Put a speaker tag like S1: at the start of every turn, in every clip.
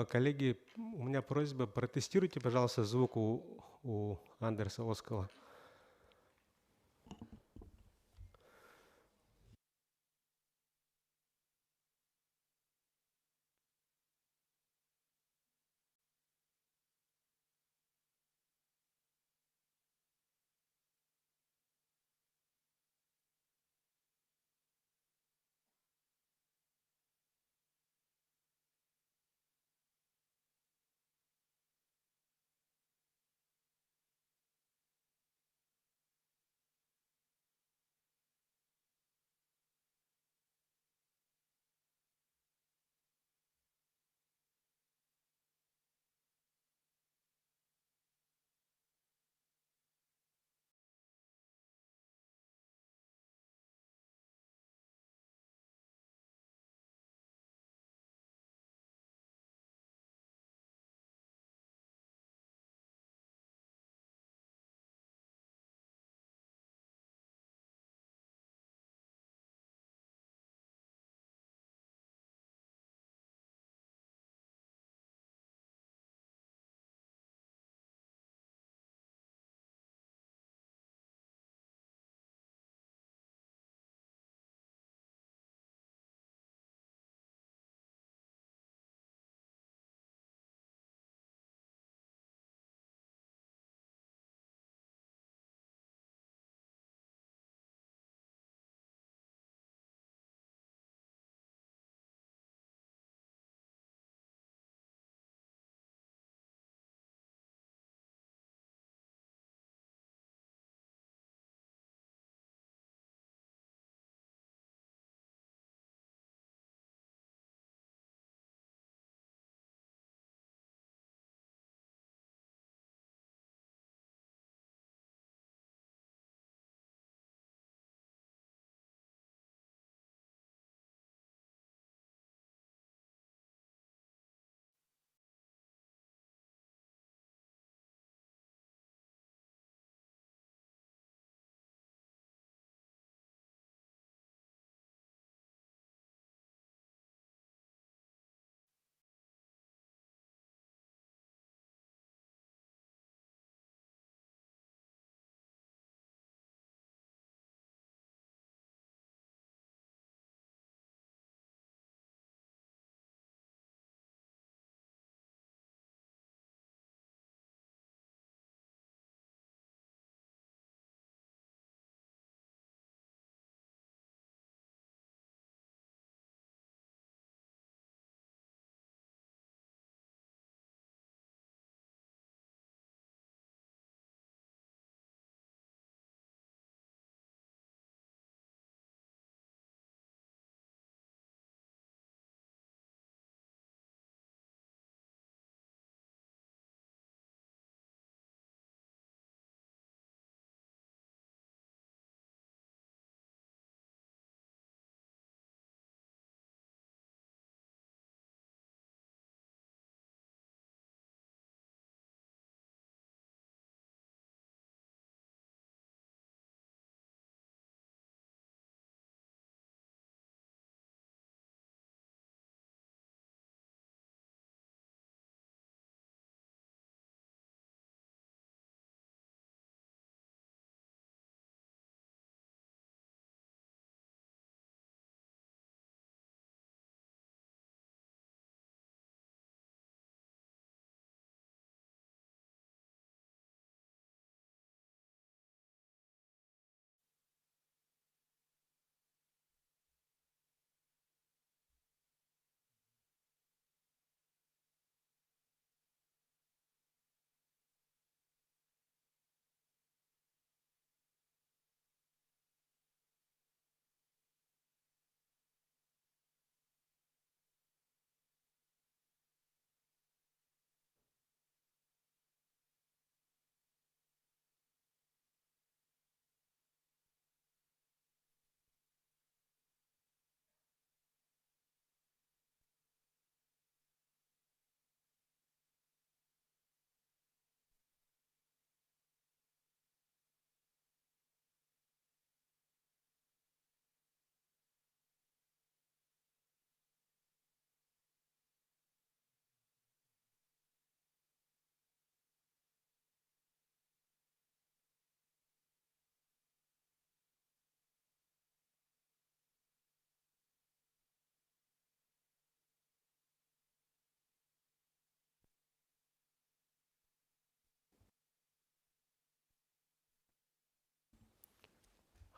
S1: Коллеги, у меня просьба, протестируйте, пожалуйста, звук у Андерса Оскала.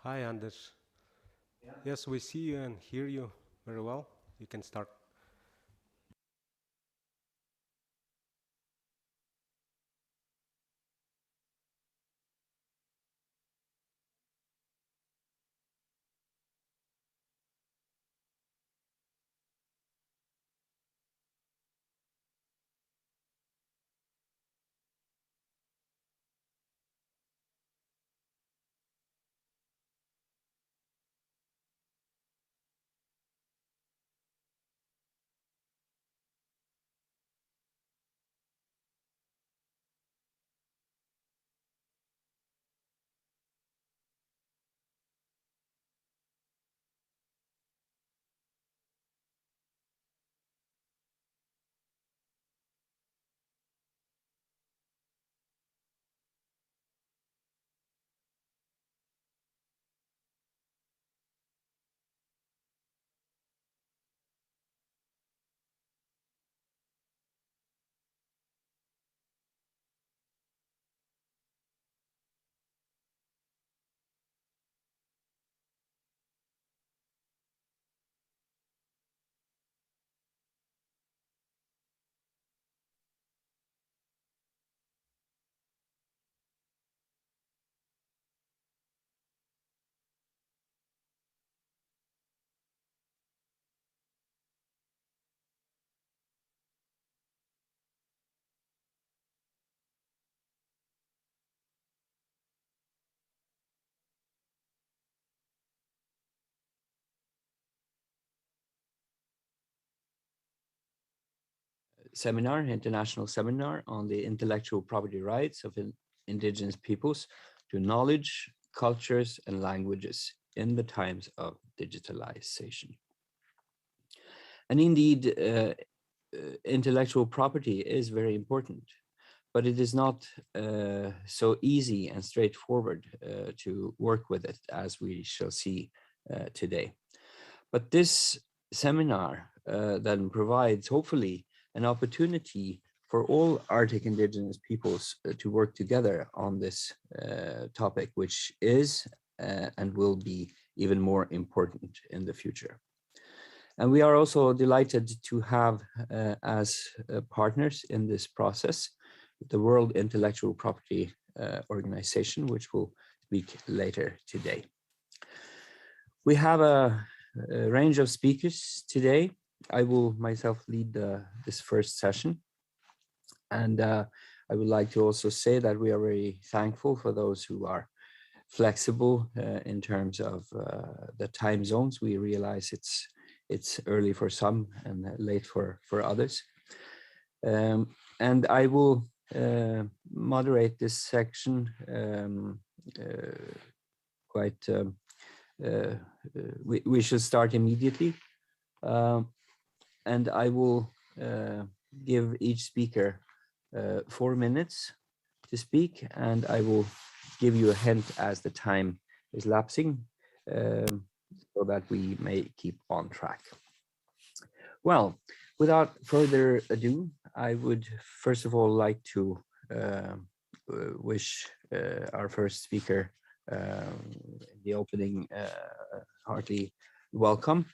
S1: Hi, Anders. Yes, we see you and hear you very well. You can start.
S2: Seminar, international seminar on the intellectual property rights of indigenous peoples to knowledge, cultures, and languages in the times of digitalization. And indeed, intellectual property is very important, but it is not so easy and straightforward to work with it, as we shall see today. But this seminar then provides, hopefully, an opportunity for all Arctic indigenous peoples to work together on this topic, which is and will be even more important in the future. And we are also delighted to have as partners in this process the World Intellectual Property Organization, which will speak later today. We have a range of speakers today. I will myself lead this first session. And I would like to also say that we are very thankful for those who are flexible in terms of the time zones. We realize it's early for some and late for others. And I will moderate this section quite we should start immediately, and I will give each speaker 4 minutes to speak, and I will give you a hint as the time is lapsing so that we may keep on track. Well, without further ado, I would first of all like to wish our first speaker the opening hearty welcome.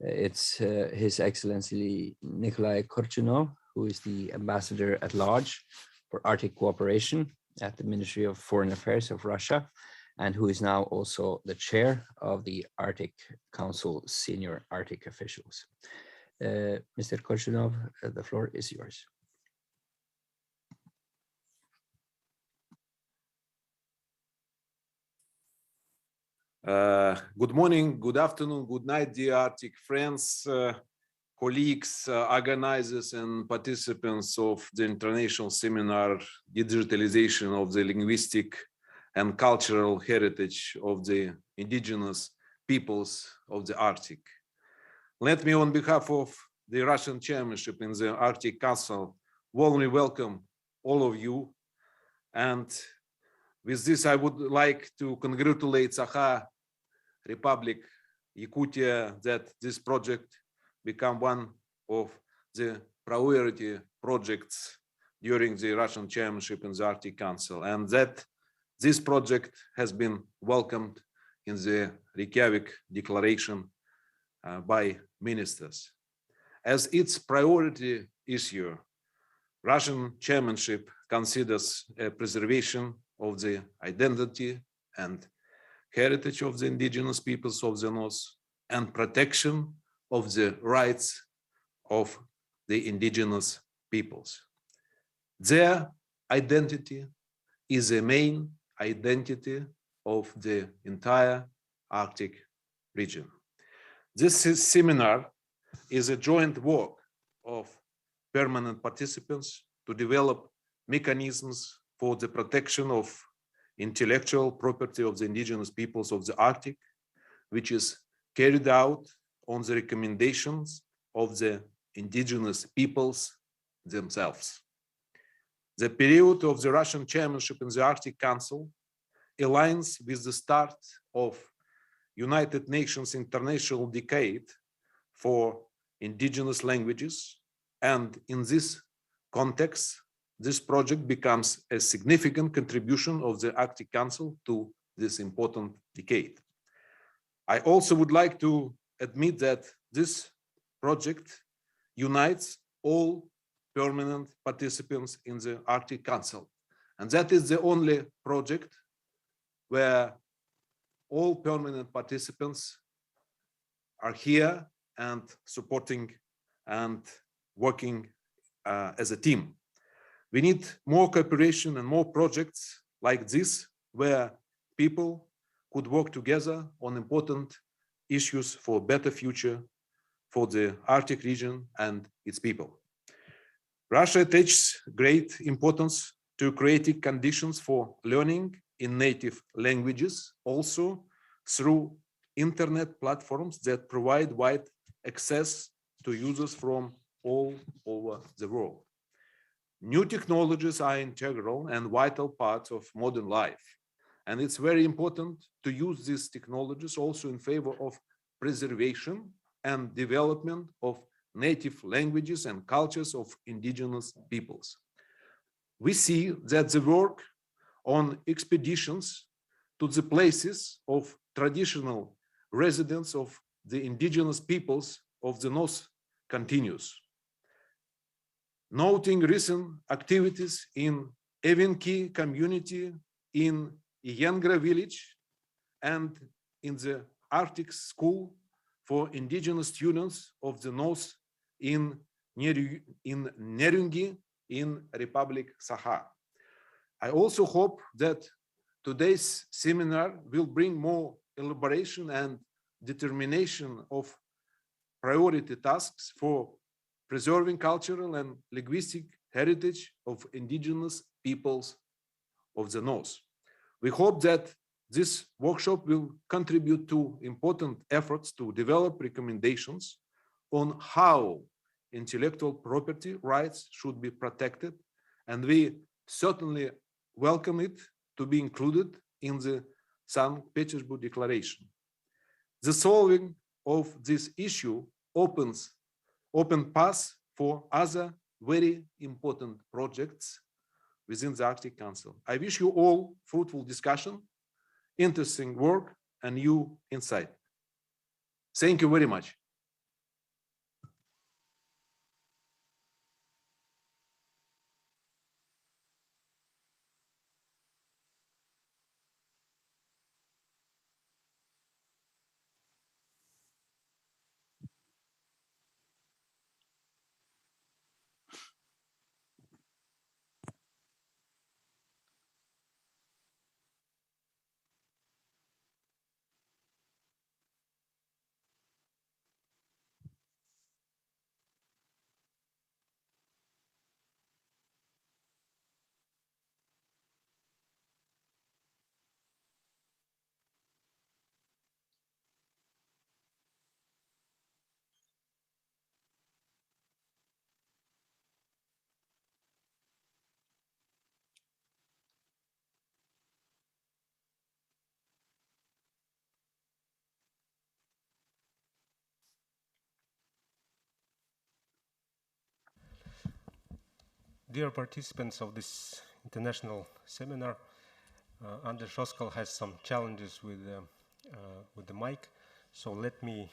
S2: It's His Excellency Nikolai Korchunov, who is the Ambassador at Large for Arctic Cooperation at the Ministry of Foreign Affairs of Russia, and who is now also the chair of the Arctic Council Senior Arctic Officials. Mr. Korchunov, the floor is yours.
S3: Good morning, good afternoon, good night, dear Arctic friends, colleagues, organizers, and participants of the international seminar, Digitalization of the Linguistic and Cultural Heritage of the Indigenous Peoples of the Arctic. Let me, on behalf of the Russian chairmanship in the Arctic Council, warmly welcome all of you. And with this, I would like to congratulate Sakha Republic, Yakutia, that this project become one of the priority projects during the Russian chairmanship in the Arctic Council, and that this project has been welcomed in the Reykjavik Declaration by ministers. As its priority issue, Russian chairmanship considers a preservation of the identity and heritage of the indigenous peoples of the North and protection of the rights of the indigenous peoples. Their identity is the main identity of the entire Arctic region. This seminar is a joint work of permanent participants to develop mechanisms for the protection of intellectual property of the indigenous peoples of the Arctic, which is carried out on the recommendations of the indigenous peoples themselves. The period of the Russian chairmanship in the Arctic Council aligns with the start of United Nations International Decade for Indigenous Languages, and in this context, this project becomes a significant contribution of the Arctic Council to this important decade. I also would like to admit that this project unites all permanent participants in the Arctic Council, and that is the only project where all permanent participants are here and supporting and working as a team. We need more cooperation and more projects like this, where people could work together on important issues for a better future for the Arctic region and its people. Russia attaches great importance to creating conditions for learning in native languages, also through internet platforms that provide wide access to users from all over the world. New technologies are integral and vital parts of modern life, and it's very important to use these technologies also in favor of preservation and development of native languages and cultures of indigenous peoples. We see that the work on expeditions to the places of traditional residence of the indigenous peoples of the North continues. Noting recent activities in Evenki community, in Iyengra village, and in the Arctic School for indigenous students of the North in Nerungi in Republic Sakha. I also hope that today's seminar will bring more elaboration and determination of priority tasks for preserving cultural and linguistic heritage of indigenous peoples of the North. We hope that this workshop will contribute to important efforts to develop recommendations on how intellectual property rights should be protected, and we certainly welcome it to be included in the St. Petersburg Declaration. The solving of this issue opens paths for other very important projects within the Arctic Council. I wish you all fruitful discussion, interesting work, and new insight. Thank you very much.
S1: Dear participants of this international seminar, Anders Oskal has some challenges with with the mic. So let me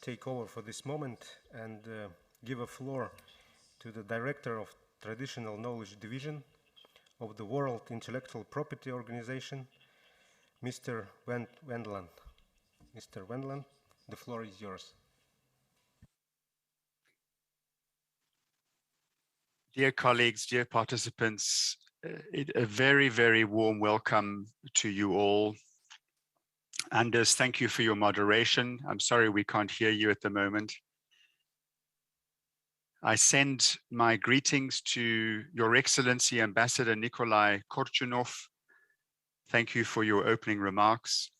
S1: take over for this moment and give a floor to the Director of Traditional Knowledge Division of the World Intellectual Property Organization, Mr. Wendland. Mr. Wendland, the floor is yours.
S4: Dear colleagues, dear participants, a very, very warm welcome to you all. Anders, thank you for your moderation. I'm sorry we can't hear you at the moment. I send my greetings to Your Excellency Ambassador Nikolai Korchunov. Thank you for your opening remarks.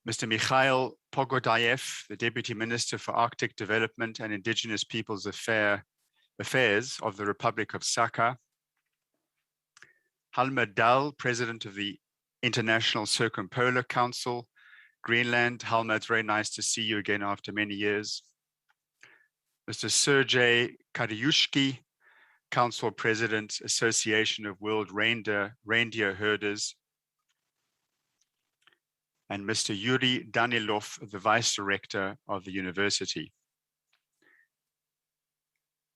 S4: Mr. Mikhail Pogodayev, the Deputy Minister for Arctic Development and Indigenous Peoples Affairs of the Republic of Sakha. Halmer Dahl, President of the International Circumpolar Council, Greenland. Halmer, it's very nice to see you again after many years. Mr. Sergei Karyushki, Council President, Association of World Reindeer Herders. And Mr. Yuri Danilov, the Vice Director of the University.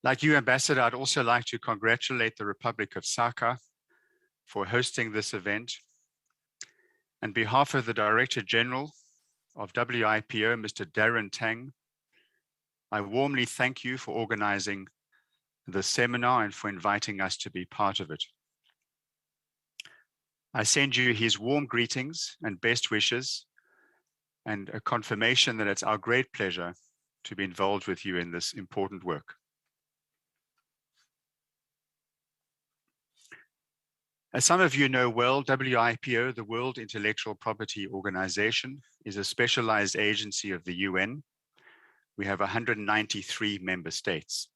S4: Like you, Ambassador, I'd also like to congratulate the Republic of Sakha for hosting this event. On behalf of the Director General of WIPO, Mr. Darren Tang, I warmly thank you for organizing the seminar and for inviting us to be part of it. I send you his warm greetings and best wishes and a confirmation that it's our great pleasure to be involved with you in this important work. As some of you know well, WIPO, the World Intellectual Property Organization, is a specialized agency of the UN. We have 193 member states.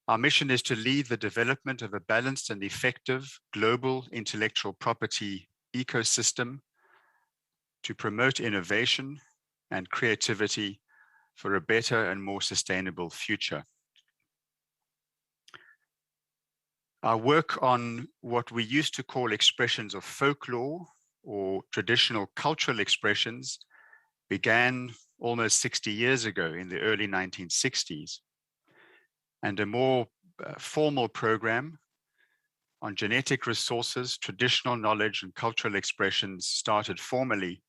S4: Our mission is to lead the development of a balanced and effective global intellectual property ecosystem to promote innovation and creativity for a better and more sustainable future. Our work on what we used to call expressions of folklore or traditional cultural expressions began almost 60 years ago in the early 1960s. And a more formal program on genetic resources, traditional knowledge, and cultural expressions started formally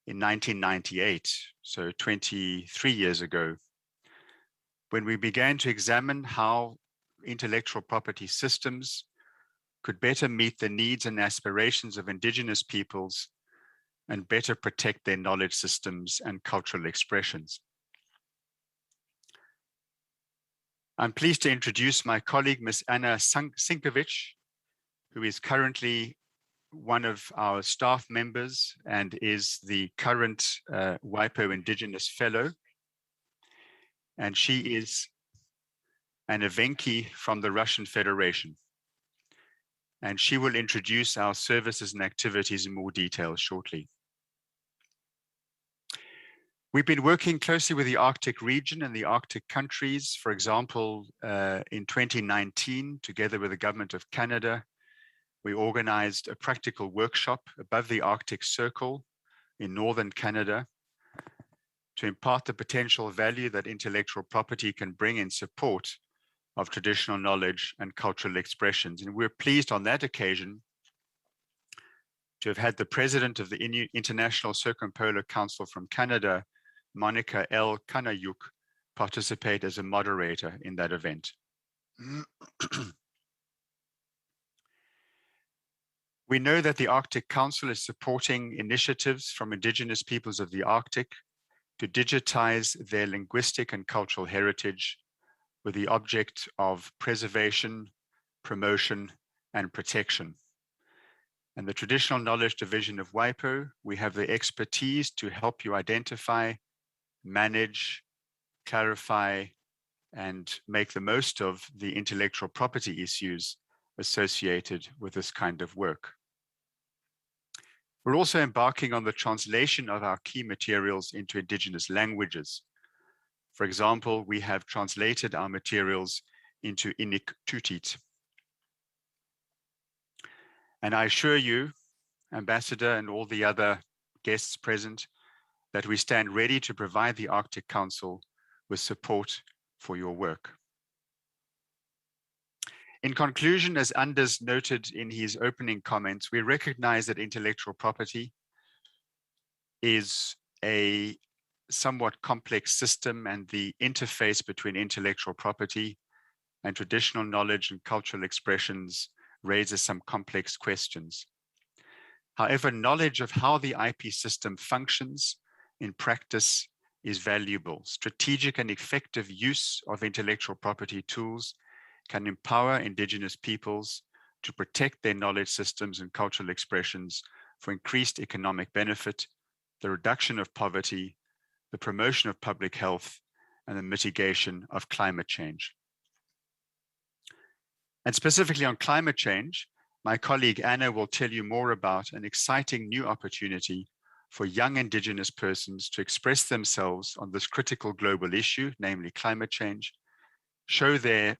S4: in 1998, so 23 years ago, when we began to examine how intellectual property systems could better meet the needs and aspirations of indigenous peoples and better protect their knowledge systems and cultural expressions. I'm pleased to introduce my colleague, Ms. Anna Sinkovich, who is currently one of our staff members and is the current WIPO Indigenous Fellow. And she is an Evenki from the Russian Federation. And she will introduce our services and activities in more detail shortly. We've been working closely with the Arctic region and the Arctic countries. For example, in 2019, together with the government of Canada, we organized a practical workshop above the Arctic Circle in northern Canada to impart the potential value that intellectual property can bring in support of traditional knowledge and cultural expressions. And we're pleased on that occasion to have had the president of the International Circumpolar Council from Canada, Monica L. Kanayuk, participate as a moderator in that event. We know that the Arctic Council is supporting initiatives from indigenous peoples of the Arctic to digitize their linguistic and cultural heritage with the object of preservation, promotion, and protection. And the Traditional Knowledge Division of WIPO, we have the expertise to help you identify, manage, clarify, and make the most of the intellectual property issues associated with this kind of work. We're also embarking on the translation of our key materials into indigenous languages. For example, we have translated our materials into Inuktitut. And I assure you, Ambassador and all the other guests present, that we stand ready to provide the Arctic Council with support for your work. In conclusion, as Anders noted in his opening comments, we recognize that intellectual property is a somewhat complex system, and the interface between intellectual property and traditional knowledge and cultural expressions raises some complex questions. However, knowledge of how the IP system functions in practice is valuable. Strategic and effective use of intellectual property tools can empower Indigenous peoples to protect their knowledge systems and cultural expressions for increased economic benefit, the reduction of poverty, the promotion of public health, and the mitigation of climate change. And specifically on climate change, my colleague Anna will tell you more about an exciting new opportunity for young Indigenous persons to express themselves on this critical global issue, namely climate change, show their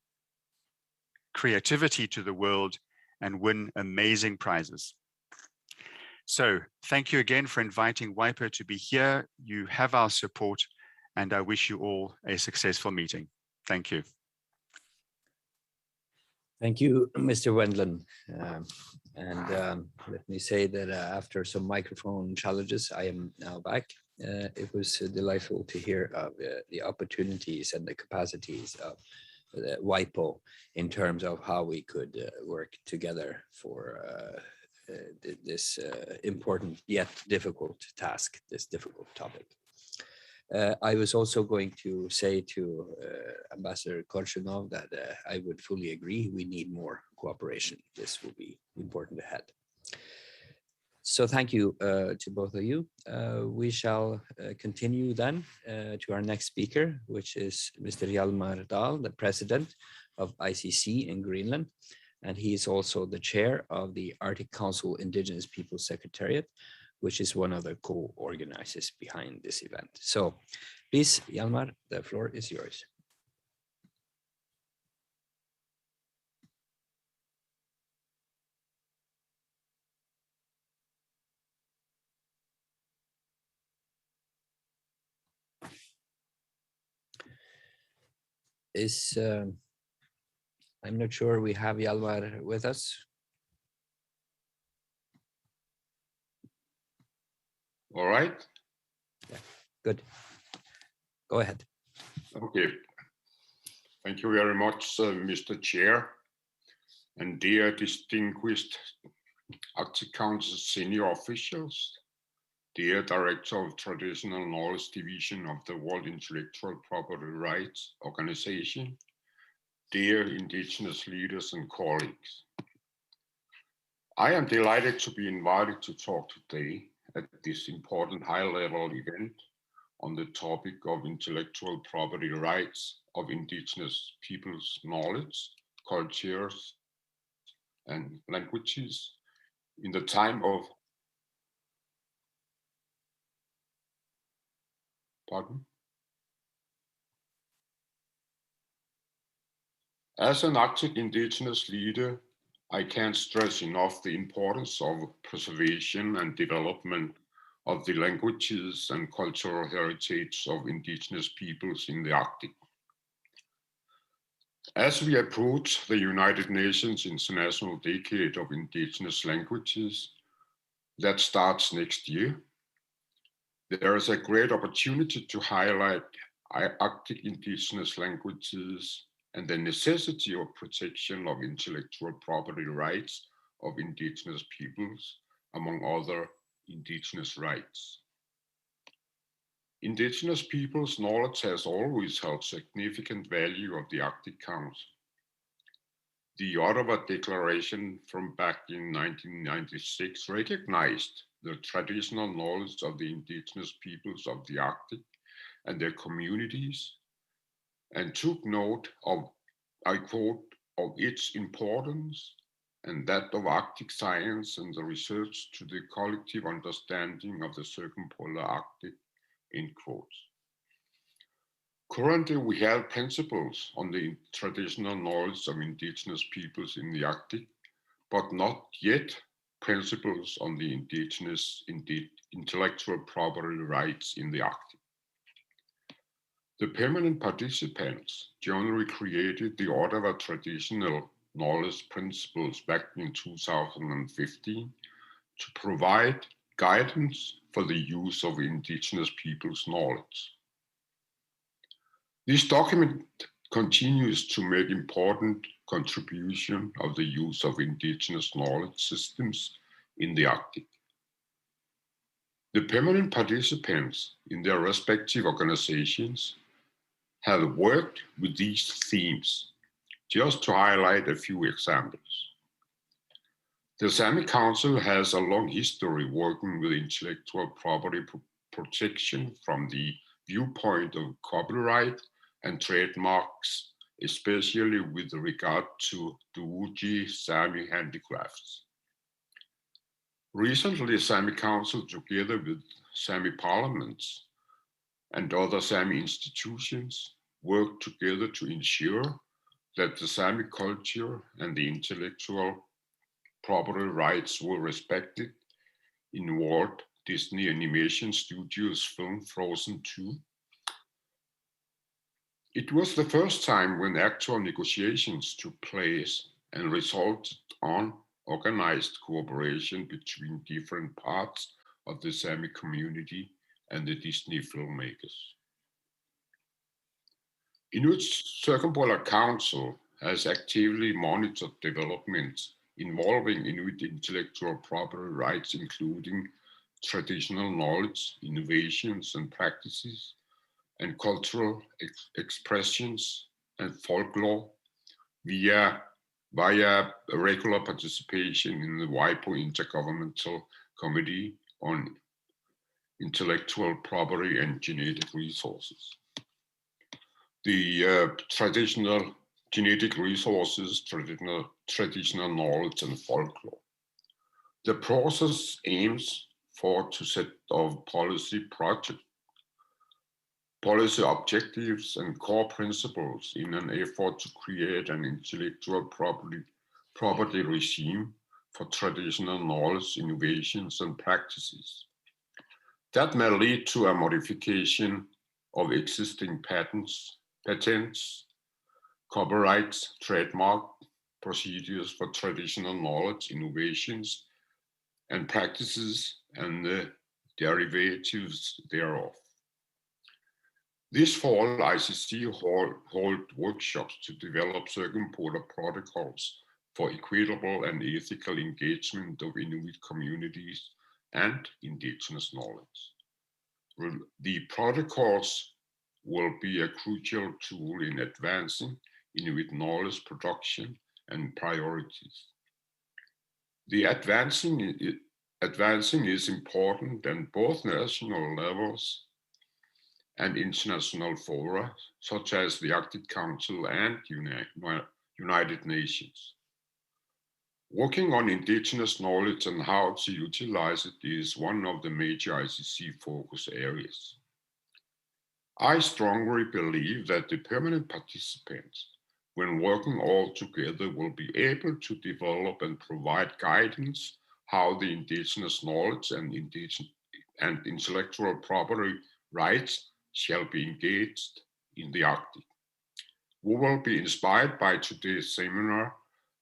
S4: creativity to the world, and win amazing prizes. So thank you again for inviting WIPO to be here. You have our support, and I wish you all a successful meeting. Thank you.
S2: Thank you, Mr. Wendland. Let me say that after some microphone challenges, I am now back. It was delightful to hear of the opportunities and the capacities of WIPO in terms of how we could work together for this important yet difficult task, this difficult topic. I was also going to say to Ambassador Korshunov that I would fully agree we need more cooperation. This will be important ahead. So thank you to both of you. We shall continue then to our next speaker, which is Mr. Hjalmar Dahl, the president of ICC in Greenland. And he is also the chair of the Arctic Council Indigenous Peoples Secretariat, which is one of the co-organizers behind this event. So please, Hjalmar, the floor is yours. I'm not sure we have Hjalmar with us.
S5: All right.
S2: Yeah, good. Go ahead.
S5: Okay. Thank you very much, Mr. Chair, and dear distinguished Arctic Council senior officials, dear Director of Traditional Knowledge Division of the World Intellectual Property Rights Organization, dear Indigenous leaders and colleagues. I am delighted to be invited to talk today at this important high-level event on the topic of intellectual property rights of Indigenous peoples' knowledge, cultures, and languages in the time of As an Arctic Indigenous leader, I can't stress enough the importance of preservation and development of the languages and cultural heritage of Indigenous peoples in the Arctic. As we approach the United Nations International Decade of Indigenous Languages that starts next year, there is a great opportunity to highlight Arctic Indigenous languages and the necessity of protection of intellectual property rights of Indigenous peoples, among other Indigenous rights. Indigenous peoples' knowledge has always held significant value of the Arctic Council. The Ottawa Declaration from back in 1996 recognized the traditional knowledge of the Indigenous peoples of the Arctic and their communities, and took note of, I quote, of its importance and that of Arctic science and the research to the collective understanding of the circumpolar Arctic, end quotes. Currently, we have principles on the traditional knowledge of Indigenous peoples in the Arctic, but not yet principles on the indigenous intellectual property rights in the Arctic. The permanent participants generally created the Ottawa Traditional Knowledge Principles back in 2015 to provide guidance for the use of indigenous people's knowledge. This document continues to make important contribution of the use of indigenous knowledge systems in the Arctic. The permanent participants in their respective organizations have worked with these themes, just to highlight a few examples. The Sami Council has a long history working with intellectual property protection from the viewpoint of copyright and trademarks, especially with regard to Duuji Sami Handicrafts. Recently, Sami Council, together with Sami parliaments and other Sami institutions, worked together to ensure that the Sami culture and the intellectual property rights were respected in Walt Disney Animation Studios' film Frozen 2. It was the first time when actual negotiations took place and resulted on organized cooperation between different parts of the Sami community and the Disney filmmakers. Inuit Circumpolar Council has actively monitored developments involving Inuit intellectual property rights, including traditional knowledge, innovations and practices, and cultural expressions and folklore via regular participation in the WIPO Intergovernmental Committee on Intellectual Property and Genetic Resources. The traditional genetic resources, traditional knowledge and folklore. The process aims to set of policy objectives and core principles in an effort to create an intellectual property regime for traditional knowledge, innovations, and practices that may lead to a modification of existing patents, copyrights, trademark procedures for traditional knowledge, innovations, and practices, and the derivatives thereof. This fall, ICC hold workshops to develop circumpolar protocols for equitable and ethical engagement of Inuit communities and indigenous knowledge. The protocols will be a crucial tool in advancing Inuit knowledge production and priorities. The advancing is important at both national levels and international fora, such as the Arctic Council and United Nations. Working on indigenous knowledge and how to utilize it is one of the major ICC focus areas. I strongly believe that the permanent participants, when working all together, will be able to develop and provide guidance how the indigenous knowledge and intellectual property rights shall be engaged in the Arctic. We will be inspired by today's seminar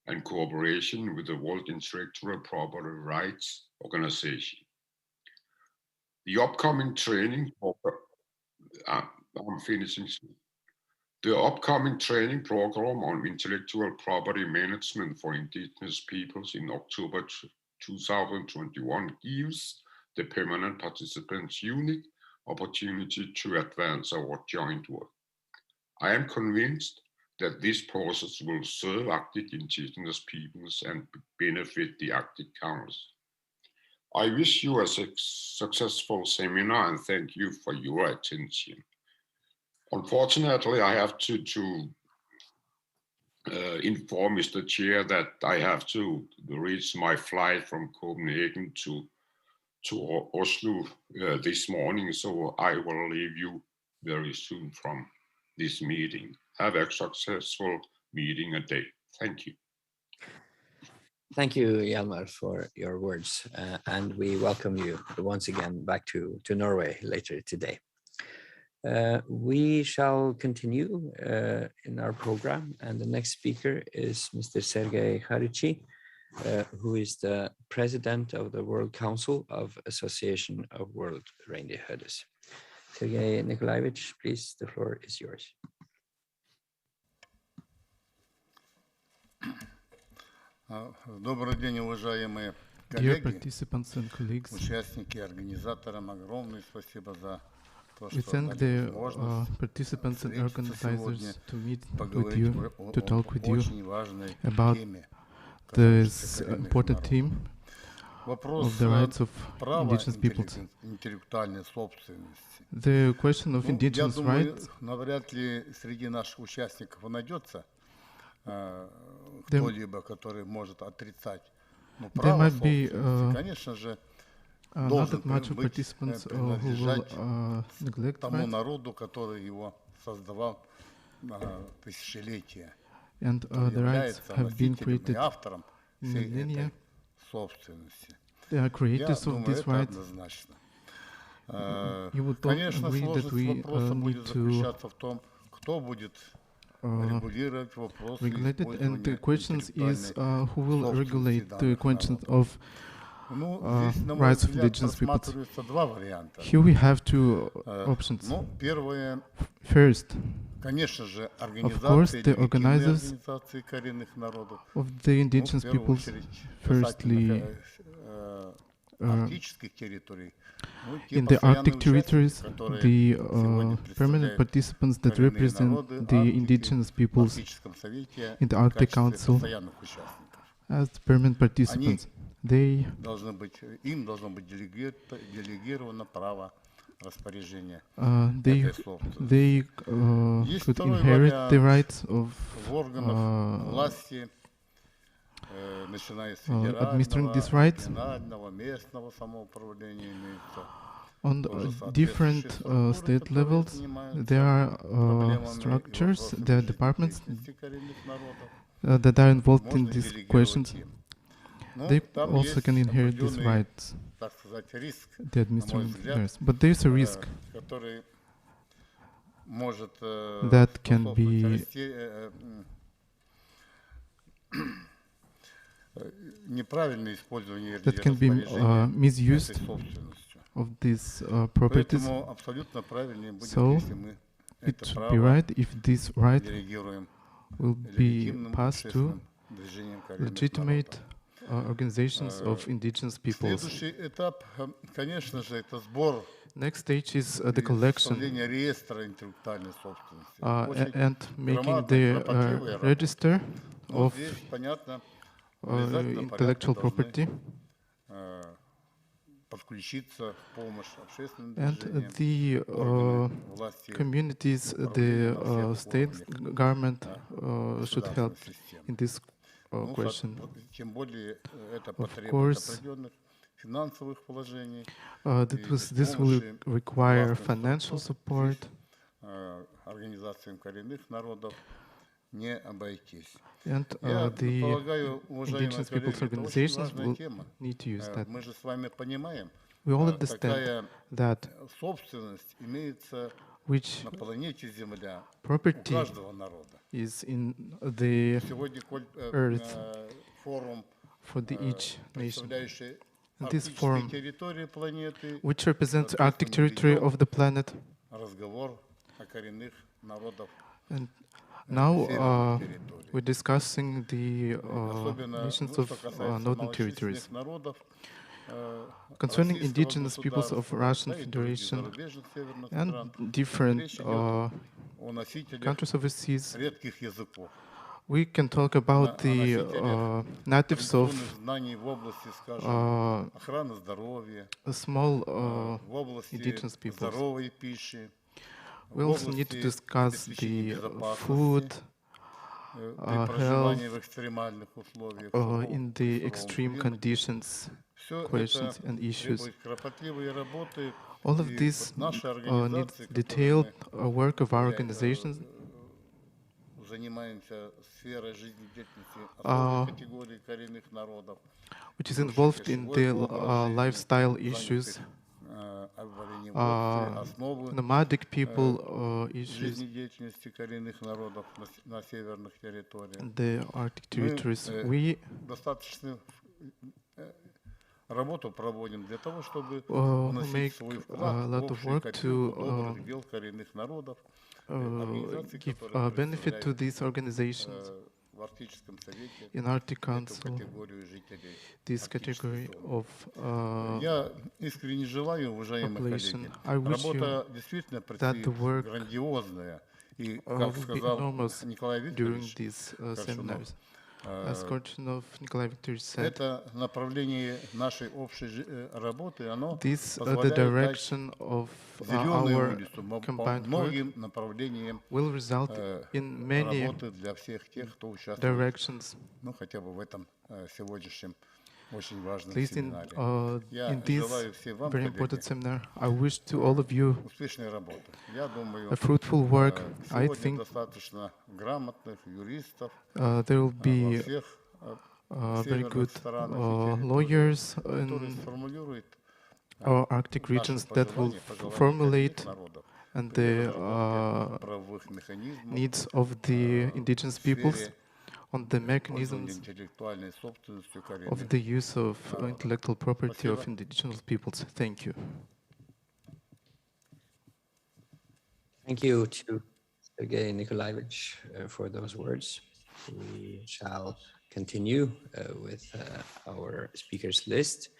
S5: and cooperation with the World Intellectual Property Rights Organization. The upcoming training, I'm finishing soon. The upcoming training program on intellectual property management for indigenous peoples in October 2021 gives the permanent participants unique opportunity to advance our joint work. I am convinced that this process will serve Arctic indigenous peoples and benefit the Arctic Council. I wish you a successful seminar and thank you for your attention. Unfortunately, I have to inform Mr. Chair that I have to reach my flight from Copenhagen to Oslo this morning, so I will leave you very soon from this meeting. Have a successful meeting a day. Thank you.
S2: Thank you, Hjalmar, for your words, and we welcome you once again back to Norway later today. We shall continue in our program, and the next speaker is Mr. Sergei Kharichi, who is the president of the World Council of Association of World Reindeer Herders. Sergei Nikolaevich, please, the floor is yours.
S6: Добрый день, уважаемые
S7: Dear
S6: коллеги,
S7: participants and colleagues,
S6: участники, организаторам огромное спасибо за то,
S7: we
S6: что
S7: thank
S6: дали
S7: the
S6: возможность
S7: participants and
S6: встретиться
S7: organizers
S6: сегодня,
S7: to meet with
S6: поговорить
S7: you, to talk with you
S6: очень важной
S7: about
S6: теме,
S7: this
S6: касающейся коренных
S7: important
S6: народов.
S7: theme
S6: Вопрос
S7: of the rights of
S6: права
S7: indigenous peoples.
S6: интеллектуальной собственности.
S7: The question of
S6: Я
S7: indigenous
S6: думаю,
S7: rights,
S6: навряд ли среди наших участников найдется кто-либо, который может отрицать. Но
S7: there
S6: право
S7: might be
S6: собственности, конечно же,
S7: not
S6: должен
S7: that much of
S6: быть,
S7: participants who
S6: принадлежать
S7: will neglect
S6: тому
S7: rights,
S6: народу, который его создавал тысячелетия,
S7: and
S6: который
S7: the rights
S6: является
S7: have been
S6: носителем и
S7: created
S6: автором всей
S7: millennia.
S6: этой собственности.
S7: They are
S6: Я
S7: creators of
S6: думаю,
S7: this
S6: это
S7: right.
S6: однозначно.
S7: You would
S6: Конечно,
S7: agree that
S6: сложность
S7: we
S6: вопроса
S7: need
S6: будет
S7: to
S6: заключаться в том, кто будет регулировать вопросы
S7: regulate it, and the
S6: использования
S7: questions is
S6: интеллектуальной
S7: who will
S6: собственности
S7: regulate the
S6: данных
S7: questions
S6: народов.
S7: of
S6: Ну, здесь, на мой
S7: rights of
S6: взгляд,
S7: indigenous peoples.
S6: просматриваются два варианта.
S7: Here we have two options.
S6: Ну, первое,
S7: First,
S6: конечно же,
S7: course,
S6: организации,
S7: the
S6: легитимные
S7: organizers
S6: организации коренных народов.
S7: of the
S6: Ну, в
S7: indigenous
S6: первую
S7: peoples,
S6: очередь,
S7: firstly,
S6: арктических территорий. Ну, те
S7: in the
S6: постоянные
S7: Arctic territories,
S6: участники, которые
S7: the
S6: сегодня
S7: permanent
S6: представляют
S7: participants that
S6: коренные
S7: represent
S6: народы
S7: the
S6: Арктики
S7: indigenous
S6: в
S7: peoples
S6: Арктическом совете
S7: in the
S6: в
S7: Arctic
S6: качестве
S7: Council
S6: постоянных участников.
S7: as permanent participants. They
S6: Должны быть, им должно быть делегировано право распоряжения
S7: they
S6: этой собственности. Есть
S7: could
S6: второй
S7: inherit the
S6: вариант.
S7: rights of
S6: В органах власти, начиная с
S7: administering these
S6: федерального,
S7: rights
S6: регионального, местного самоуправления имеется.
S7: on
S6: Тоже
S7: different
S6: соответствующие структуры,
S7: state
S6: которые
S7: levels.
S6: занимаются
S7: There are
S6: проблемами и
S7: structures,
S6: вопросами
S7: there are departments
S6: жизнестоятельности коренных народов.
S7: that are involved in
S6: Можно
S7: these
S6: делегировать
S7: questions.
S6: им. Но
S7: They
S6: там
S7: also
S6: есть
S7: can inherit these
S6: определенный,
S7: rights,
S6: так сказать, риск,
S7: the administering
S6: взгляд,
S7: theirs. But there's a risk
S6: который может
S7: that can be
S6: неправильное использование
S7: that can be misused
S6: этой собственностью.
S7: of these properties.
S6: Поэтому абсолютно правильнее будет,
S7: So,
S6: если мы
S7: It
S6: это
S7: should be
S6: право
S7: right if this right
S6: делегируем
S7: will be
S6: легитимным
S7: passed to
S6: общественным движениям коренных
S7: legitimate
S6: народов.
S7: organizations of indigenous peoples.
S6: Следующий этап, конечно же, это сбор
S7: Next stage is the
S6: и
S7: collection
S6: составление реестра интеллектуальной собственности.
S7: and making
S6: громадная,
S7: the
S6: кропотливая работа.
S7: register
S6: Ну,
S7: of
S6: здесь, понятно, в обязательном
S7: intellectual
S6: порядке
S7: property,
S6: должны подключиться в помощь общественным
S7: and
S6: движениям,
S7: the
S6: органы власти,
S7: communities,
S6: управления
S7: the
S6: на всех
S7: state
S6: уровнях,
S7: government should
S6: государственной
S7: help
S6: системы.
S7: in this
S6: Ну,
S7: question.
S6: тем более это
S7: Of
S6: потребует
S7: course,
S6: определенных финансовых вложений,
S7: this will require financial support,
S6: организациям коренных народов не обойтись.
S7: and
S6: Я
S7: the
S6: полагаю, уважаемые
S7: indigenous
S6: коллеги,
S7: people's
S6: это очень
S7: organizations
S6: важная
S7: will
S6: тема.
S7: need to use that.
S6: Мы же с вами понимаем,
S7: We all understand
S6: такая
S7: that
S6: собственность имеется
S7: which
S6: на планете Земля у
S7: property
S6: каждого народа.
S7: is in the
S6: Сегодня
S7: Earth
S6: форум,
S7: for the each nation,
S6: представляющий
S7: And this
S6: арктические
S7: forum,
S6: территории планеты,
S7: which represents Arctic territory of the planet.
S6: разговор о коренных народах
S7: And now
S6: северных территорий.
S7: we're discussing the
S6: Особенно,
S7: nations
S6: что
S7: of
S6: касается
S7: northern territories.
S6: малочисленных народов,
S7: Concerning
S6: российского
S7: indigenous peoples of
S6: государства,
S7: Russian
S6: да, и других
S7: Federation
S6: зарубежных северных
S7: and
S6: стран,
S7: different
S6: речь идет о носителях
S7: countries overseas,
S6: редких языков.
S7: we can talk about the natives of
S6: Традиционных знаний в области, скажем, охраны здоровья,
S7: small
S6: в области
S7: indigenous peoples.
S6: здоровой пищи,
S7: We
S6: в
S7: also need to
S6: области
S7: discuss
S6: обеспечения
S7: the
S6: безопасности,
S7: food
S6: при проживании в экстремальных условиях,
S7: in the extreme conditions
S6: Все
S7: questions
S6: это
S7: and issues.
S6: требует кропотливой работы.
S7: All of
S6: И
S7: this
S6: вот наши
S7: needs
S6: организации,
S7: detailed
S6: которые
S7: work of our
S6: мы,
S7: organizations
S6: занимаемся сферой жизнедеятельности особой категории коренных народов,
S7: which is involved in the lifestyle issues, nomadic people issues,
S6: жизнедеятельности коренных народов на северных территориях.
S7: the Arctic
S6: Мы
S7: territories. We
S6: достаточно работу проводим для того, чтобы
S7: make
S6: вносить свой
S7: a
S6: вклад в
S7: lot of
S6: общую
S7: work
S6: копилку
S7: to
S6: добрых дел коренных народов, организаций,
S7: give
S6: которые
S7: benefit to
S6: представляют
S7: these organizations
S6: в Арктическом совете
S7: in Arctic
S6: эту
S7: Council,
S6: категорию жителей
S7: this
S6: арктической
S7: category
S6: зоны.
S7: of
S6: Я искренне желаю, уважаемые
S7: population.
S6: коллеги,
S7: I wish you
S6: работа действительно
S7: that
S6: предстоит
S7: the work
S6: грандиозная. И, как
S7: will be
S6: сказал
S7: enormous
S6: Николай
S7: during
S6: Викторович
S7: these
S6: Коршунов,
S7: seminars. As Korchunov Nikolai Viktorovich said,
S6: это направление нашей общей работы, оно
S7: this the
S6: позволяет дать
S7: direction of
S6: зеленую
S7: our
S6: улицу по
S7: combined work
S6: многим направлениям
S7: will result in many
S6: работы для всех тех, кто участвует,
S7: directions,
S6: ну, хотя бы в этом сегодняшнем очень важном
S7: at least
S6: семинаре. Я
S7: in this
S6: желаю всем вам,
S7: very
S6: коллеги,
S7: important seminar. I wish to all of you
S6: успешной работы. Я думаю,
S7: a fruitful work. I
S6: сегодня
S7: think
S6: достаточно грамотных юристов
S7: there will
S6: во
S7: be
S6: всех
S7: very
S6: северных
S7: good
S6: странах и территориях,
S7: lawyers
S6: которые
S7: in
S6: сформулируют
S7: our Arctic
S6: наши
S7: regions that will
S6: пожелания
S7: formulate
S6: коренных народов
S7: and
S6: при
S7: the
S6: разработке правовых механизмов
S7: needs of the indigenous
S6: в
S7: peoples
S6: сфере
S7: on the
S6: пользования
S7: mechanisms
S6: интеллектуальной собственностью
S7: of
S6: коренных
S7: the use of intellectual property of
S6: Спасибо.
S7: indigenous peoples. Thank you.
S2: Thank you to Sergei Nikolaevich for those words. We shall continue with our speakers list.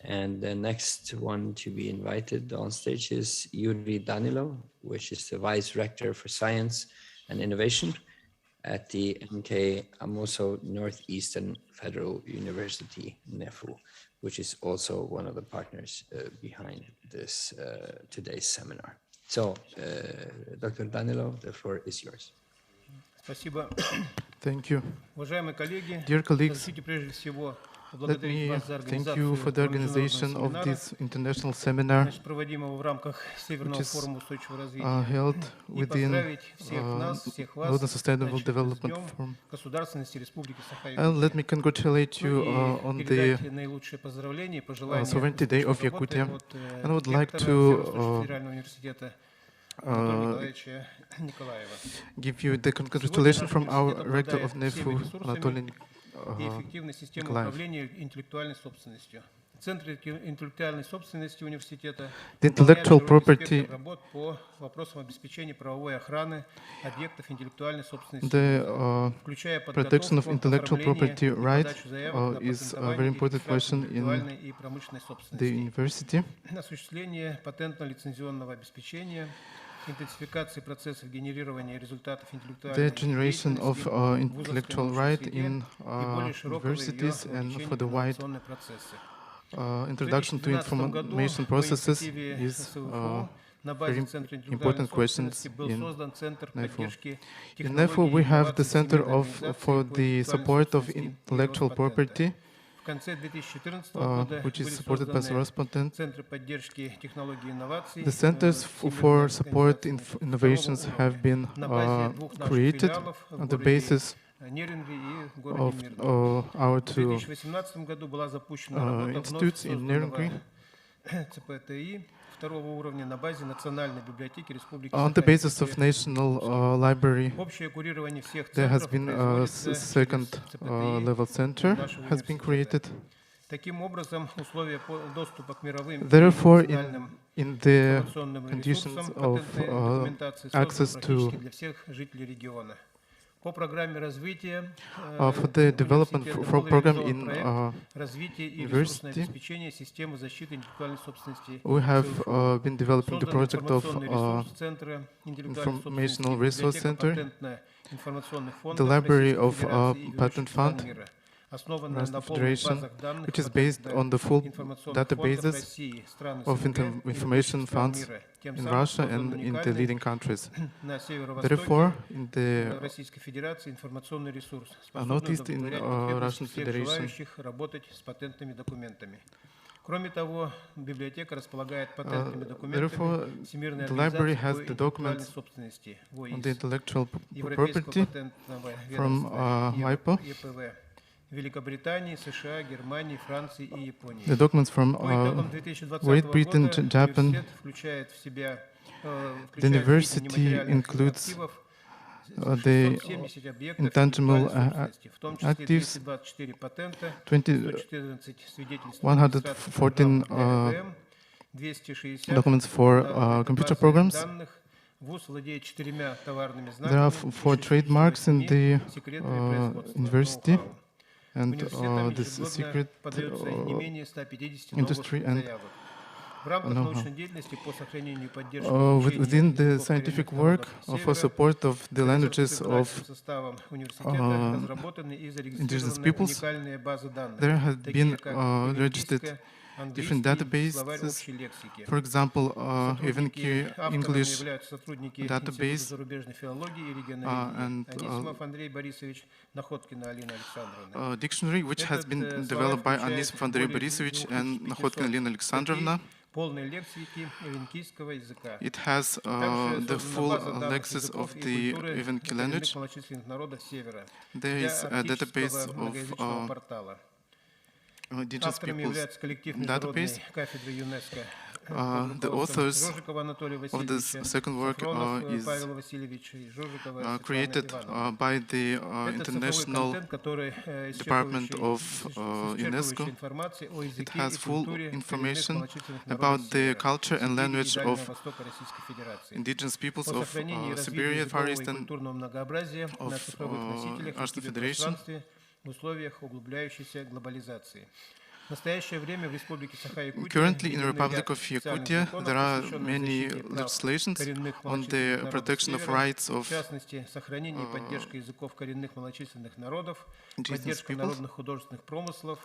S2: And the next one to be invited on stage is Yuri Danilo, which is the Vice Rector for Science and Innovation at the MK Amoso Northeastern Federal University, NEFU, which is also one of the partners behind this today's seminar. So, Dr. Danilo, the floor is yours.
S8: Спасибо.
S7: Thank you.
S8: Уважаемые коллеги,
S7: Dear colleagues,
S8: разрешите прежде всего
S7: let
S8: поблагодарить
S7: me
S8: вас за
S7: thank
S8: организацию
S7: you for the
S8: международного
S7: organization of
S8: семинара,
S7: this international seminar
S8: проводимого в рамках Северного
S7: is,
S8: форума устойчивого развития,
S7: held
S8: и
S7: within
S8: поздравить всех нас, всех вас
S7: Northern Sustainable
S8: с
S7: Development
S8: Днем
S7: Forum.
S8: государственности Республики
S7: And let
S8: Саха-Якутия.
S7: me congratulate you on the
S8: Передать наилучшие поздравления и пожелания
S7: Sovereignty Day of
S8: успешной работы
S7: Yakutia.
S8: от
S7: And I would like
S8: ректора
S7: to
S8: Северо-Восточного федерального университета Анатолия Николаевича Николаева.
S7: give you the congratulations from our rector of
S8: обладает всеми
S7: NEFU,
S8: ресурсами
S7: Anatoly
S8: и эффективной системой
S7: Николаев.
S8: управления интеллектуальной собственностью. Центр интеллектуальной собственности университета
S7: The
S8: выполняет
S7: intellectual
S8: широкий
S7: property,
S8: спектр работ по вопросам обеспечения правовой охраны объектов интеллектуальной собственности,
S7: the
S8: включая
S7: protection of
S8: подготовку,
S7: intellectual
S8: оформление
S7: property
S8: и
S7: rights
S8: подачу заявок на
S7: is a
S8: патентование
S7: very
S8: и
S7: important
S8: регистрацию
S7: question in
S8: интеллектуальной и промышленной
S7: the
S8: собственности,
S7: university.
S8: осуществление патентно-лицензионного обеспечения, интенсификации процессов генерирования результатов
S7: The
S8: интеллектуальной
S7: generation of
S8: деятельности,
S7: intellectual
S8: вузовской
S7: right
S8: научной
S7: in
S8: среде и более широкого ее
S7: universities and
S8: вовлечения
S7: for the
S8: в
S7: wide
S8: инновационные процессы.
S7: introduction to
S8: В 2012 году
S7: information
S8: по
S7: processes
S8: инициативе
S7: is
S8: СВФО на базе
S7: very
S8: Центра интеллектуальной
S7: important questions
S8: собственности был
S7: in
S8: создан Центр
S7: NEFU.
S8: поддержки
S7: In NEFU, we
S8: технологий и
S7: have the
S8: инноваций
S7: Center
S8: Всемирной
S7: of
S8: организации
S7: for
S8: по
S7: the
S8: интеллектуальной
S7: support of
S8: собственности и
S7: intellectual
S8: Роспатента.
S7: property,
S8: В конце 2014 года
S7: which is
S8: были
S7: supported by the
S8: созданы
S7: Rospatent.
S8: Центры поддержки технологий и инноваций
S7: The centers for support in innovations have been
S8: на базе двух наших
S7: created
S8: филиалов в
S7: on the
S8: городе
S7: basis
S8: Нерюнге и в городе
S7: of
S8: Мирном.
S7: our
S8: В
S7: two
S8: 2018 году была запущена работа вновь
S7: institutes in Nuremberg
S8: созданного ЦПТИ второго уровня на базе Национальной библиотеки Республики
S7: on the basis of
S8: Саха-Якутия.
S7: National Library.
S8: Общее курирование всех
S7: There has
S8: центров
S7: been a
S8: производится
S7: second
S8: через ЦПТИ
S7: level center
S8: нашего
S7: has been
S8: университета.
S7: created.
S8: Таким образом, условия доступа к мировым и
S7: Therefore,
S8: национальным
S7: in the
S8: информационным
S7: conditions
S8: ресурсам
S7: of
S8: патентной документации созданы
S7: access
S8: практически
S7: to
S8: для всех жителей региона. По программе развития
S7: for the development
S8: университета
S7: for
S8: был
S7: program
S8: реализован
S7: in
S8: проект развития и ресурсное
S7: university,
S8: обеспечение системы защиты интеллектуальной собственности.
S7: we have
S8: СВФО.
S7: been developing the
S8: Создан
S7: project of
S8: информационный ресурс Центра интеллектуальной собственности,
S7: Informational Resource
S8: библиотека
S7: Center,
S8: патентно-информационных
S7: the
S8: фондов
S7: library
S8: Российской
S7: of
S8: Федерации и
S7: Patent
S8: ведущих стран
S7: Fund,
S8: мира, основанная на
S7: Russian
S8: полных
S7: Federation,
S8: базах данных
S7: which is based on the full
S8: патентно-информационных фондов
S7: databases
S8: России, стран
S7: of
S8: СНГ и
S7: information
S8: ведущих стран
S7: funds
S8: мира. Тем
S7: in
S8: самым
S7: Russia
S8: создан
S7: and in the
S8: уникальный
S7: leading countries.
S8: на северо-востоке
S7: Therefore, in the
S8: Российской Федерации информационный ресурс, способный
S7: Northeast in
S8: удовлетворять потребности
S7: Russian
S8: всех
S7: Federation,
S8: желающих работать с патентными документами. Кроме того, библиотека располагает патентными
S7: Therefore,
S8: документами Всемирной
S7: the library
S8: организации
S7: has
S8: по
S7: the
S8: интеллектуальной
S7: documents
S8: собственности
S7: on the
S8: ВОИС,
S7: intellectual
S8: Европейского
S7: property
S8: патентного
S7: from
S8: ведомства
S7: WIPO,
S8: ЕПВ, Великобритании, США, Германии, Франции и Японии.
S7: the documents from
S8: По итогам 2020
S7: Great Britain,
S8: года
S7: Japan.
S8: университет включает в себя
S7: The
S8: включает в виде
S7: university
S8: нематериальных
S7: includes
S8: активов
S7: the
S8: 670 объектов
S7: intangible
S8: интеллектуальной собственности, в том числе
S7: actives,
S8: 224 патента,
S7: 20
S8: 114 свидетельств
S7: 114
S8: РВМ, 260
S7: documents for computer
S8: базы
S7: programs.
S8: данных. ВУЗ владеет 4 товарными
S7: There are
S8: знаками,
S7: 4 trademarks in the
S8: секретами производства,
S7: university,
S8: ноу-хау.
S7: and
S8: Университетам
S7: this
S8: ежегодно
S7: secret
S8: подается не менее 150
S7: industry
S8: новых
S7: and
S8: заявок. В рамках
S7: know-how.
S8: научной деятельности по сохранению и поддержке
S7: within the
S8: языков
S7: scientific
S8: коренных
S7: work
S8: народов
S7: for
S8: Севера,
S7: support of the languages of
S8: составом университета разработаны и
S7: indigenous
S8: зарегистрированы
S7: peoples,
S8: уникальные базы данных,
S7: there have
S8: такие
S7: been
S8: как
S7: registered different
S8: английский словарь
S7: databases.
S8: общей лексики.
S7: For example, even
S8: Авторами
S7: English
S8: являются сотрудники
S7: database,
S8: Института зарубежной филологии и регионоведения.
S7: and
S8: Анисимов Андрей Борисович, Находкина Алина Александровна.
S7: dictionary, which has been
S8: Этот
S7: developed by
S8: словарь
S7: Anisimov Andrei
S8: более
S7: Borisovich
S8: 2500
S7: and Nakhotkina Lena Alexandrovna.
S8: полной лексики эвенкийского языка.
S7: It has
S8: Также
S7: the
S8: создана
S7: full
S8: база данных
S7: lexis
S8: языков
S7: of
S8: и
S7: the
S8: культуры
S7: Evenki
S8: коренных
S7: language.
S8: малочисленных народов Севера
S7: There
S8: для
S7: is a database
S8: арктического многоязычного
S7: of
S8: портала.
S7: indigenous
S8: Авторами
S7: peoples
S8: являются коллектив Международной
S7: database.
S8: кафедры ЮНЕСКО.
S7: The authors
S8: Жожикова Анатолия
S7: of this
S8: Васильевича,
S7: second work
S8: Сафронов
S7: is
S8: Павел Васильевич и Жожикова Светлана
S7: created
S8: Ивановна.
S7: by the
S8: Это цифровой
S7: International
S8: контент, который
S7: Department of
S8: исчерпывающая
S7: UNESCO.
S8: информация о
S7: It
S8: языке
S7: has
S8: и
S7: full
S8: культуре коренных
S7: information
S8: малочисленных народов
S7: about the
S8: Севера,
S7: culture and
S8: Сибири и
S7: language
S8: Дальнего
S7: of
S8: Востока Российской Федерации.
S7: indigenous peoples
S8: По
S7: of
S8: сохранению и развитию
S7: Siberia, Far
S8: языкового и
S7: East, and
S8: культурного многообразия на
S7: of
S8: цифровых носителях и
S7: Russian Federation.
S8: киберпространстве в условиях углубляющейся глобализации. В настоящее время в Республике Саха-Якутия
S7: Currently, in the Republic of Yakutia, there are many legislations
S8: коренных
S7: on the
S8: малочисленных
S7: protection
S8: народов
S7: of
S8: Севера,
S7: rights
S8: в
S7: of
S8: частности, сохранение и поддержка языков коренных малочисленных народов,
S7: indigenous
S8: поддержка
S7: peoples
S8: народных художественных промыслов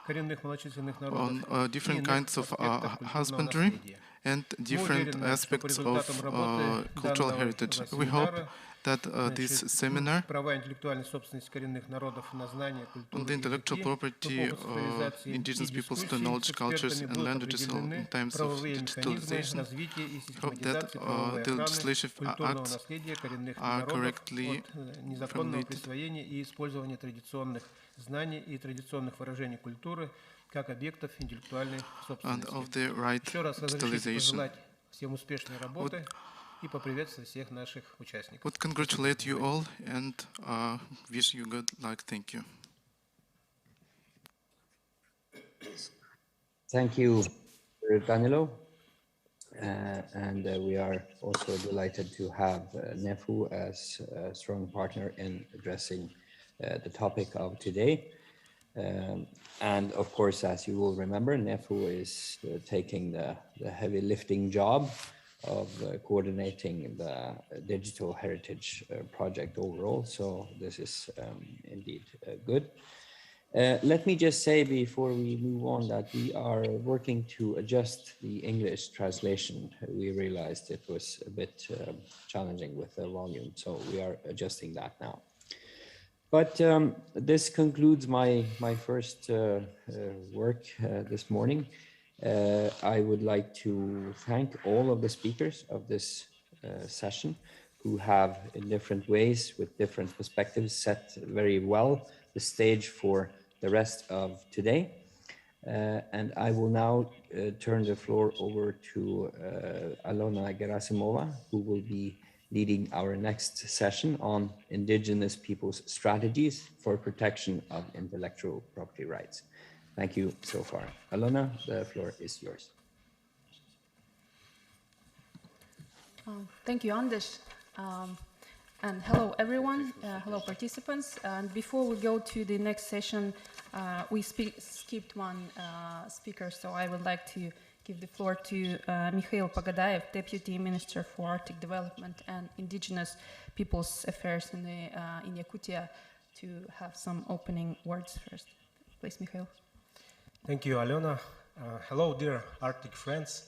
S8: коренных малочисленных народов
S7: on
S8: и
S7: different
S8: иных
S7: kinds of
S8: аспектах культурного
S7: husbandry
S8: наследия.
S7: and
S8: Мы
S7: different
S8: уверены, что по
S7: aspects
S8: результатам
S7: of
S8: работы
S7: cultural
S8: данного
S7: heritage. We hope
S8: семинара
S7: that this seminar
S8: права интеллектуальной собственности коренных народов на знания,
S7: on
S8: культуру
S7: the
S8: и
S7: intellectual
S8: языки
S7: property
S8: в эпоху цифровизации
S7: indigenous
S8: и
S7: peoples to
S8: дискуссий
S7: knowledge,
S8: с
S7: cultures,
S8: экспертами
S7: and
S8: будут
S7: languages
S8: определены
S7: in times of
S8: правовые механизмы
S7: digitalization.
S8: развития и
S7: Hope that
S8: систематизации правовой
S7: the
S8: охраны
S7: legislative
S8: культурного
S7: acts
S8: наследия коренных
S7: are
S8: народов
S7: correctly
S8: от незаконного
S7: formulated
S8: присвоения и использования традиционных знаний и традиционных выражений культуры как объектов интеллектуальной
S7: and
S8: собственности.
S7: of the right
S8: Еще раз разрешите
S7: digitalization.
S8: пожелать всем успешной работы и поприветствовать всех наших участников.
S7: Would congratulate you all and wish you good luck. Thank you.
S2: Thank you, Danilo. And we are also delighted to have Nefu as a strong partner in addressing the topic of today. And of course, as you will remember, Nefu is taking the heavy lifting job of coordinating the digital heritage project overall. So this is indeed good. Let me just say before we move on that we are working to adjust the English translation. We realized it was a bit challenging with the volume, so we are adjusting that now. But this concludes my first work this morning. I would like to thank all of the speakers of this session who have in different ways with different perspectives set very well the stage for the rest of today. And I will now turn the floor over to Alona Gerasimova, who will be leading our next session on indigenous peoples' strategies for protection of intellectual property rights. Thank you so far. Alona, the floor is yours.
S9: Thank you, Anders. And hello, everyone. Hello, participants. And before we go to the next session, we skipped one speaker, so I would like to give the floor to Mikhail Pogadayev, Deputy Minister for Arctic Development and Indigenous Peoples Affairs in Yakutia, to have some opening words first. Please, Mikhail.
S1: Thank you, Alona. Hello, dear Arctic friends.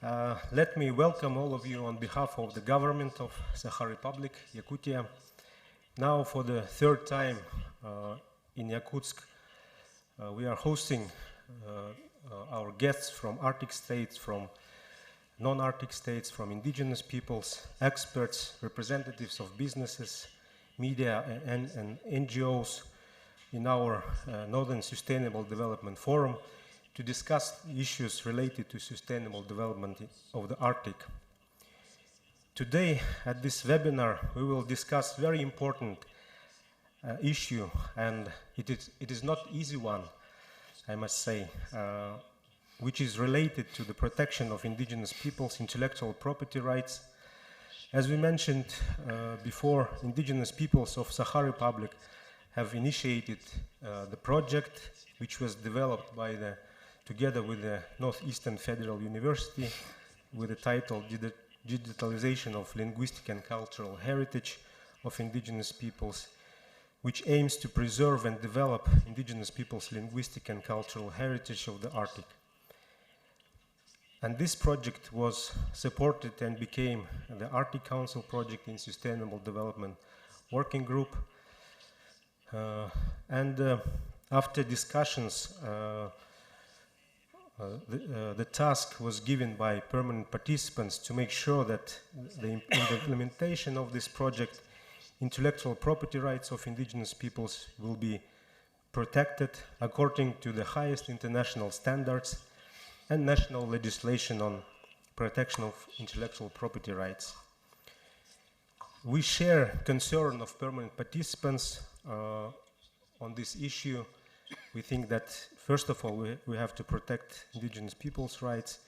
S1: Let me welcome all of you on behalf of the government of Sakha Republic, Yakutia. Now, for the third time in Yakutsk, we are hosting our guests from Arctic states, from non-Arctic states, from indigenous peoples, experts, representatives of businesses, media, and NGOs in our Northern Sustainable Development Forum to discuss issues related to sustainable development of the Arctic. Today, at this webinar, we will discuss very important issue, and it is not easy one, I must say, which is related to the protection of indigenous peoples' intellectual property rights. As we mentioned before, indigenous peoples of Sakha Republic have initiated the project, which was developed by together with the Northeastern Federal University, with the title Digitalization of Linguistic and Cultural Heritage of Indigenous Peoples, which aims to preserve and develop indigenous peoples' linguistic and cultural heritage of the Arctic. And this project was supported and became the Arctic Council Project in Sustainable Development Working Group. After discussions, the task was given by permanent participants to make sure that in the implementation of this project, intellectual property rights of indigenous peoples will be protected according to the highest international standards and national legislation on protection of intellectual property rights. We share concern of permanent participants on this issue. We think that, first of all, we have to protect indigenous people's rights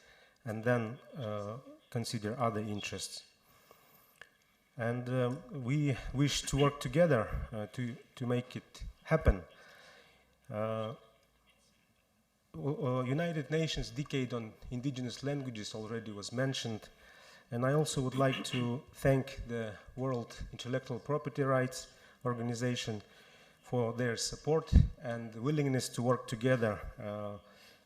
S1: and then consider other interests. And we wish to work together to make it happen. United Nations Decade on Indigenous Languages already was mentioned, and I also would like to thank the World Intellectual Property Rights Organization for their support and willingness to work together.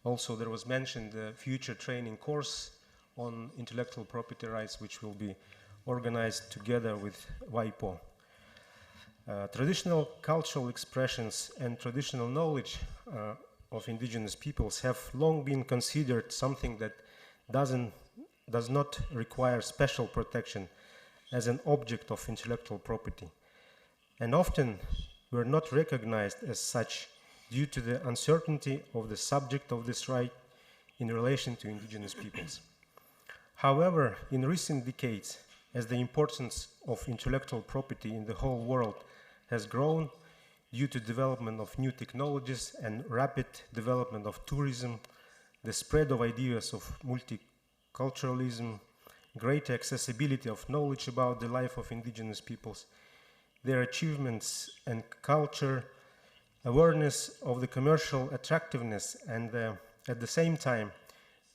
S1: Also, there was mentioned the future training course on intellectual property rights, which will be organized together with WIPO. Traditional cultural expressions and traditional knowledge of indigenous peoples have long been considered something that does not require special protection as an object of intellectual property, and often were not recognized as such due to the uncertainty of the subject of this right in relation to indigenous peoples. However, in recent decades, as the importance of intellectual property in the whole world has grown due to development of new technologies and rapid development of tourism, the spread of ideas of multiculturalism, greater accessibility of knowledge about the life of indigenous peoples, their achievements and culture, awareness of the commercial attractiveness, and at the same time,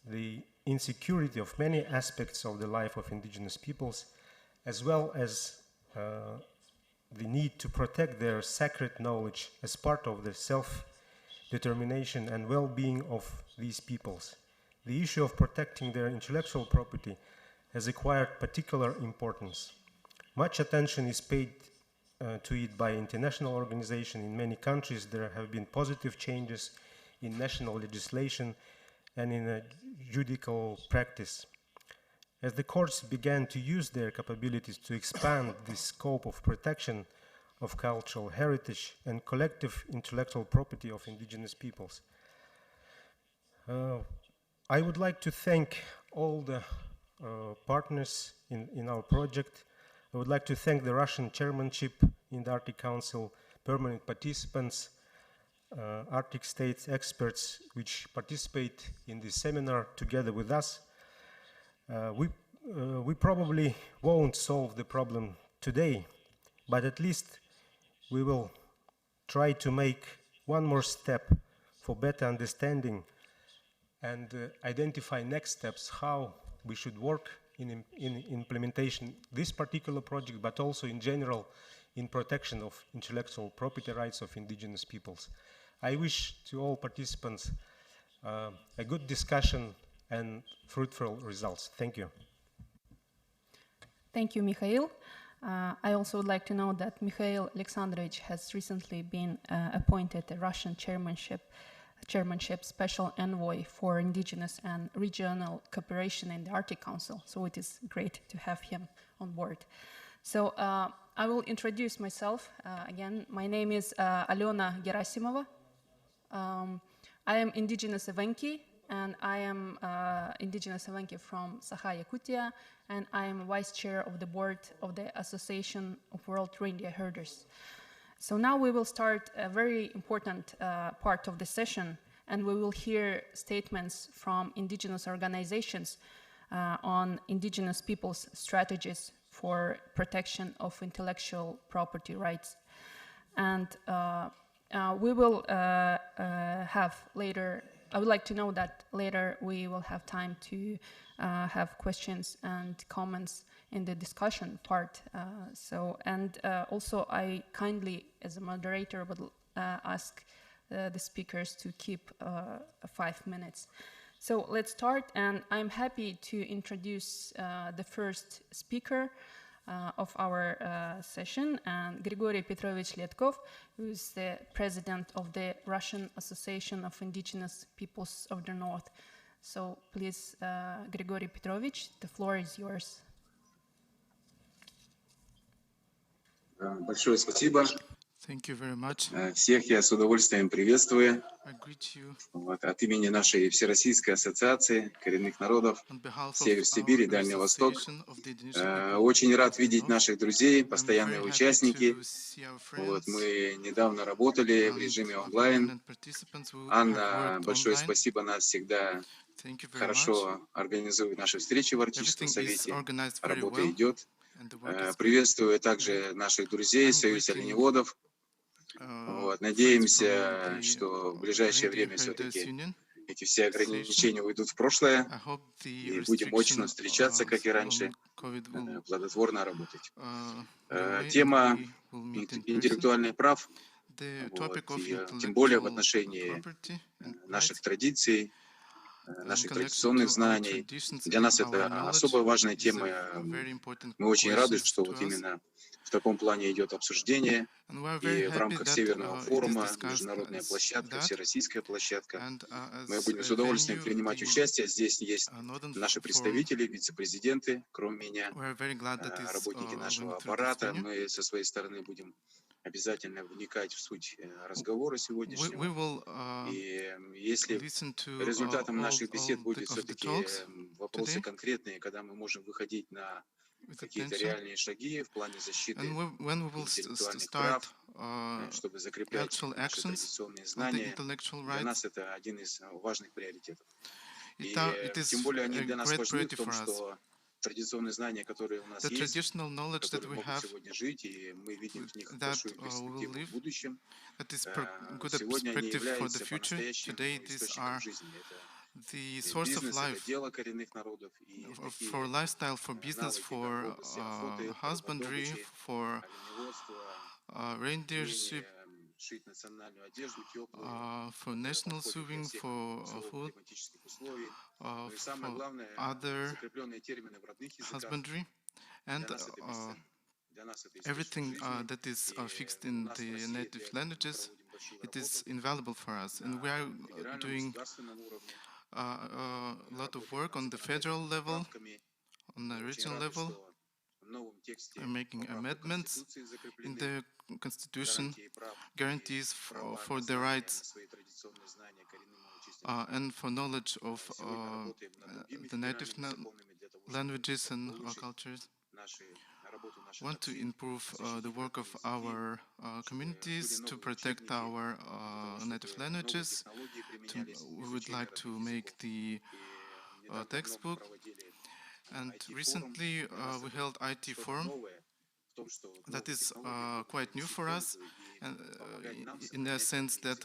S1: the insecurity of many aspects of the life of indigenous peoples, as well as the need to protect their sacred knowledge as part of the self-determination and well-being of these peoples. The issue of protecting their intellectual property has acquired particular importance. Much attention is paid to it by international organizations. In many countries, there have been positive changes in national legislation and in judicial practice. As the courts began to use their capabilities to expand the scope of protection of cultural heritage and collective intellectual property of indigenous peoples. I would like to thank all the partners in our project. I would like to thank the Russian chairmanship in the Arctic Council, permanent participants, Arctic states experts which participate in this seminar together with us. We probably won't solve the problem today, but at least we will try to make one more step for better understanding and identify next steps how we should work in implementation this particular project, but also in general in protection of intellectual property rights of indigenous peoples. I wish to all participants a good discussion and fruitful results. Thank you.
S9: Thank you, Mikhail. I also would like to note that Mikhail Alexandrovich has recently been appointed the Russian chairmanship Chairmanship Special Envoy for Indigenous and Regional Cooperation in the Arctic Council. So it is great to have him on board. So I will introduce myself again. My name is Alena Gerasimova. I am Indigenous Evenki, and I am Indigenous Evenki from Sakha-Yakutia, and I am Vice Chair of the Board of the Association of World Reindeer Herders. So now we will start a very important part of the session, and we will hear statements from indigenous organizations on indigenous peoples' strategies for protection of intellectual property rights. And we will have later, I would like to know that later we will have time to have questions and comments in the discussion part. Also I kindly, as a moderator, would ask the speakers to keep 5 minutes. So let's start, and I'm happy to introduce the first speaker of our session, and Grigore Petrovich Ledkov, who is the president of the Russian Association of Indigenous Peoples of the North. So please, Grigore Petrovich, the floor is yours.
S10: Большое спасибо.
S7: Thank you very much.
S10: Всех я с удовольствием приветствую.
S7: I greet you
S10: От имени нашей Всероссийской ассоциации коренных народов
S7: on behalf of
S10: Север Сибирь и
S7: our
S10: Дальний Восток.
S7: Association of the Indigenous People
S10: Очень рад
S7: of the
S10: видеть
S7: North.
S10: наших друзей,
S7: I'm
S10: постоянные
S7: very happy
S10: участники.
S7: to see our friends
S10: Мы недавно работали в
S7: and
S10: режиме
S7: our
S10: онлайн.
S7: permanent participants who have
S10: Анна,
S7: worked
S10: большое
S7: online.
S10: спасибо, нас всегда
S7: Thank you very much.
S10: хорошо организует наши встречи в Арктическом
S7: Everything is
S10: совете.
S7: organized very
S10: Работа
S7: well,
S10: идет.
S7: and the work is
S10: Приветствую также наших друзей,
S7: I'm
S10: Союз
S7: greeting,
S10: оленеводов.
S7: friends
S10: Надеемся,
S7: from the
S10: что в ближайшее
S7: Reindeer
S10: время
S7: Herders
S10: все-таки
S7: Union.
S10: эти все ограничения уйдут в прошлое,
S7: I hope the
S10: и будем очно
S7: restriction
S10: встречаться, как и
S7: on
S10: раньше,
S7: COVID will
S10: плодотворно работать.
S7: go away, and
S10: Тема
S7: we will meet in person.
S10: интеллектуальных прав,
S7: The topic of
S10: и тем более в
S7: intellectual
S10: отношении
S7: property and
S10: наших
S7: rights
S10: традиций,
S7: in
S10: наших
S7: connection
S10: традиционных
S7: to our
S10: знаний.
S7: traditions
S10: Для
S7: and
S10: нас
S7: our
S10: это
S7: knowledge
S10: особо важная
S7: is
S10: тема.
S7: a very important
S10: Мы очень рады,
S7: question
S10: что
S7: to
S10: вот
S7: us.
S10: именно в таком плане идет обсуждение.
S7: And we are very
S10: И в
S7: happy
S10: рамках
S7: that
S10: Северного
S7: it is
S10: форума,
S7: discussed
S10: международная
S7: as
S10: площадка,
S7: that.
S10: всероссийская площадка,
S7: And
S10: мы
S7: as
S10: будем с
S7: a
S10: удовольствием
S7: venue,
S10: принимать
S7: the
S10: участие. Здесь есть
S7: Northern
S10: наши
S7: Forum,
S10: представители, вице-президенты, кроме меня,
S7: we are very glad that is
S10: работники нашего
S7: going through this
S10: аппарата.
S7: venue.
S10: Мы со своей стороны будем обязательно вникать в суть разговора
S7: We
S10: сегодняшнего.
S7: will
S10: И если
S7: listen to
S10: результатом
S7: all
S10: наших бесед будет
S7: of the
S10: все-таки
S7: talks
S10: вопросы
S7: today
S10: конкретные, когда мы можем выходить на
S7: with
S10: какие-то
S7: attention.
S10: реальные шаги в плане защиты
S7: And when we will
S10: интеллектуальных
S7: start
S10: прав, чтобы закреплять
S7: actual
S10: наши
S7: actions
S10: традиционные
S7: on the
S10: знания,
S7: intellectual
S10: для
S7: rights,
S10: нас это один из важных приоритетов. И
S7: it is
S10: тем более они
S7: a
S10: для нас
S7: great
S10: важны в
S7: priority
S10: том,
S7: for us.
S10: что традиционные знания, которые у нас
S7: The
S10: есть,
S7: traditional knowledge that
S10: которые
S7: we
S10: могут
S7: have,
S10: сегодня жить, и мы видим в них
S7: that
S10: большую
S7: we will
S10: перспективу в
S7: live,
S10: будущем,
S7: that is good
S10: сегодня они
S7: perspective for the
S10: являются
S7: future.
S10: по-настоящему
S7: Today, these
S10: источником
S7: are
S10: жизни. Это
S7: the source of
S10: бизнес, это
S7: life,
S10: дело коренных народов, и такие
S7: for lifestyle, for business,
S10: навыки, как в
S7: for
S10: области охоты,
S7: husbandry,
S10: рыбодобычи,
S7: for
S10: оленеводства,
S7: reindeership,
S10: умение шить национальную одежду теплую,
S7: for national
S10: подходит для
S7: sewing,
S10: всех
S7: for
S10: условий,
S7: food,
S10: климатических условий. Ну и самое
S7: for
S10: главное,
S7: other
S10: закрепленные термины в родных языках.
S7: husbandry, and
S10: Для нас это бесценно. Для нас это источник
S7: everything
S10: жизни,
S7: that is
S10: и
S7: fixed
S10: у
S7: in
S10: нас в
S7: the
S10: России
S7: native
S10: для этого мы
S7: languages,
S10: проводим большую
S7: it is
S10: работу
S7: invaluable for us. And we
S10: на
S7: are
S10: федеральном,
S7: doing
S10: государственном уровне.
S7: a lot of
S10: Работаем
S7: work on
S10: над
S7: the federal level,
S10: поправками.
S7: on the
S10: Мы очень
S7: regional
S10: рады,
S7: level.
S10: что в новом тексте
S7: We're making
S10: поправок
S7: amendments
S10: Конституции
S7: in
S10: закреплены
S7: the constitution,
S10: гарантии прав и
S7: guarantees
S10: права
S7: for
S10: на
S7: the
S10: знания,
S7: rights
S10: на свои традиционные знания коренным малочисленным.
S7: and for knowledge of
S10: Сегодня работаем над другими
S7: the native
S10: федеральными законами для того, чтобы
S7: languages and
S10: улучшить
S7: cultures.
S10: работу наших
S7: Want to
S10: общин,
S7: improve the
S10: защитить
S7: work of
S10: родные языки,
S7: our communities, to protect our native languages. We would like to make the textbook. And recently we held IT forum that is quite new for us, and in the sense that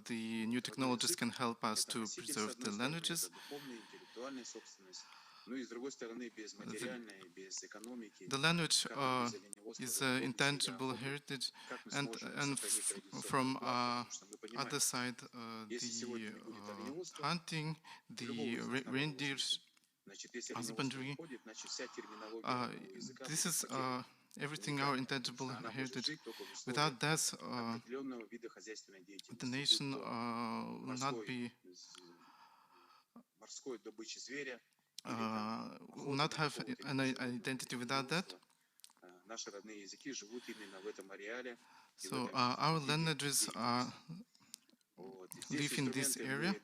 S7: the new technologies can help us to preserve the languages. The language is an intangible heritage, and from other side, the hunting, the reindeers, husbandry. This is everything our intangible heritage. Without that, the nation will not be will not have an identity without that. So our languages live in this area.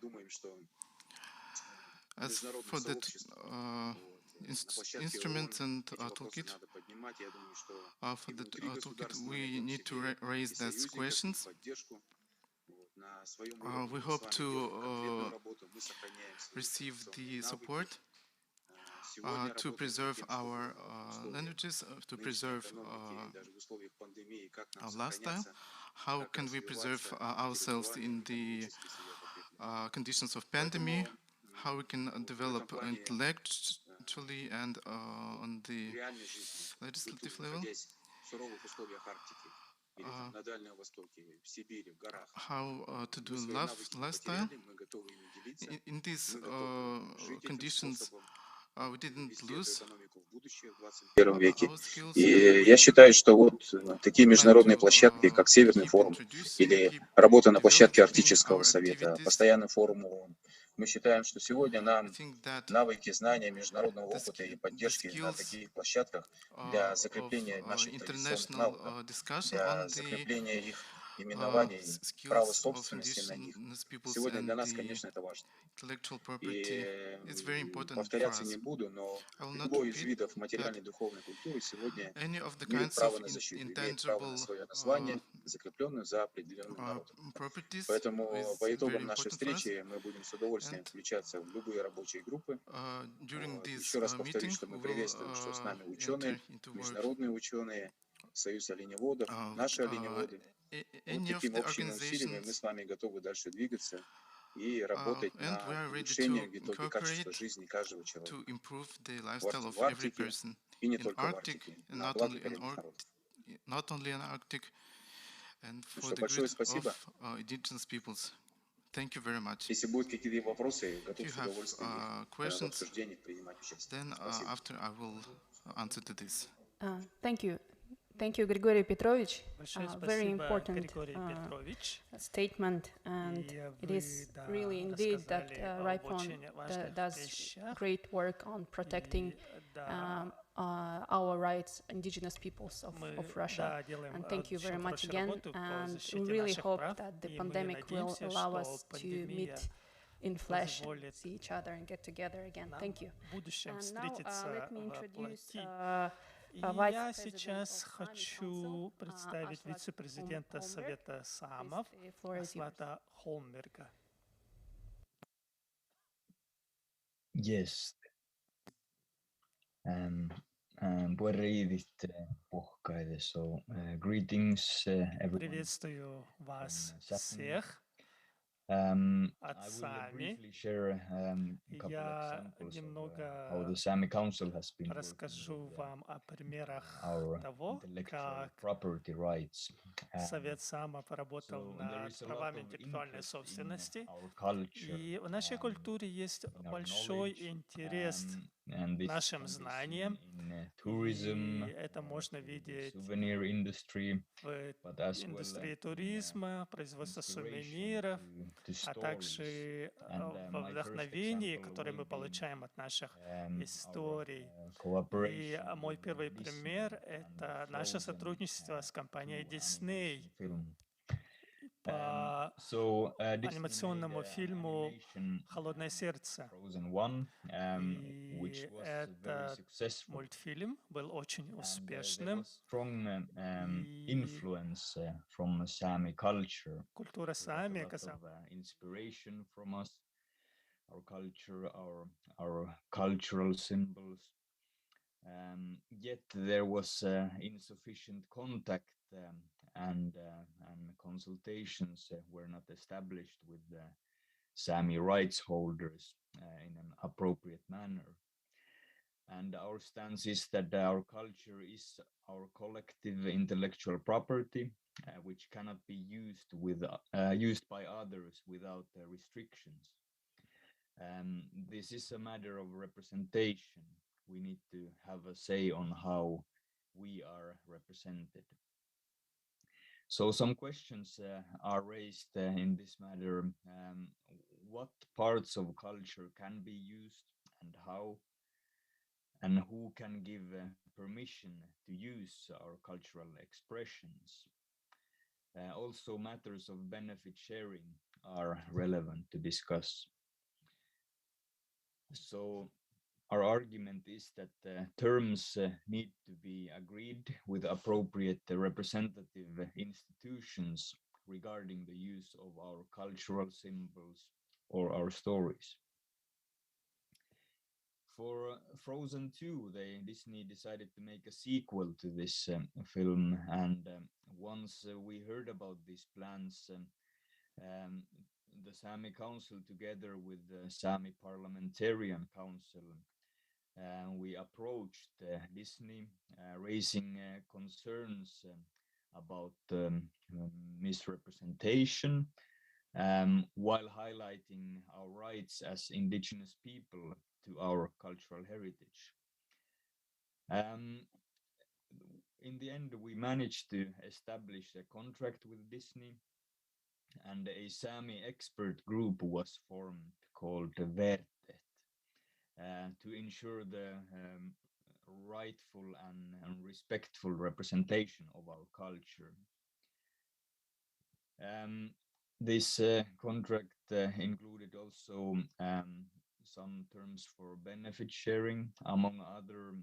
S7: As for the instruments and toolkit, for the toolkit, we need to raise those questions. We hope to receive the support to preserve our languages, to preserve our lifestyle. How can we preserve ourselves in the conditions of pandemic? How we can develop intellectually and on the legislative level? How to do lifestyle? In these conditions, we didn't lose
S10: первом веке.
S7: our skills.
S10: И я считаю, что вот такие международные площадки, как Северный форум или работа на площадке Арктического совета, постоянный форум ООН, мы считаем, что сегодня нам навыки, знания, международного опыта и поддержки на таких площадках для закрепления наших традиционных навыков, для закрепления их именований, права собственности на них. Сегодня для нас, конечно, это важно. И повторяться не буду, но любой из видов материальной и духовной культуры сегодня имеет право на защиту, имеет право на свое название, закрепленное за определенным народом. Поэтому по итогам нашей встречи мы будем с удовольствием включаться в любые рабочие группы. Еще раз повторюсь, что мы приветствуем, что с нами ученые, международные ученые, Союз оленеводов, наши оленеводы. Вот такими общими усилиями мы с вами готовы дальше двигаться и работать на улучшение в итоге качества жизни каждого человека в Арктике и не только в Арктике, на благо коренных народов. Ну что, большое спасибо.
S7: Thank you very much.
S10: Если будут какие-то вопросы, готов с удовольствием в обсуждении принимать участие.
S7: Then
S10: Спасибо.
S7: after I will answer to this.
S9: Thank you. Thank you, Grigore Petrovich.
S11: Большое
S9: Very
S11: спасибо,
S9: important
S11: Григорий Петрович.
S9: statement, and it is really indeed that RIPON does great work on protecting our rights, indigenous peoples of Russia. And thank you very much again. And we really hope that the pandemic will allow us to meet in flesh, see each other, and get together again. Thank you. And now let me introduce.
S11: И я сейчас хочу представить вице-президента Совета Самов Аслата Холмберга.
S2: Yes. So, greetings, everyone.
S11: Приветствую вас всех.
S2: I
S11: От
S2: will
S11: Сами.
S2: briefly share a couple
S11: Я
S2: examples of
S11: немного
S2: how the Sami Council has been working
S11: расскажу
S2: with
S11: вам о примерах
S2: our
S11: того,
S2: intellectual
S11: как
S2: property rights.
S11: Совет Сама поработал
S2: So there
S11: над
S2: is a lot
S11: правами
S2: of
S11: интеллектуальной
S2: interest in
S11: собственности.
S2: our culture,
S11: И в нашей культуре есть
S2: in our
S11: большой
S2: knowledge,
S11: интерес
S2: and this
S11: нашим
S2: can be seen
S11: знаниям.
S2: in tourism,
S11: И это можно
S2: through the
S11: видеть
S2: souvenir industry,
S11: в
S2: but as well
S11: индустрии
S2: in
S11: туризма, производства
S2: inspiration
S11: сувениров,
S2: to
S11: а
S2: stories.
S11: также
S2: And
S11: во
S2: my first
S11: вдохновении,
S2: example
S11: которое мы
S2: will be
S11: получаем от наших
S2: our
S11: историй. И
S2: cooperation
S11: мой
S2: with
S11: первый
S2: Disney
S11: пример –
S2: and
S11: это наше
S2: Frozen
S11: сотрудничество с компанией
S2: two
S11: Disney
S2: animation film.
S11: по
S2: So Disney
S11: анимационному
S2: made an
S11: фильму
S2: animation
S11: «Холодное сердце».
S2: Frozen 1, which
S11: И
S2: was very
S11: этот
S2: successful.
S11: мультфильм был очень
S2: And there
S11: успешным.
S2: was strong
S11: И
S2: influence from Sami culture.
S11: культура
S2: We got a
S11: Сами
S2: lot
S11: оказалась
S2: of inspiration from us, our culture, our cultural symbols. Yet there was insufficient contact and consultations were not established with the Sami rights holders in an appropriate manner. And our stance is that our culture is our collective intellectual property, which cannot be used by others without restrictions. This is a matter of representation. We need to have a say on how we are represented. So some questions are raised in this matter. What parts of culture can be used and how? And who can give permission to use our cultural expressions? Also, matters of benefit sharing are relevant to discuss. So our argument is that terms need to be agreed with appropriate representative institutions regarding the use of our cultural symbols or our stories. For Frozen 2, Disney decided to make a sequel to this film, and once we heard about these plans, the Sami Council, together with the Sami Parliamentarian Council, we approached Disney, raising concerns about misrepresentation, while highlighting our rights as indigenous people to our cultural heritage. In the end, we managed to establish a contract with Disney, and a Sami expert group was formed called Vertet to ensure the rightful and respectful representation of our culture. This contract included also some terms for benefit sharing. Among other,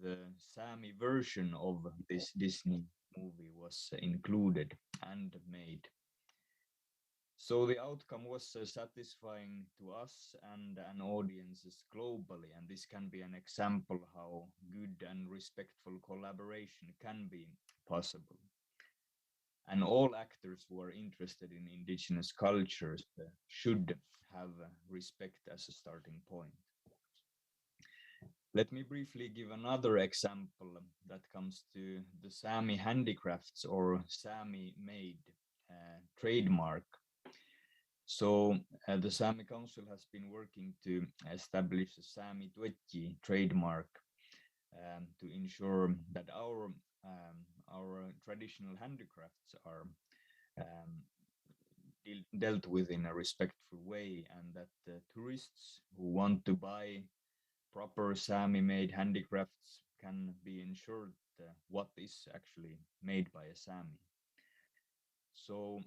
S2: the Sami version of this Disney movie was included and made. So the outcome was satisfying to us and audiences globally, and this can be an example how good and respectful collaboration can be possible. And all actors who are interested in indigenous cultures should have respect as a starting point. Let me briefly give another example that comes to the Sami Handicrafts or Sami made trademark. So the Sami Council has been working to establish a Sami Tuetji trademark to ensure that our traditional handicrafts are dealt with in a respectful way, and that tourists who want to buy proper Sami-made handicrafts can be ensured what is actually made by a Sami. So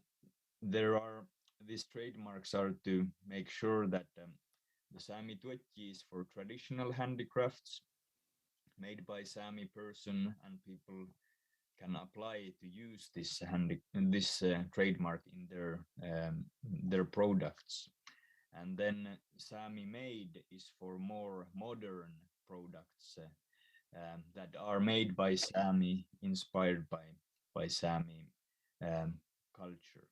S2: these trademarks are to make sure that the Sami Tuetji is for traditional handicrafts made by Sami person, and people can apply to use this trademark in their products. And then Sami made is for more modern products that are made by Sami, inspired by Sami culture.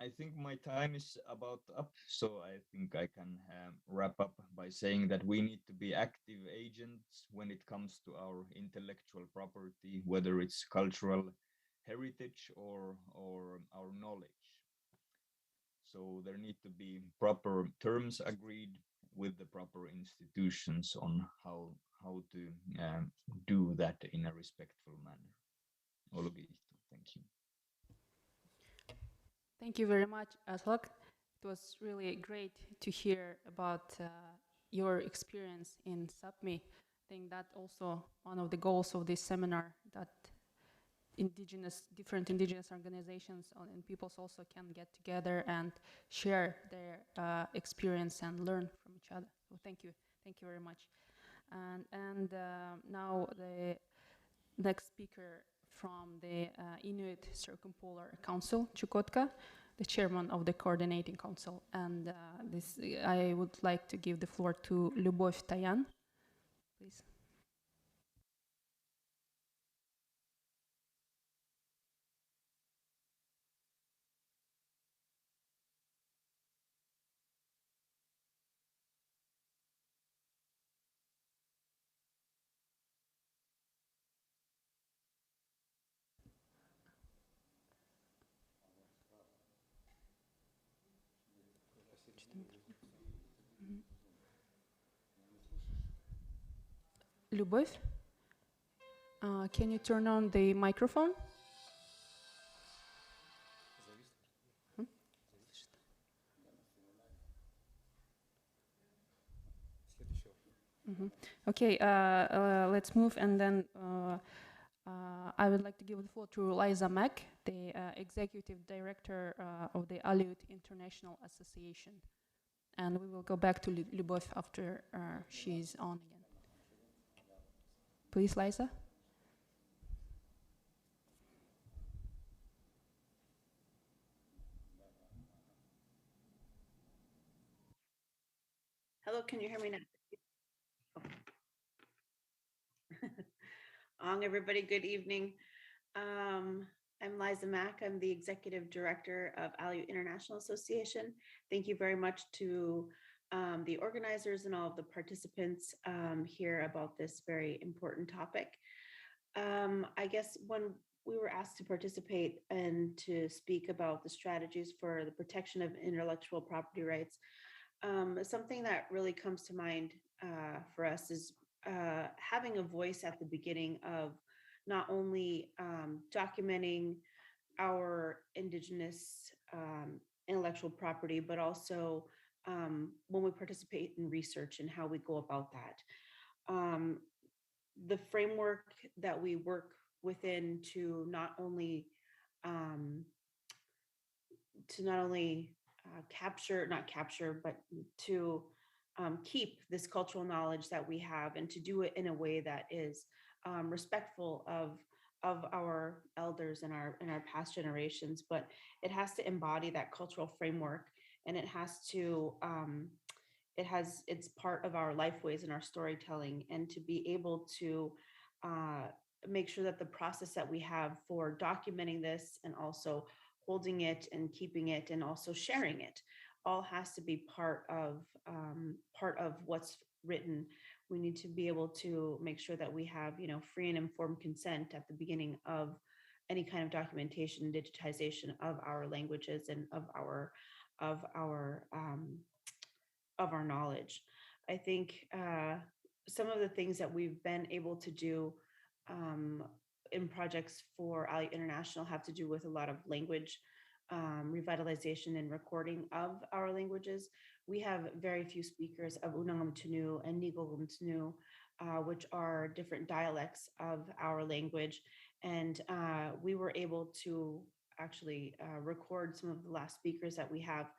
S2: I think my time is about up, so I think I can wrap up by saying that we need to be active agents when it comes to our intellectual property, whether it's cultural heritage or our knowledge. So there need to be proper terms agreed with the proper institutions on how to do that in a respectful manner. Thank you.
S9: Thank you very much, Aslak. It was really great to hear about your experience in Sapmi. I think that also one of the goals of this seminar, that different indigenous organizations and peoples also can get together and share their experience and learn from each other. So thank you very much. And now the next speaker from the Inuit Circumpolar Council, Chukotka, the chairman of the coordinating council. And I would like to give the floor to Lyubov Tayan, please. Любовь, can you turn on the microphone? Okay, let's move, and then I would like to give the floor to Liza Mack, the Executive Director of the Aleut International Association. And we will go back to Lyubov after she's on again. Please, Liza.
S12: Hello, can you hear me now? Everybody, good evening. I'm Liza Mack. I'm the Executive Director of Aleut International Association. Thank you very much to the organizers and all of the participants here about this very important topic. I guess when we were asked to participate and to speak about the strategies for the protection of intellectual property rights, something that really comes to mind for us is having a voice at the beginning of not only documenting our Indigenous intellectual property, but also when we participate in research and how we go about that. The framework that we work within to not only but to keep this cultural knowledge that we have, and to do it in a way that is respectful of our elders and our past generations, but it has to embody that cultural framework, and it has to it's part of our lifeways and our storytelling, and to be able to make sure that the process that we have for documenting this and also holding it and keeping it and also sharing it all has to be part of what's written. We need to be able to make sure that we have, free and informed consent at the beginning of any kind of documentation, digitization of our languages and of our knowledge. I think some of the things that we've been able to do in projects for Aleut International have to do with a lot of language revitalization and recording of our languages. We have very few speakers of Unangam Tunu and Nigogum Tunu, which are different dialects of our language. And we were able to actually record some of the last speakers that we have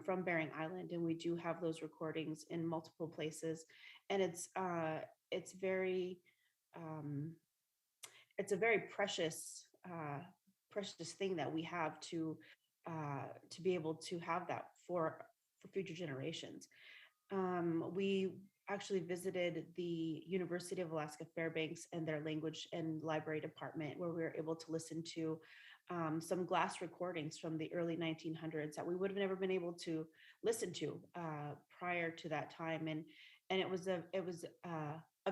S12: from Bering Island, and we do have those recordings in multiple places. And it's a very precious thing that we have to be able to have that for future generations. We actually visited the University of Alaska Fairbanks and their language and library department, where we were able to listen to some glass recordings from the early 1900s that we would have never been able to listen to prior to that time, and it was a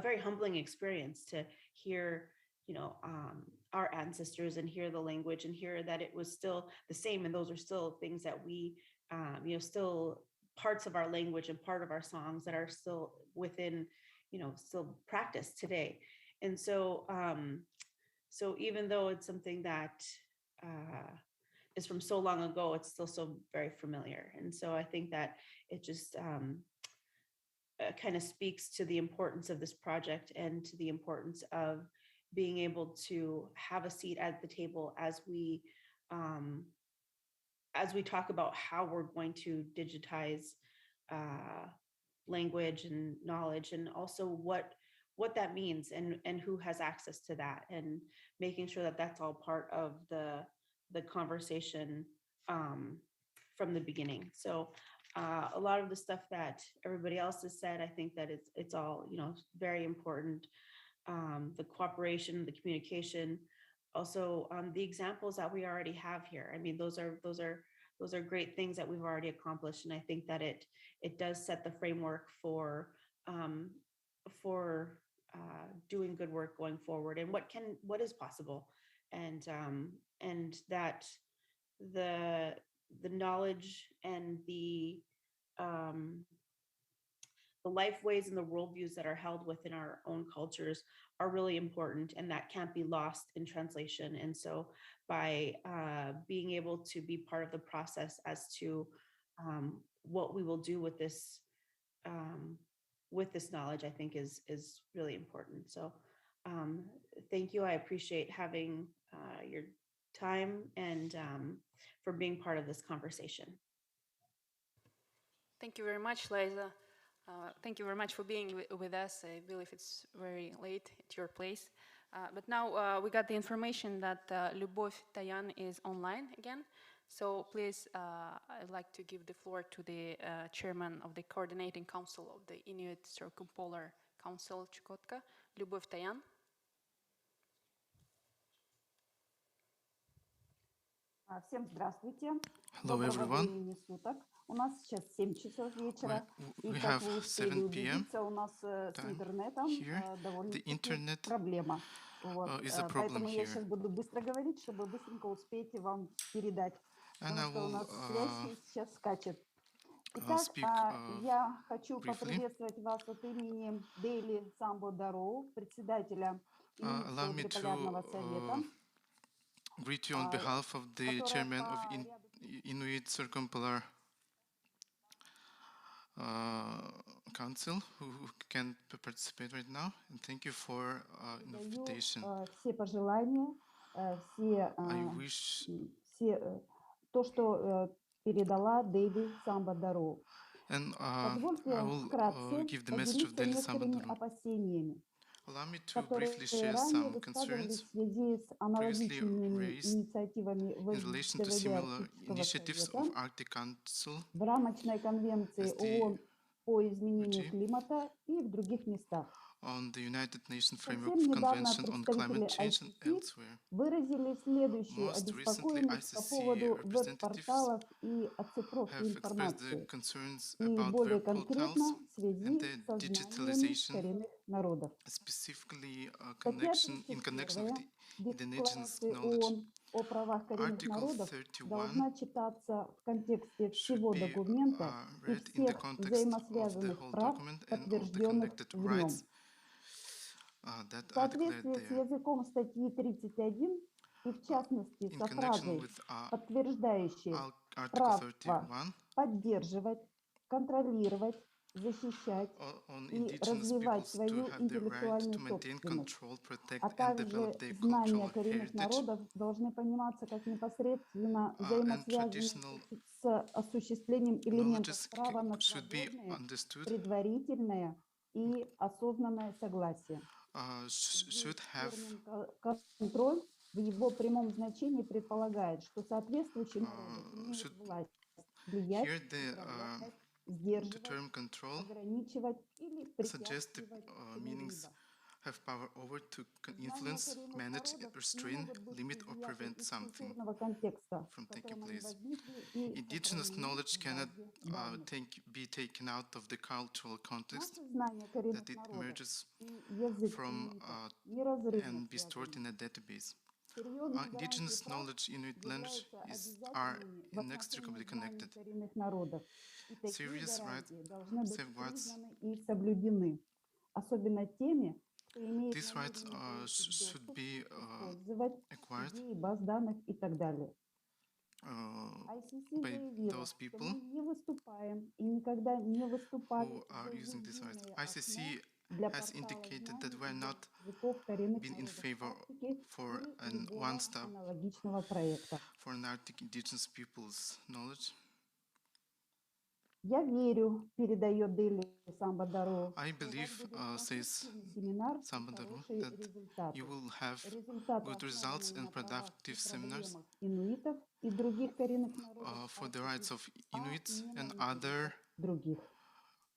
S12: very humbling experience to hear our ancestors and hear the language and hear that it was still the same, and those are still things that we still parts of our language and part of our songs that are still within still practiced today. And so so even though it's something that is from so long ago, it's still so very familiar. And so I think that it just kind of speaks to the importance of this project and to the importance of being able to have a seat at the table as we talk about how we're going to digitize language and knowledge, and also what that means and who has access to that, and making sure that that's all part of the conversation from the beginning. So a lot of the stuff that everybody else has said, I think that it's all very important. The cooperation, the communication, also the examples that we already have here. I mean, those are great things that we've already accomplished, and I think that it does set the framework for doing good work going forward, and what is possible, and that the knowledge and the the life ways and the worldviews that are held within our own cultures are really important, and that can't be lost in translation. And so by being able to be part of the process as to what we will do with this knowledge, I think is really important. So thank you. I appreciate having your time and for being part of this conversation.
S9: Thank you very much, Liza. Thank you very much for being with us. I believe it's very late at your place. But now we got the information that Lyubov Tayan is online again. So please, I'd like to give the floor to the chairman of the Coordinating Council of the Inuit Circumpolar Council, Chukotka, Lyubov Tayan.
S13: Всем здравствуйте.
S7: Hello, everyone.
S13: Времени суток. У нас сейчас 7 часов вечера.
S7: We
S13: И как
S7: have
S13: вы успели
S7: 7 p.m.
S13: убедиться, у нас с интернетом довольно-таки проблема. Вот. Поэтому я сейчас буду быстро говорить, чтобы быстренько успеть вам передать. Потому что у нас связь сейчас скачет. Итак, я хочу поприветствовать вас от имени Дейли Самбо Дароу, председателя Инуитского триполярного совета.
S7: Greet you on behalf of the chairman of Inuit Circumpolar Council, who can participate right now, and thank you for invitation.
S13: Все пожелания, все то, что передала Дейли Самбо Дароу. Позвольте вкратце поделиться некоторыми опасениями, которые ранее высказывались в связи с аналогичными инициативами Владимирского совета в рамочной конвенции ООН по изменению климата и в других местах. Совсем недавно представители ICC выразили следующую обеспокоенность по поводу веб-порталов и оцифровки информации, и более конкретно в связи со знаниями коренных народов. Статья 31 Декларации ООН о правах коренных народов должна читаться в контексте всего документа и всех взаимосвязанных прав, подтвержденных в нем. В соответствии с языком статьи 31 и в частности со фразой, подтверждающей право поддерживать, контролировать, защищать и развивать свою интеллектуальную собственность, а также знания коренных народов должны пониматься как непосредственно взаимосвязанные с осуществлением элементов права на свободное, предварительное и осознанное согласие. Контроль в его прямом значении предполагает, что соответствующий народ имеет власть влиять, сдерживать, ограничивать или препятствовать кому-либо.
S7: Have power over to influence, manage, restrain, limit, or prevent something from taking place. Indigenous knowledge cannot be taken out of the cultural context that it emerges from and be stored in a database. Indigenous knowledge, Inuit language are inextricably connected. Serious rights, safeguards.
S13: Особенно теми, кто имеет
S7: These rights should be acquired
S13: баз данных и так далее.
S7: By those people
S13: не выступаем и никогда не выступали
S7: who are using these rights. ICC has indicated that we're not been in favor for an one-stop for an Arctic indigenous people's knowledge.
S13: Я верю, передает Дейли Самбо Дароу,
S7: I believe, says Sambo Darou, that you will have good results and productive seminars for the rights of Inuits and other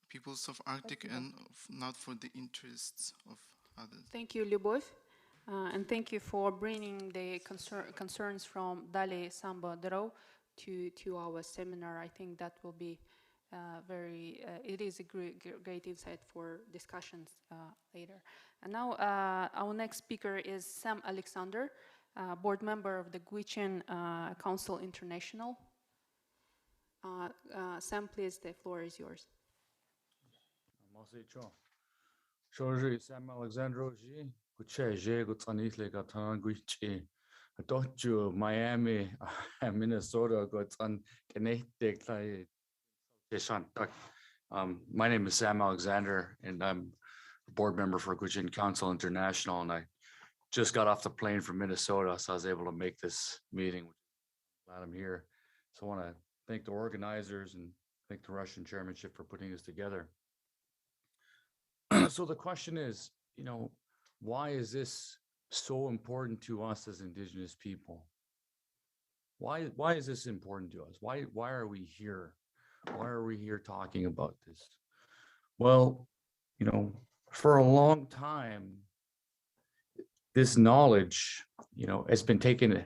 S7: peoples of Arctic and not for the interests of others.
S9: Thank you, Lyubov. And thank you for bringing the concerns from Dali Sambo Darou to our seminar. I think that will be it is a great insight for discussions later. And now our next speaker is Sam Alexander, board member of the Gwich'in Council International. Sam, please, the floor is yours.
S14: Malsicho. Shoji Sam Alexandroji, Kucheje, Gutsanitli Gatan Guichi, Dochu, Miami, Minnesota, Gutan, Connecticut. My name is Sam Alexander, and I'm a board member for Gujin Council International, and I just got off the plane from Minnesota, so I was able to make this meeting. Glad I'm here. So I want to thank the organizers and thank the Russian chairmanship for putting this together. So the question is, why is this so important to us as Indigenous people? Why is this important to us? Why are we here? Why are we here talking about this? Well, for a long time, this knowledge, has been taken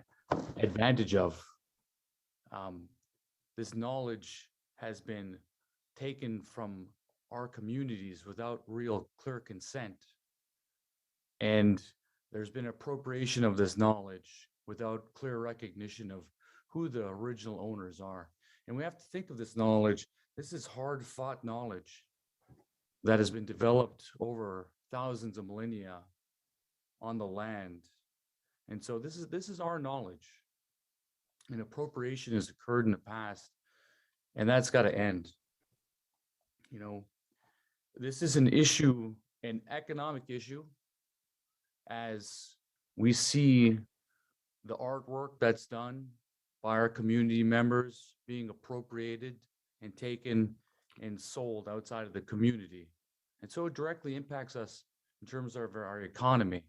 S14: advantage of. This knowledge has been taken from our communities without real clear consent. And there's been appropriation of this knowledge without clear recognition of who the original owners are. And we have to think of this knowledge. This is hard fought knowledge that has been developed over thousands of millennia on the land. And so this is our knowledge. And appropriation has occurred in the past, and that's got to end. This is an issue, an economic issue, as we see the artwork that's done by our community members being appropriated and taken and sold outside of the community. And so it directly impacts us in terms of our economy.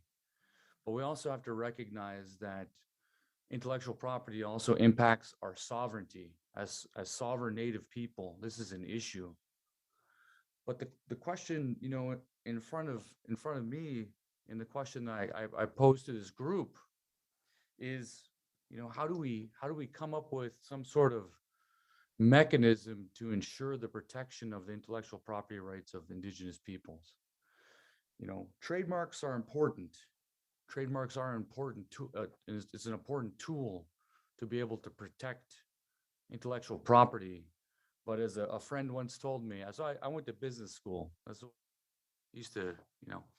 S14: But we also have to recognize that intellectual property also impacts our sovereignty as sovereign native people. This is an issue. But the question, in front of me, and the question that I posed to this group is, how do we come up with some sort of mechanism to ensure the protection of the intellectual property rights of Indigenous peoples? Trademarks are important. Trademarks are important. It's an important tool to be able to protect intellectual property. But as a friend once told me, so I went to business school. That's what I used to,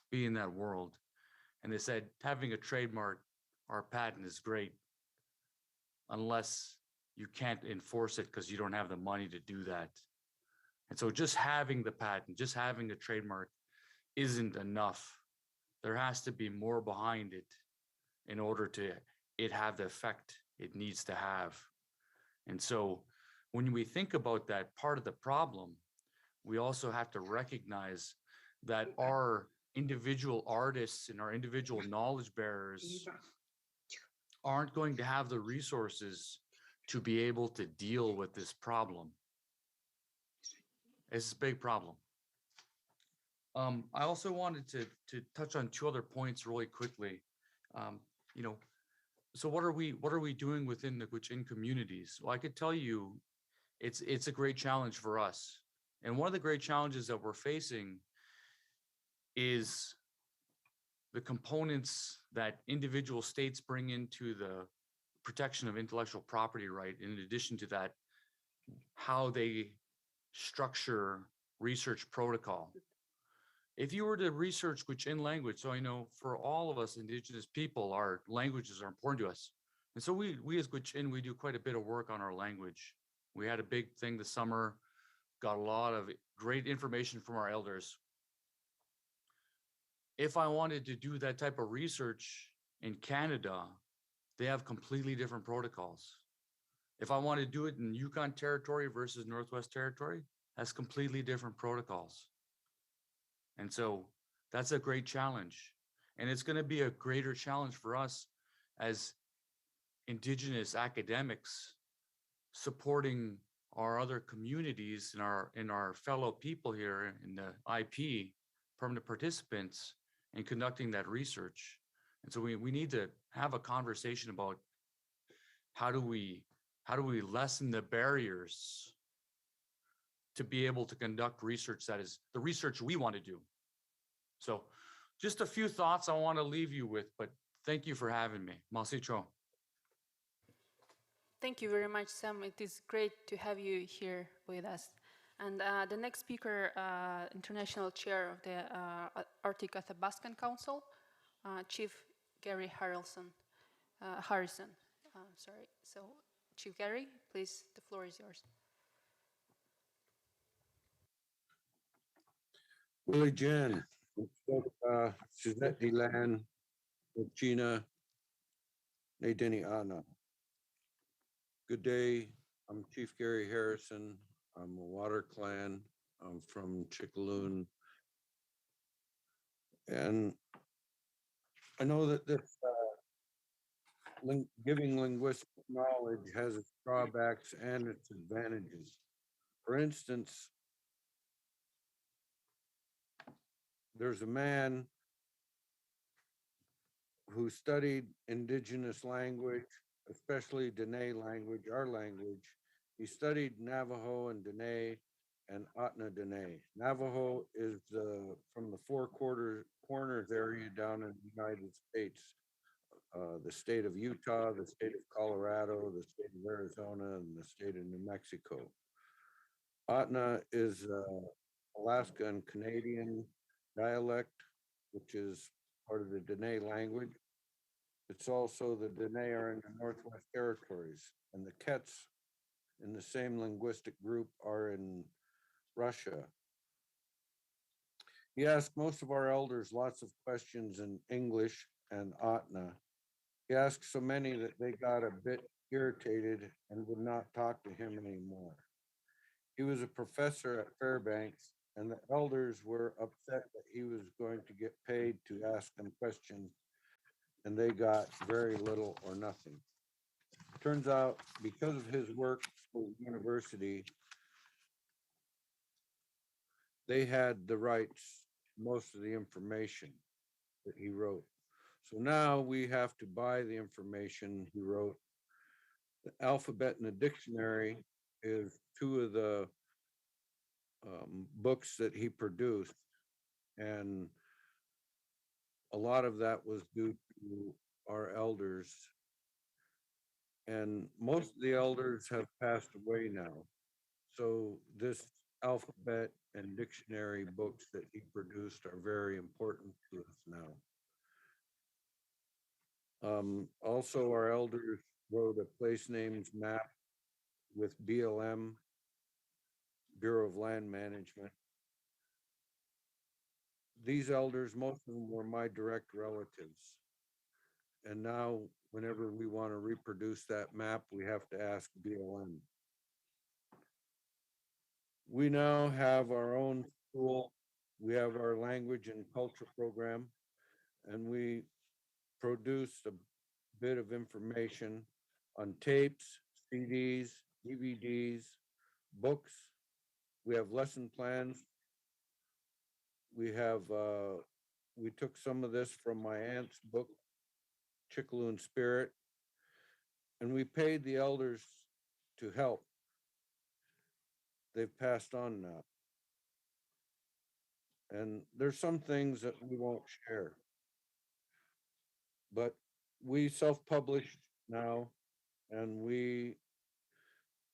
S14: be in that world. And they said, having a trademark or a patent is great, unless you can't enforce it because you don't have the money to do that. And so just having the patent, just having a trademark isn't enough. There has to be more behind it in order to it have the effect it needs to have. And so when we think about that part of the problem, we also have to recognize that our individual artists and our individual knowledge bearers aren't going to have the resources to be able to deal with this problem. It's a big problem. I also wanted to touch on two other points really quickly. So what are we doing within the Gwich'in communities? Well, I could tell you, it's a great challenge for us. And one of the great challenges that we're facing is the components that individual states bring into the protection of intellectual property right. In addition to that, how they structure research protocol. If you were to research Gwich'in language, so I know for all of us Indigenous people, our languages are important to us. And so we as Gwich'in, we do quite a bit of work on our language. We had a big thing this summer, got a lot of great information from our elders. If I wanted to do that type of research in Canada, they have completely different protocols. If I want to do it in Yukon Territory versus Northwest Territory, that's completely different protocols. And so that's a great challenge. And it's going to be a greater challenge for us as Indigenous academics supporting our other communities and our fellow people here in the IP, permanent participants, and conducting that research. And so we need to have a conversation about how do we lessen the barriers to be able to conduct research that is the research we want to do. So just a few thoughts I want to leave you with, but thank you for having me. Masicho.
S9: Thank you very much, Sam. It is great to have you here with us. And the next speaker, International Chair of the Arctic Athabascan Council, Chief Gary Harrelson. Harrison, sorry. So, Chief Gary, please, the floor is yours.
S15: Willie Jan, Suzette Delan, Gina, Nadini Anna. Good day. I'm Chief Gary Harrison. I'm a Water Clan. I'm from Chickaloon. And I know that this giving linguistic knowledge has its drawbacks and its advantages. For instance, there's a man who studied Indigenous language, especially Dene language, our language. He studied Navajo and Dene and Atna Dene. Navajo is from the Four Corners area down in the United States, the state of Utah, the state of Colorado, the state of Arizona, and the state of New Mexico. Atna is Alaska and Canadian dialect, which is part of the Dene language. It's also the Dene are in the Northwest Territories, and the Kets in the same linguistic group are in Russia. He asked most of our elders lots of questions in English and Atna. He asked so many that they got a bit irritated and would not talk to him anymore. He was a professor at Fairbanks, and the elders were upset that he was going to get paid to ask them questions, and they got very little or nothing. Turns out, because of his work for the university, they had the rights to most of the information that he wrote. So now we have to buy the information he wrote. The alphabet in the dictionary is two of the books that he produced, and a lot of that was due to our elders. And most of the elders have passed away now. So this alphabet and dictionary books that he produced are very important to us now. Also, our elders wrote a place names map with BLM, Bureau of Land Management. These elders, most of them were my direct relatives. And now, whenever we want to reproduce that map, we have to ask BLM. We now have our own school. We have our language and culture program, and we produce a bit of information on tapes, CDs, DVDs, books. We have lesson plans. We took some of this from my aunt's book, Chickaloon Spirit, and we paid the elders to help. They've passed on now. And there's some things that we won't share. But we self-publish now, and we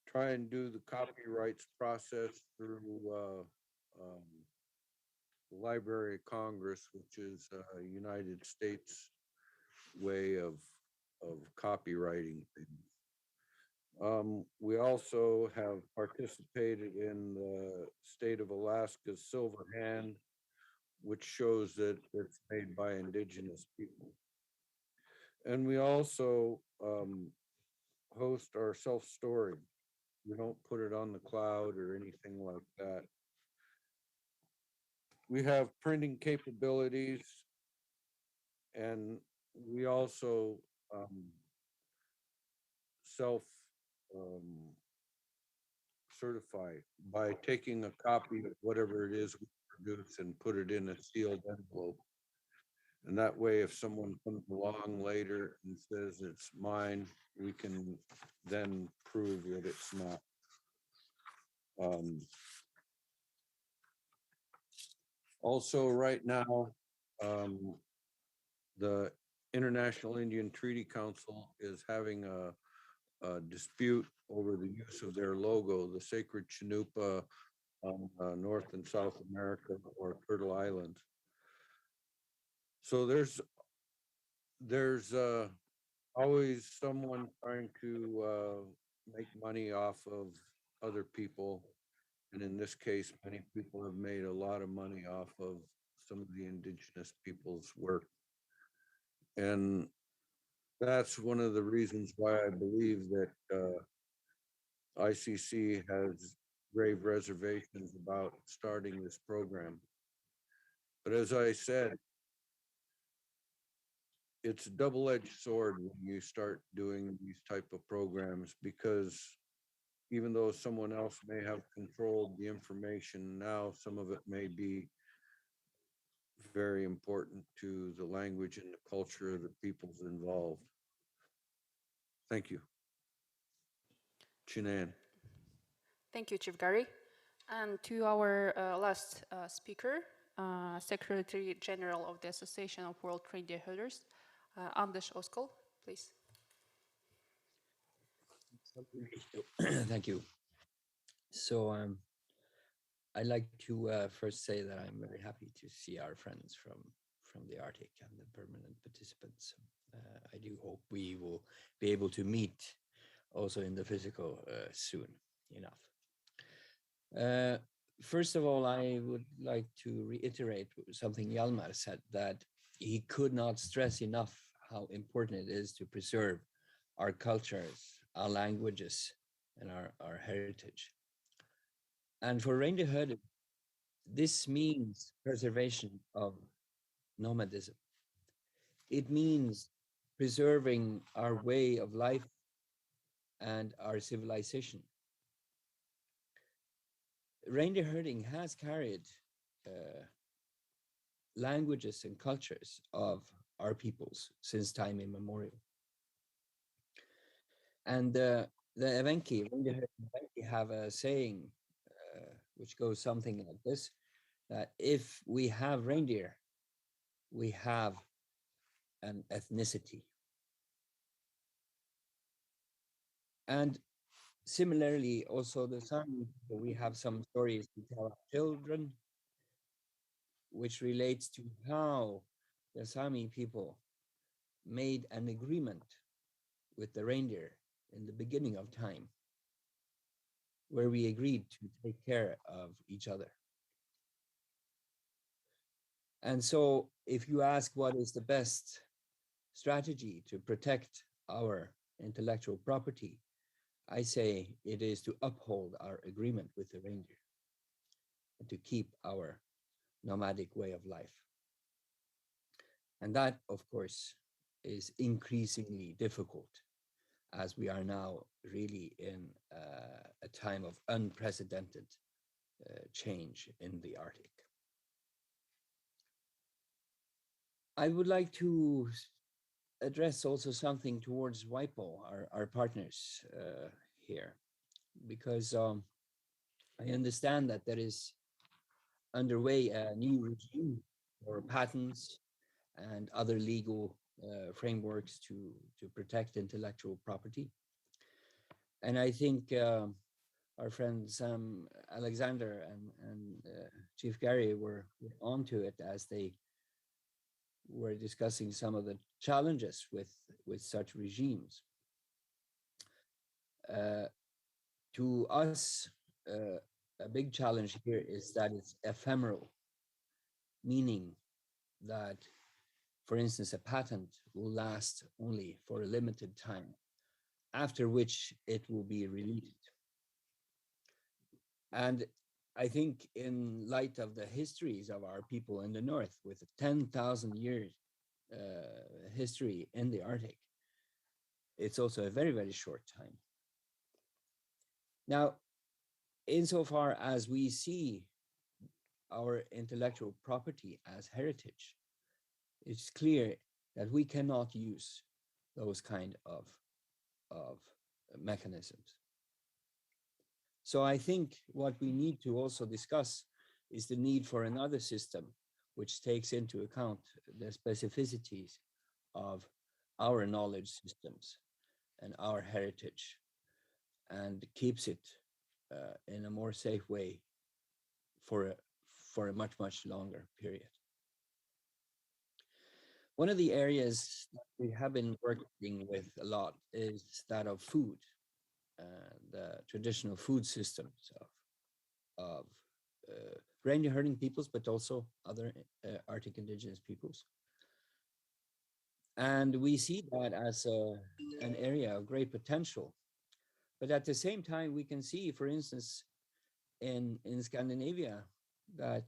S15: try and do the copyrights process through the Library of Congress, which is a United States way of copywriting things. We also have participated in the state of Alaska's Silver Hand, which shows that it's made by Indigenous people. And we also host our self-storage. We don't put it on the cloud or anything like that. We have printing capabilities, and we also self-certify by taking a copy of whatever it is we produce and put it in a sealed envelope. And that way, if someone comes along later and says it's mine, we can then prove that it's not. Also, right now, the International Indian Treaty Council is having a dispute over the use of their logo, the sacred Chinoopa on North and South America or Turtle Islands. So there's always someone trying to make money off of other people. And in this case, many people have made a lot of money off of some of the indigenous people's work. And that's one of the reasons why I believe that ICC has grave reservations about starting this program. But as I said, it's a double-edged sword when you start doing these type of programs, because even though someone else may have controlled the information, now some of it may be very important to the language and the culture of the peoples involved. Thank you. Chinan.
S9: Thank you, Chief Gary. And to our last speaker, Secretary General of the Association of World Reindeer Herders, Anders Oskol, please.
S2: Thank you. So I'd like to first say that I'm very happy to see our friends from the Arctic and the permanent participants. I do hope we will be able to meet also in the physical soon enough. First of all, I would like to reiterate something Hjalmar said, that he could not stress enough how important it is to preserve our cultures, our languages, and our heritage. And for reindeer herders, this means preservation of nomadism. It means preserving our way of life and our civilization. Reindeer herding has carried languages and cultures of our peoples since time immemorial. And the Evenki, reindeer herding Evenki, have a saying which goes something like this, that if we have reindeer, we have an ethnicity. And similarly, also the Sami, we have some stories to tell our children, which relates to how the Sami people made an agreement with the reindeer in the beginning of time, where we agreed to take care of each other. And so if you ask what is the best strategy to protect our intellectual property, I say it is to uphold our agreement with the reindeer and to keep our nomadic way of life. And that, of course, is increasingly difficult, as we are now really in a time of unprecedented change in the Arctic. I would like to address also something towards WIPO, our partners here, because I understand that there is underway a new regime for patents and other legal frameworks to protect intellectual property. And I think our friend Sam Alexander and Chief Gary were onto it as they were discussing some of the challenges with such regimes. To us, a big challenge here is that it's ephemeral, meaning that, for instance, a patent will last only for a limited time, after which it will be released. And I think in light of the histories of our people in the North, with 10,000 years history in the Arctic, it's also a very, very short time. Now, insofar as we see our intellectual property as heritage, it's clear that we cannot use those kind of mechanisms. So I think what we need to also discuss is the need for another system which takes into account the specificities of our knowledge systems and our heritage, and keeps it in a more safe way for a much longer period. One of the areas that we have been working with a lot is that of food, the traditional food systems of reindeer herding peoples, but also other Arctic indigenous peoples. And we see that as an area of great potential. But at the same time, we can see, for instance, in Scandinavia, that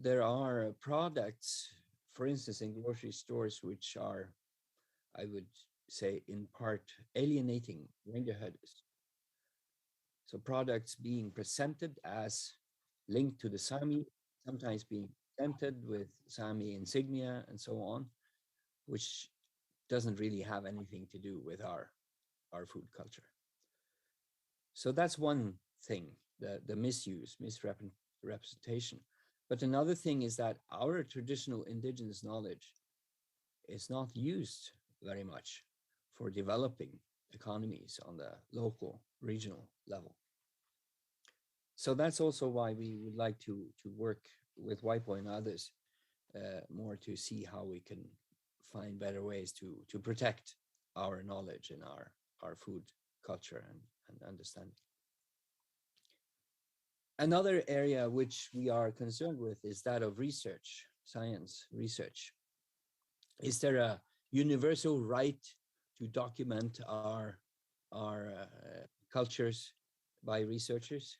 S2: there are products, for instance, in grocery stores, which are, I would say, in part alienating reindeer herders. So products being presented as linked to the Sami, sometimes being presented with Sami insignia and so on, which doesn't really have anything to do with our food culture. So that's one thing, the misuse, misrepresentation. But another thing is that our traditional indigenous knowledge is not used very much for developing economies on the local, regional level. So that's also why we would like to work with WIPO and others more to see how we can find better ways to protect our knowledge and our food culture and understanding. Another area which we are concerned with is that of research, science research. Is there a universal right to document our cultures by researchers?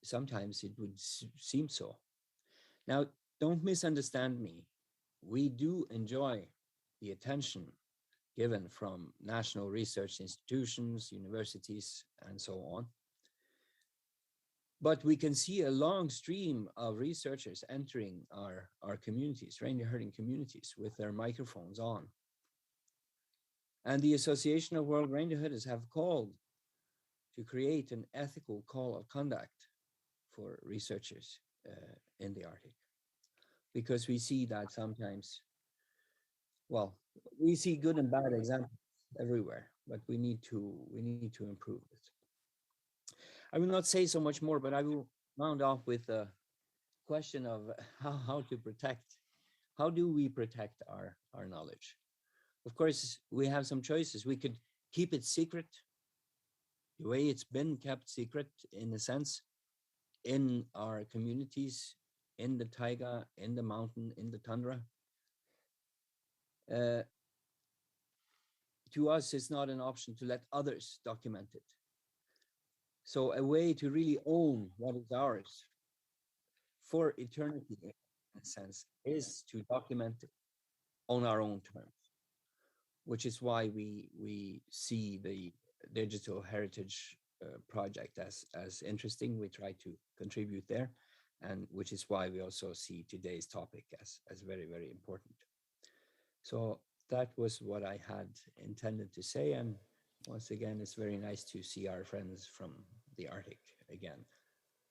S2: Sometimes it would seem so. Now, don't misunderstand me. We do enjoy the attention given from national research institutions, universities, and so on. But we can see a long stream of researchers entering our communities, reindeer herding communities, with their microphones on. And the Association of World Reindeer Herders have called to create an ethical code of conduct for researchers in the Arctic. Because we see that sometimes, well, we see good and bad examples everywhere, but we need to improve it. I will not say so much more, but I will round off with the question of how to protect. How do we protect our knowledge? Of course, we have some choices. We could keep it secret, the way it's been kept secret, in a sense, in our communities, in the taiga, in the mountain, in the tundra. To us, it's not an option to let others document it. So a way to really own what is ours for eternity, in a sense, is to document it on our own terms, which is why we see the digital heritage project as interesting. We try to contribute there, and which is why we also see today's topic as very, very important. So that was what I had intended to say, and once again, it's very nice to see our friends from the Arctic again,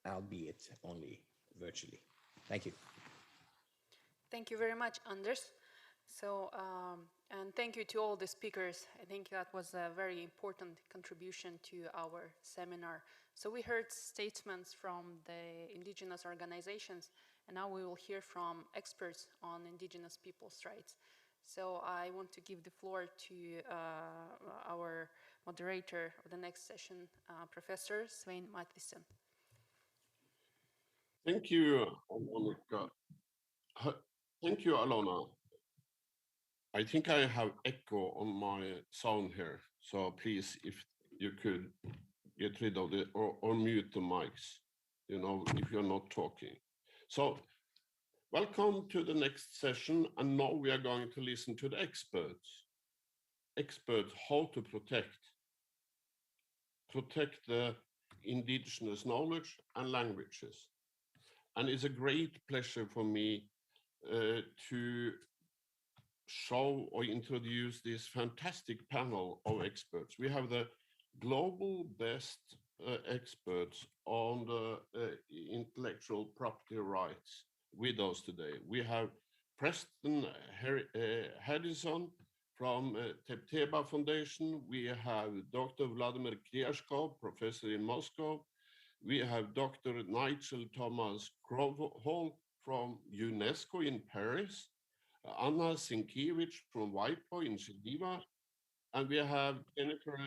S2: albeit only virtually. Thank you.
S9: Thank you very much, Anders. So, and thank you to all the speakers. I think that was a very important contribution to our seminar. So we heard statements from the indigenous organizations, and now we will hear from experts on indigenous people's rights. So I want to give the floor to our moderator of the next session, Professor Svein Mathisen.
S5: Thank you, Monica. Thank you, Alona. I think I have echo on my sound here, so please, if you could get rid of it or mute the mics, you know, if you're not talking. So, welcome to the next session, and now we are going to listen to the experts. Experts how to protect the indigenous knowledge and languages. And it's a great pleasure for me to show or introduce this fantastic panel of experts. We have the global best experts on the intellectual property rights with us today. We have Preston Harrelson from Tepteba Foundation. We have Dr. Vladimir Krishkov, professor in Moscow.
S16: We have Dr. Nigel Thomas Crowhall from UNESCO in Paris, Anna Sinkiewicz from WIPO in Geneva, and we have Jennifer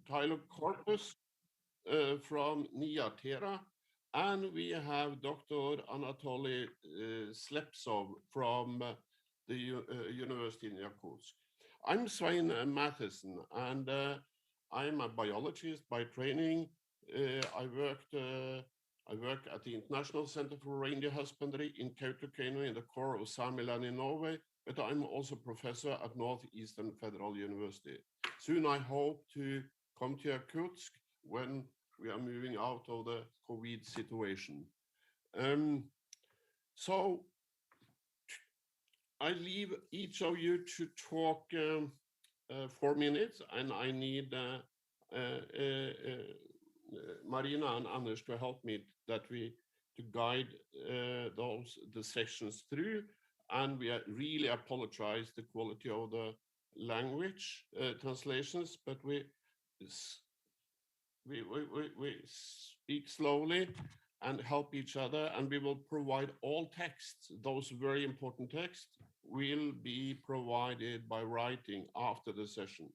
S16: Tyler Corpus from Niatera, and we have Dr. Anatoly Slepsov from the University in Yakutsk. I'm Svein Matheson, and I'm a biologist by training. I work at the International Center for Reindeer Husbandry in Kautokeino in the core of Sami land in Norway, but I'm also professor at Northeastern Federal University. Soon I hope to come to Yakutsk when we are moving out of the COVID situation. So I leave each of you to talk 4 minutes, and I need Marina and Anders to help me to guide the sections through. And we really apologize the quality of the language translations, but we speak slowly and help each other, and we will provide all texts. Those very important texts will be provided by writing after the session.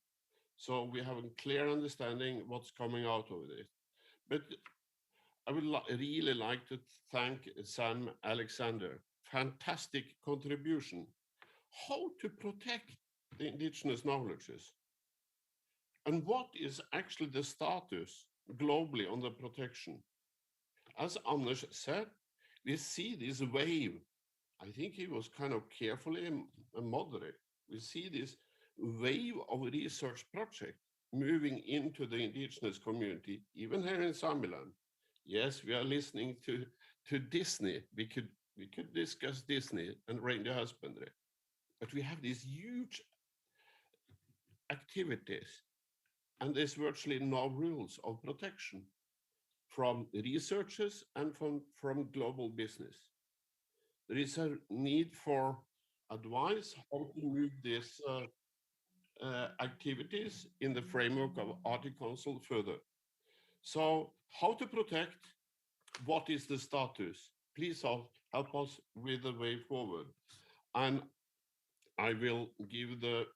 S16: So we have a clear understanding what's coming out of it. But I would really like to thank Sam Alexander. Fantastic contribution. How to protect the indigenous knowledges. And what is actually the status globally on the protection? As Anders said, we see this wave. I think he was kind of carefully and moderate. We see this wave of research project moving into the indigenous community, even here in Samiland. Yes, we are listening to Disney. We could discuss Disney and reindeer husbandry, but we have these huge activities, and there's virtually no rules of protection from researchers and from global business. There is a need for advice how to move these activities in the framework of Arctic Council further. So how to protect, what is the status? Please help us with the way forward. And I will give the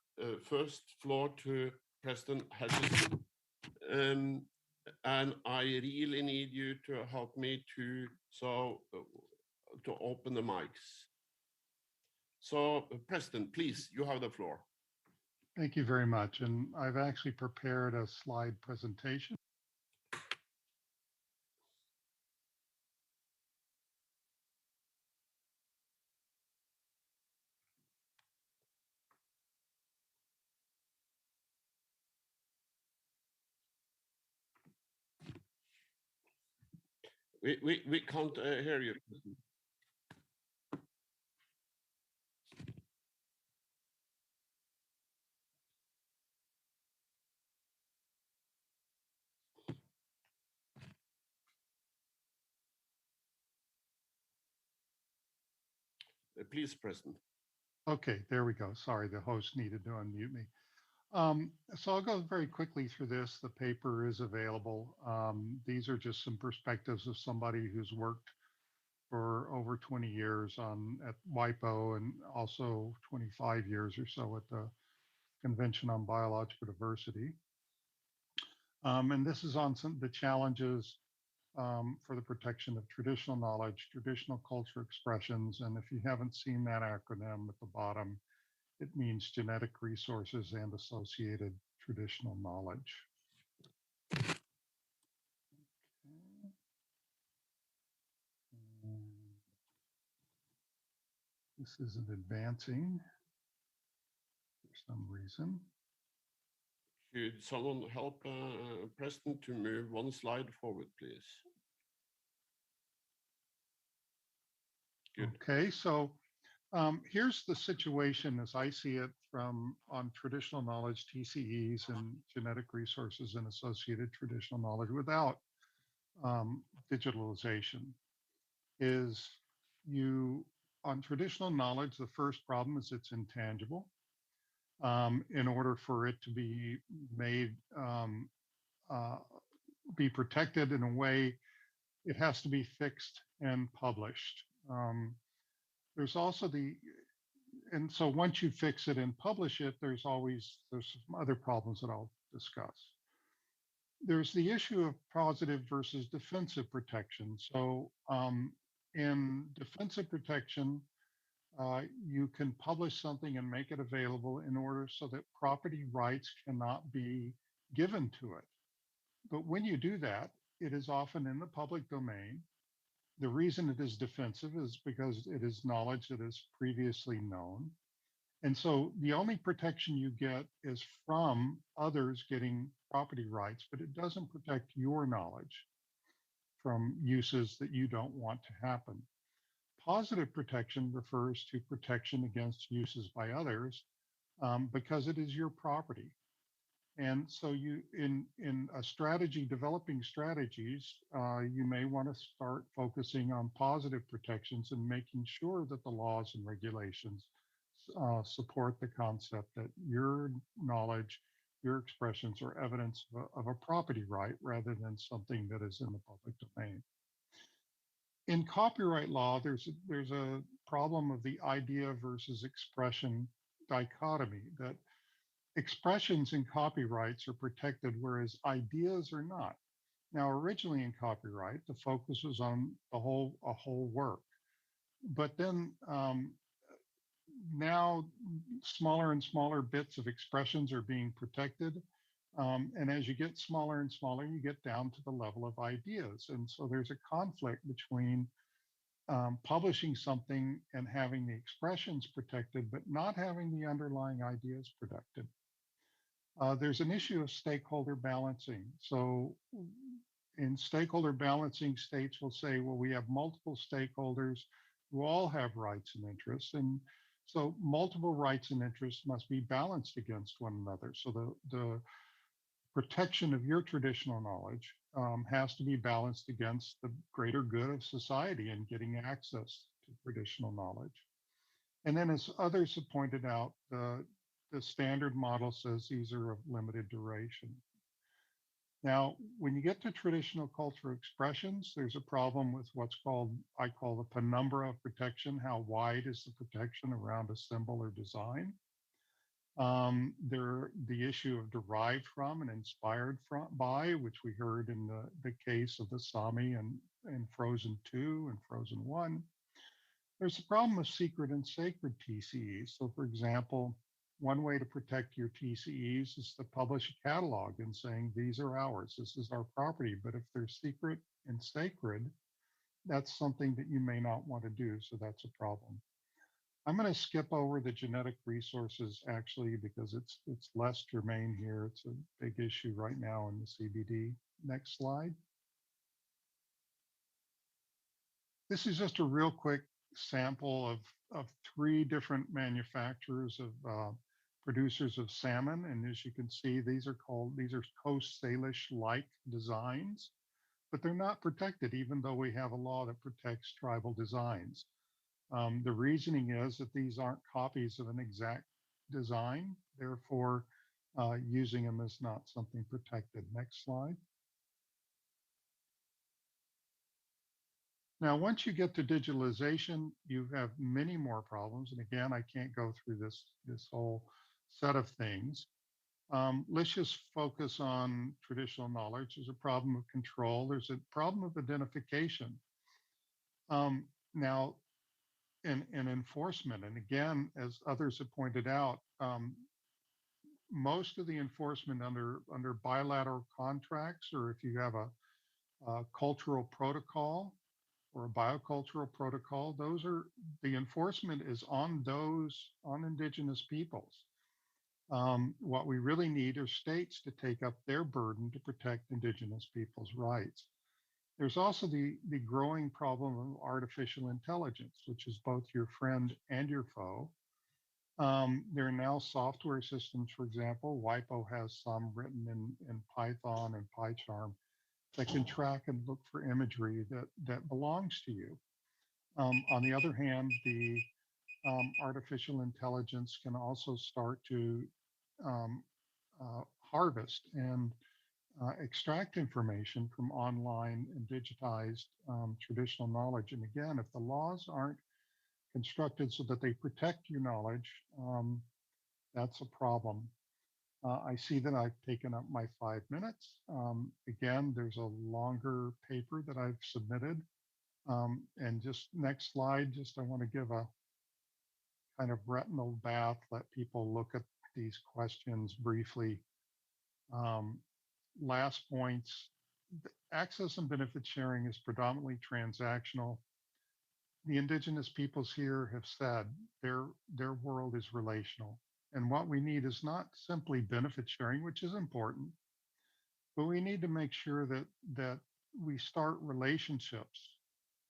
S16: first floor to President Harrelson. And I really need you to help me to open the mics. So, President, please, you have the floor.
S17: Thank you very much. And I've actually prepared a slide presentation.
S16: We can't hear you. Please, President.
S17: Okay, there we go. Sorry, the host needed to unmute me. So I'll go very quickly through this. The paper is available. These are just some perspectives of somebody who's worked for over 20 years at WIPO and also 25 years or so at the Convention on Biological Diversity. And this is on the challenges for the protection of traditional knowledge, traditional culture expressions. And if you haven't seen that acronym at the bottom, it means genetic resources and associated traditional knowledge. This isn't advancing for some reason.
S16: Could someone help Preston to move one slide forward, please? Good.
S17: Okay, so here's the situation as I see it on traditional knowledge, TCEs, and genetic resources and associated traditional knowledge without digitalization. On traditional knowledge, the first problem is it's intangible. In order for it to be made be protected in a way, it has to be fixed and published. There's also and so once you fix it and publish it, there's some other problems that I'll discuss. There's the issue of positive versus defensive protection. So in defensive protection, you can publish something and make it available in order so that property rights cannot be given to it. But when you do that, it is often in the public domain. The reason it is defensive is because it is knowledge that is previously known. And so the only protection you get is from others getting property rights, but it doesn't protect your knowledge from uses that you don't want to happen. Positive protection refers to protection against uses by others because it is your property. And so in a strategy, developing strategies, you may want to start focusing on positive protections and making sure that the laws and regulations support the concept that your knowledge, your expressions are evidence of a property right rather than something that is in the public domain. In copyright law, there's a problem of the idea versus expression dichotomy, that expressions in copyrights are protected, whereas ideas are not. Now, originally in copyright, the focus was on a whole work, but then now smaller and smaller bits of expressions are being protected. And as you get smaller and smaller, you get down to the level of ideas. And so there's a conflict between publishing something and having the expressions protected, but not having the underlying ideas protected. There's an issue of stakeholder balancing. So in stakeholder balancing, states will say, well, we have multiple stakeholders who all have rights and interests. And so multiple rights and interests must be balanced against one another. So the protection of your traditional knowledge has to be balanced against the greater good of society and getting access to traditional knowledge. And then as others have pointed out, the standard model says these are of limited duration. Now, when you get to traditional cultural expressions, there's a problem with what's I call the Penumbra of Protection. How wide is the protection around a symbol or design? The issue of derived from and inspired by, which we heard in the case of the Sami and Frozen 2 and Frozen 1. There's a problem of secret and sacred TCEs. So for example, one way to protect your TCEs is to publish a catalog and saying, these are ours, this is our property. But if they're secret and sacred, that's something that you may not want to do. So that's a problem. I'm going to skip over the genetic resources actually, because it's less germane here. It's a big issue right now in the CBD. Next slide. This is just a real quick sample of 3 different manufacturers of producers of salmon. And as you can see, these are Coast Salish-like designs, but they're not protected, even though we have a law that protects tribal designs. The reasoning is that these aren't copies of an exact design, therefore using them is not something protected. Next slide. Now, once you get to digitalization, you have many more problems. And again, I can't go through this whole set of things. Let's just focus on traditional knowledge. There's a problem of control. There's a problem of identification. Now, in enforcement, and again, as others have pointed out, most of the enforcement under bilateral contracts, or if you have a cultural protocol or a biocultural protocol, the enforcement is on indigenous peoples. What we really need are states to take up their burden to protect indigenous people's rights. There's also the growing problem of artificial intelligence, which is both your friend and your foe. There are now software systems, for example, WIPO has some written in Python and PyCharm that can track and look for imagery that belongs to you. On the other hand, the artificial intelligence can also start to harvest and extract information from online and digitized traditional knowledge. And again, if the laws aren't constructed so that they protect your knowledge, that's a problem. I see that I've taken up my 5 minutes. Again, there's a longer paper that I've submitted. And just next slide, just I want to give a kind of retinal bath, let people look at these questions briefly. Last points, access and benefit sharing is predominantly transactional. The indigenous peoples here have said their world is relational. And what we need is not simply benefit sharing, which is important, but we need to make sure that we start relationships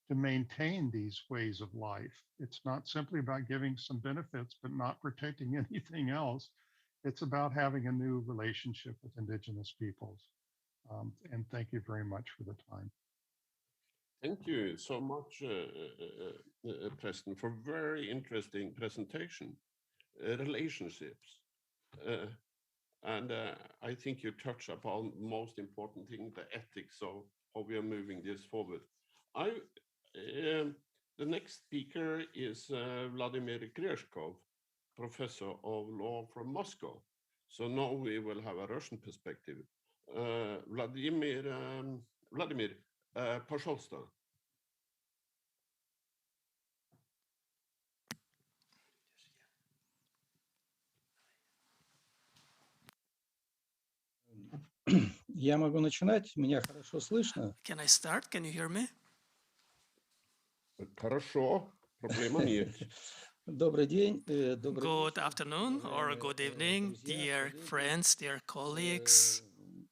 S17: to maintain these ways of life. It's not simply about giving some benefits, but not protecting anything else. It's about having a new relationship with indigenous peoples. And thank you very much for the time.
S16: Thank you so much, Preston, for very interesting presentation. Relationships. And I think you touch upon the most important thing, the ethics of how we are moving this forward. The next speaker is Vladimir Krishkov, professor of law from Moscow. So now we will have a Russian perspective. Vladimir, пожалуйста.
S18: Я могу начинать, меня хорошо слышно.
S11: Can I start? Can you hear me?
S16: Хорошо, проблема нет.
S18: Добрый день.
S11: Good afternoon or good evening, dear friends, dear colleagues.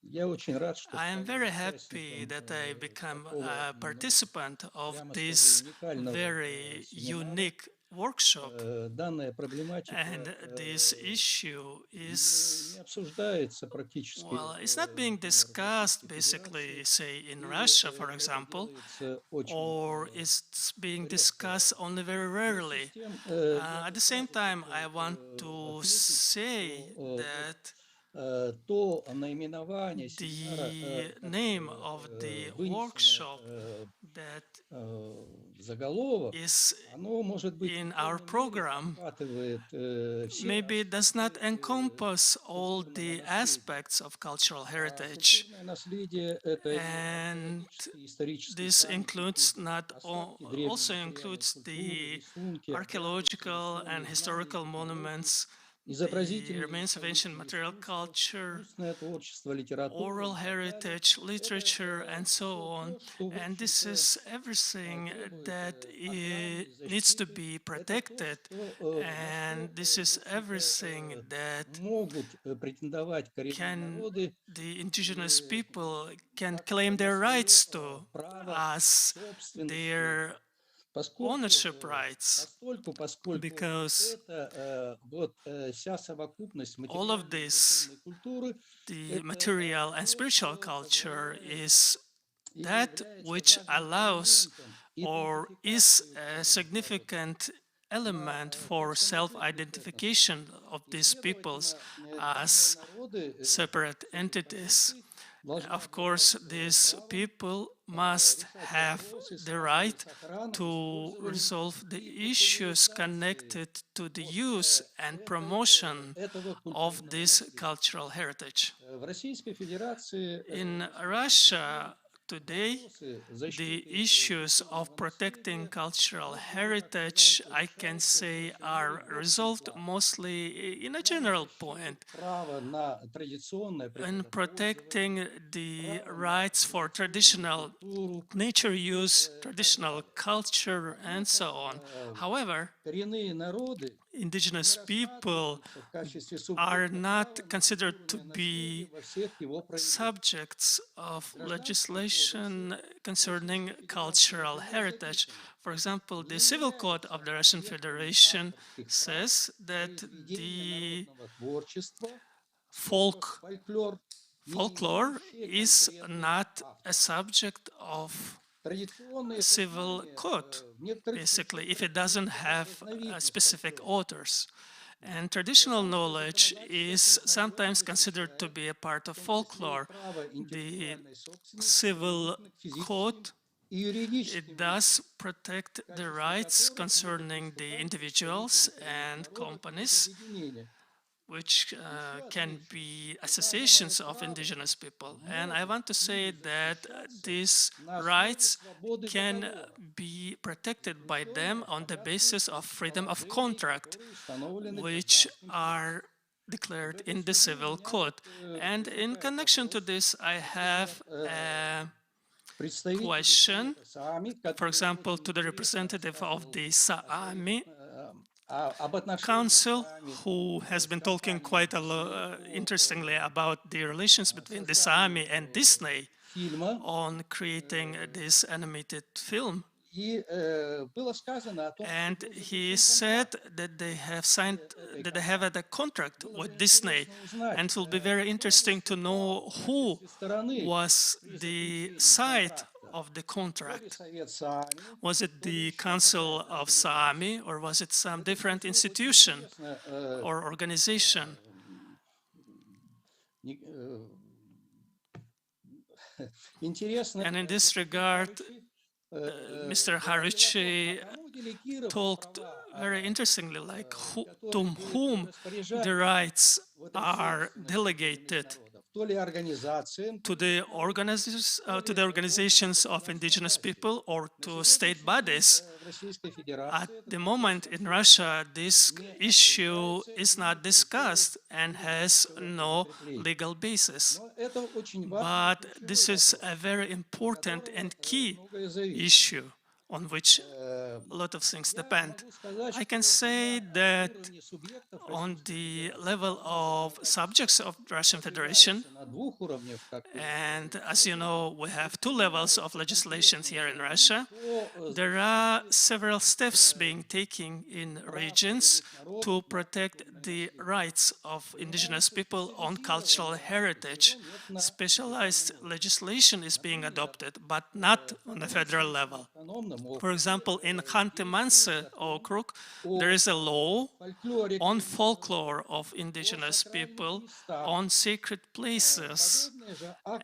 S18: Я очень рад, что
S11: I am very happy that I become a participant of this very unique workshop. And this issue is, well, it's not being discussed basically, say, in Russia, for example, or it's being discussed only very rarely. At the same time, I want to say that the name of the workshop that is in our program maybe does not encompass all the aspects of cultural heritage. And this includes also includes the archaeological and historical monuments, the remains of ancient material culture, oral heritage, literature, and so on. And this is everything that needs to be protected. And this is everything that the indigenous people can claim their rights to as their ownership rights, because all of this, the material and spiritual culture, is that which allows or is a significant element for self-identification of these peoples as separate entities. Of course, these people must have the right to resolve the issues connected to the use and promotion of this cultural heritage. In Russia today, the issues of protecting cultural heritage, I can say, are resolved mostly in a general point. In protecting the rights for traditional nature use, traditional culture, and so on. However, indigenous people are not considered to be subjects of legislation concerning cultural heritage. For example, the Civil Code of the Russian Federation says that the folklore is not a subject of civil code, basically, if it doesn't have specific authors. And traditional knowledge is sometimes considered to be a part of folklore. The civil code, it does protect the rights concerning the individuals and companies, which can be associations of indigenous people. And I want to say that these rights can be protected by them on the basis of freedom of contract, which are declared in the civil code. And in connection to this, I have a question, for example, to the representative of the Sami Council, who has been talking quite a lot, interestingly, about the relations between the Sami and Disney on creating this animated film. And he said that they have signed, that they have had a contract with Disney, and it will be very interesting to know who was the side of the contract. Was it the Council of Sami, or was it some different institution or organization? And in this regard, Mr. Harrelson talked very interestingly, like to whom the rights are delegated, to the organizations of indigenous people or to state bodies. At the moment in Russia, this issue is not discussed and has no legal basis. But this is a very important and key issue on which a lot of things depend. I can say that on the level of subjects of the Russian Federation, and as you know, we have two levels of legislation here in Russia, there are several steps being taken in regions to protect the rights of indigenous people on cultural heritage. Specialized legislation is being adopted, but not on the federal level. For example, in Khanty-Mansi Okrug, there is a law on folklore of indigenous people, on sacred places,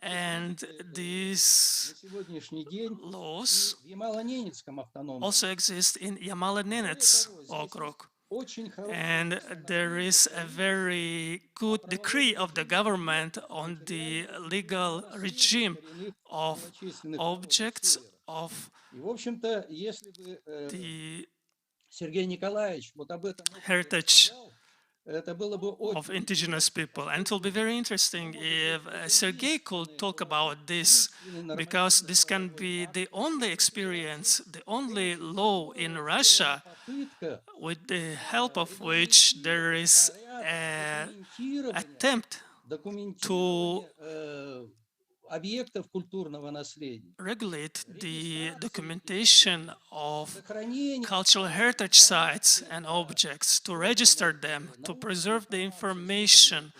S11: and these laws also exist in Yamalo-Nenets Okrug. And there is a very good decree of the government on the legal regime of objects of the heritage of indigenous people. And it will be very interesting if Sergei could talk about this, because this can be the only experience, the only law in Russia with the help of which there is an attempt to regulate the documentation of cultural heritage sites and objects, to register them, to preserve the information,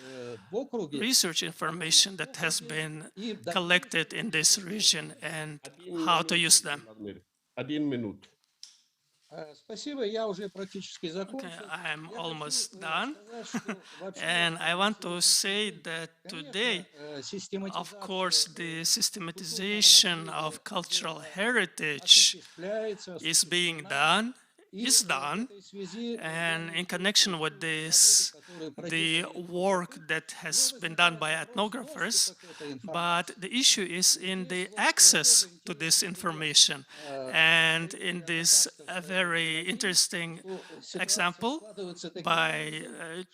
S11: research information that has been collected in this region, and how to use them. Okay, I'm almost done. And I want to say that today, of course, the systematization of cultural heritage is being done, and in connection with this, the work that has been done by ethnographers, but the issue is in the access to this information. And in this very interesting example by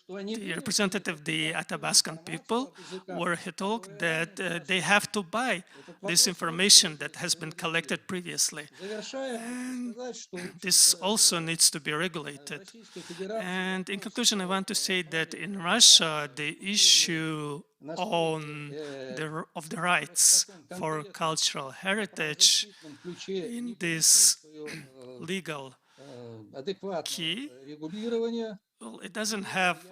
S11: the representative of the Athabascan people, where he talked that they have to buy this information that has been collected previously. And this also needs to be regulated. And in conclusion, I want to say that in Russia, the issue of the rights for cultural heritage in this legal key, well, it doesn't have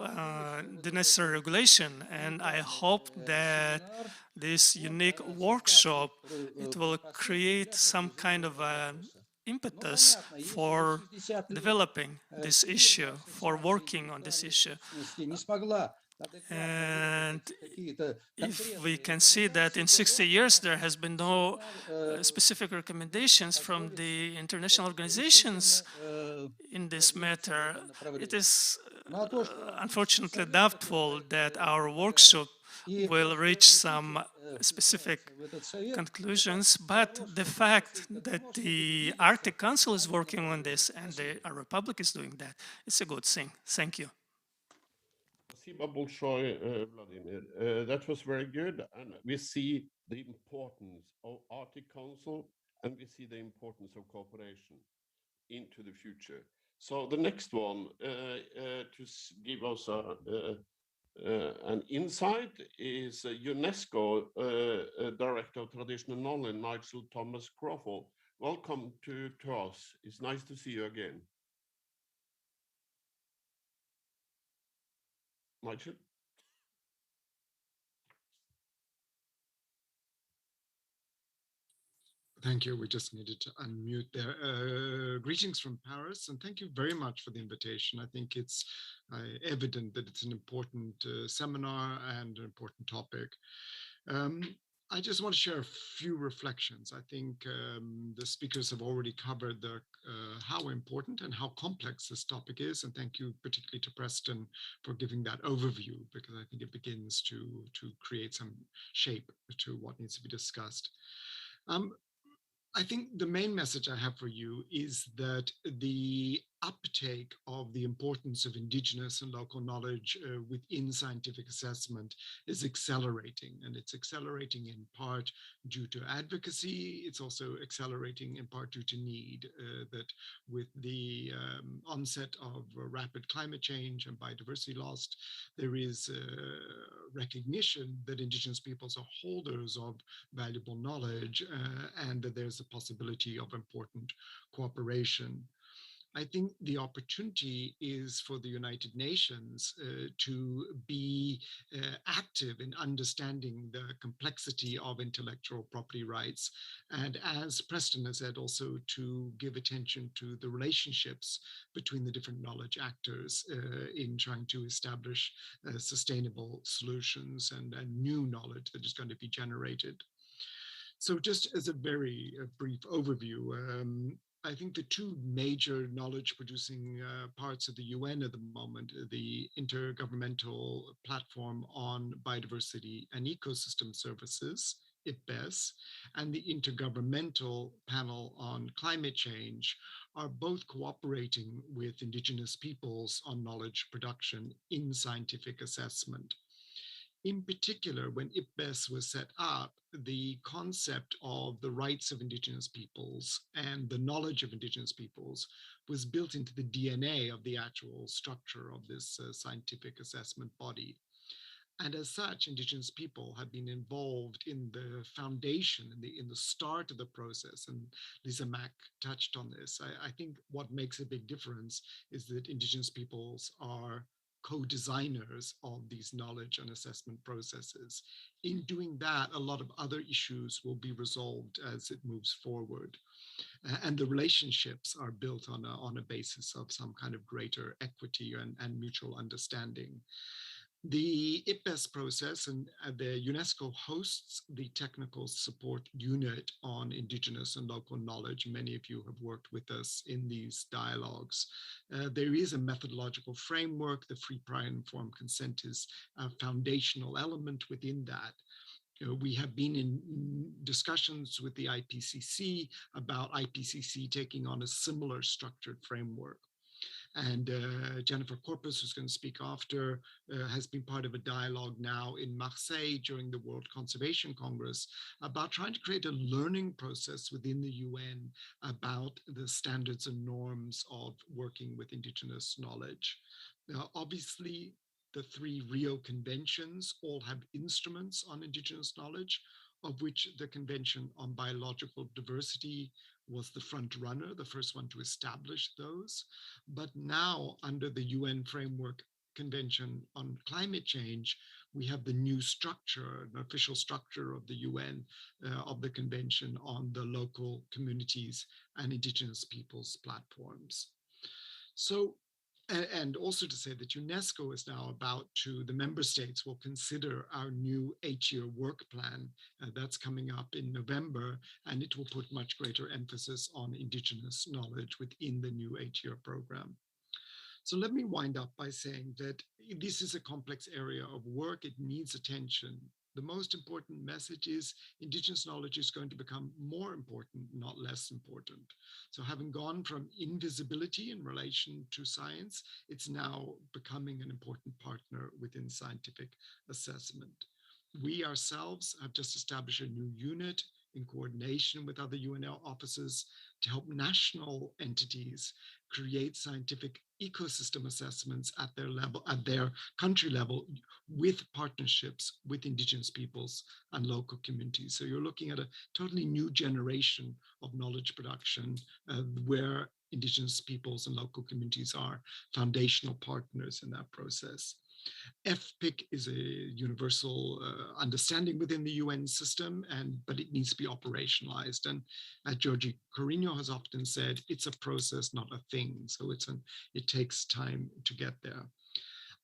S11: the necessary regulation, and I hope that this unique workshop, it will create some kind of a impetus for developing this issue, for working on this issue. And if we can see that in 60 years there has been no specific recommendations from the international organizations in this matter, it is unfortunately doubtful that our workshop will reach some specific conclusions, but the fact that the Arctic Council is working on this and the Republic is doing that, it's a good thing. Thank you.
S16: Спасибо большое, Vladimir. That was very good, and we see the importance of Arctic Council, and we see the importance of cooperation into the future. So the next one to give us an insight is UNESCO Director of Traditional Knowledge, Nigel Thomas Crawford. Welcome to us. It's nice to see you again. Nigel?
S19: Thank you. We just needed to unmute there. Greetings from Paris, and thank you very much for the invitation. I think it's evident that it's an important seminar and an important topic. I just want to share a few reflections. I think the speakers have already covered how important and how complex this topic is, and thank you particularly to Preston for giving that overview, because I think it begins to create some shape to what needs to be discussed. I think the main message I have for you is that the uptake of the importance of indigenous and local knowledge within scientific assessment is accelerating, and it's accelerating in part due to advocacy. It's also accelerating in part due to need, that with the onset of rapid climate change and biodiversity loss, there is recognition that indigenous peoples are holders of valuable knowledge, and that there's a possibility of important cooperation. I think the opportunity is for the United Nations to be active in understanding the complexity of intellectual property rights. And as Preston has said, also to give attention to the relationships between the different knowledge actors in trying to establish sustainable solutions and new knowledge that is going to be generated. So just as a very brief overview, I think the two major knowledge producing parts of the UN at the moment, the Intergovernmental Platform on Biodiversity and Ecosystem Services, IPBES, and the Intergovernmental Panel on Climate Change, are both cooperating with indigenous peoples on knowledge production in scientific assessment. In particular, when IPBES was set up, the concept of the rights of indigenous peoples and the knowledge of indigenous peoples was built into the DNA of the actual structure of this scientific assessment body. And as such, indigenous people have been involved in the foundation, in the start of the process. And Lisa Mack touched on this. I think what makes a big difference is that indigenous peoples are co-designers of these knowledge and assessment processes. In doing that, a lot of other issues will be resolved as it moves forward. And the relationships are built on a basis of some kind of greater equity and mutual understanding. The IPBES process, and the UNESCO hosts the technical support unit on indigenous and local knowledge. Many of you have worked with us in these dialogues. There is a methodological framework. The free, prior, and informed consent is a foundational element within that. We have been in discussions with the IPCC about IPCC taking on a similar structured framework. And Jennifer Corpus, who's going to speak after, has been part of a dialogue now in Marseille during the World Conservation Congress about trying to create a learning process within the UN about the standards and norms of working with indigenous knowledge. Now, obviously, the three Rio conventions all have instruments on indigenous knowledge, of which the Convention on Biological Diversity was the front runner, the first one to establish those. But now, under the UN Framework Convention on Climate Change, we have the new structure, an official structure of the UN, of the Convention on the Local Communities and Indigenous Peoples platforms. So, and also to say that UNESCO is now about to, the member states will consider our new 8-year work plan that's coming up in November, and it will put much greater emphasis on Indigenous knowledge within the new 8-year program. So let me wind up by saying that this is a complex area of work. It needs attention. The most important message is Indigenous knowledge is going to become more important, not less important. So having gone from invisibility in relation to science, it's now becoming an important partner within scientific assessment. We ourselves have just established a new unit in coordination with other UNL offices to help national entities create scientific ecosystem assessments at their level, at their country level, with partnerships with Indigenous peoples and local communities. So you're looking at a totally new generation of knowledge production where Indigenous peoples and local communities are foundational partners in that process. FPIC is a universal understanding within the UN system, but it needs to be operationalized. And as Georgi Corino has often said, it's a process, not a thing. So it takes time to get there.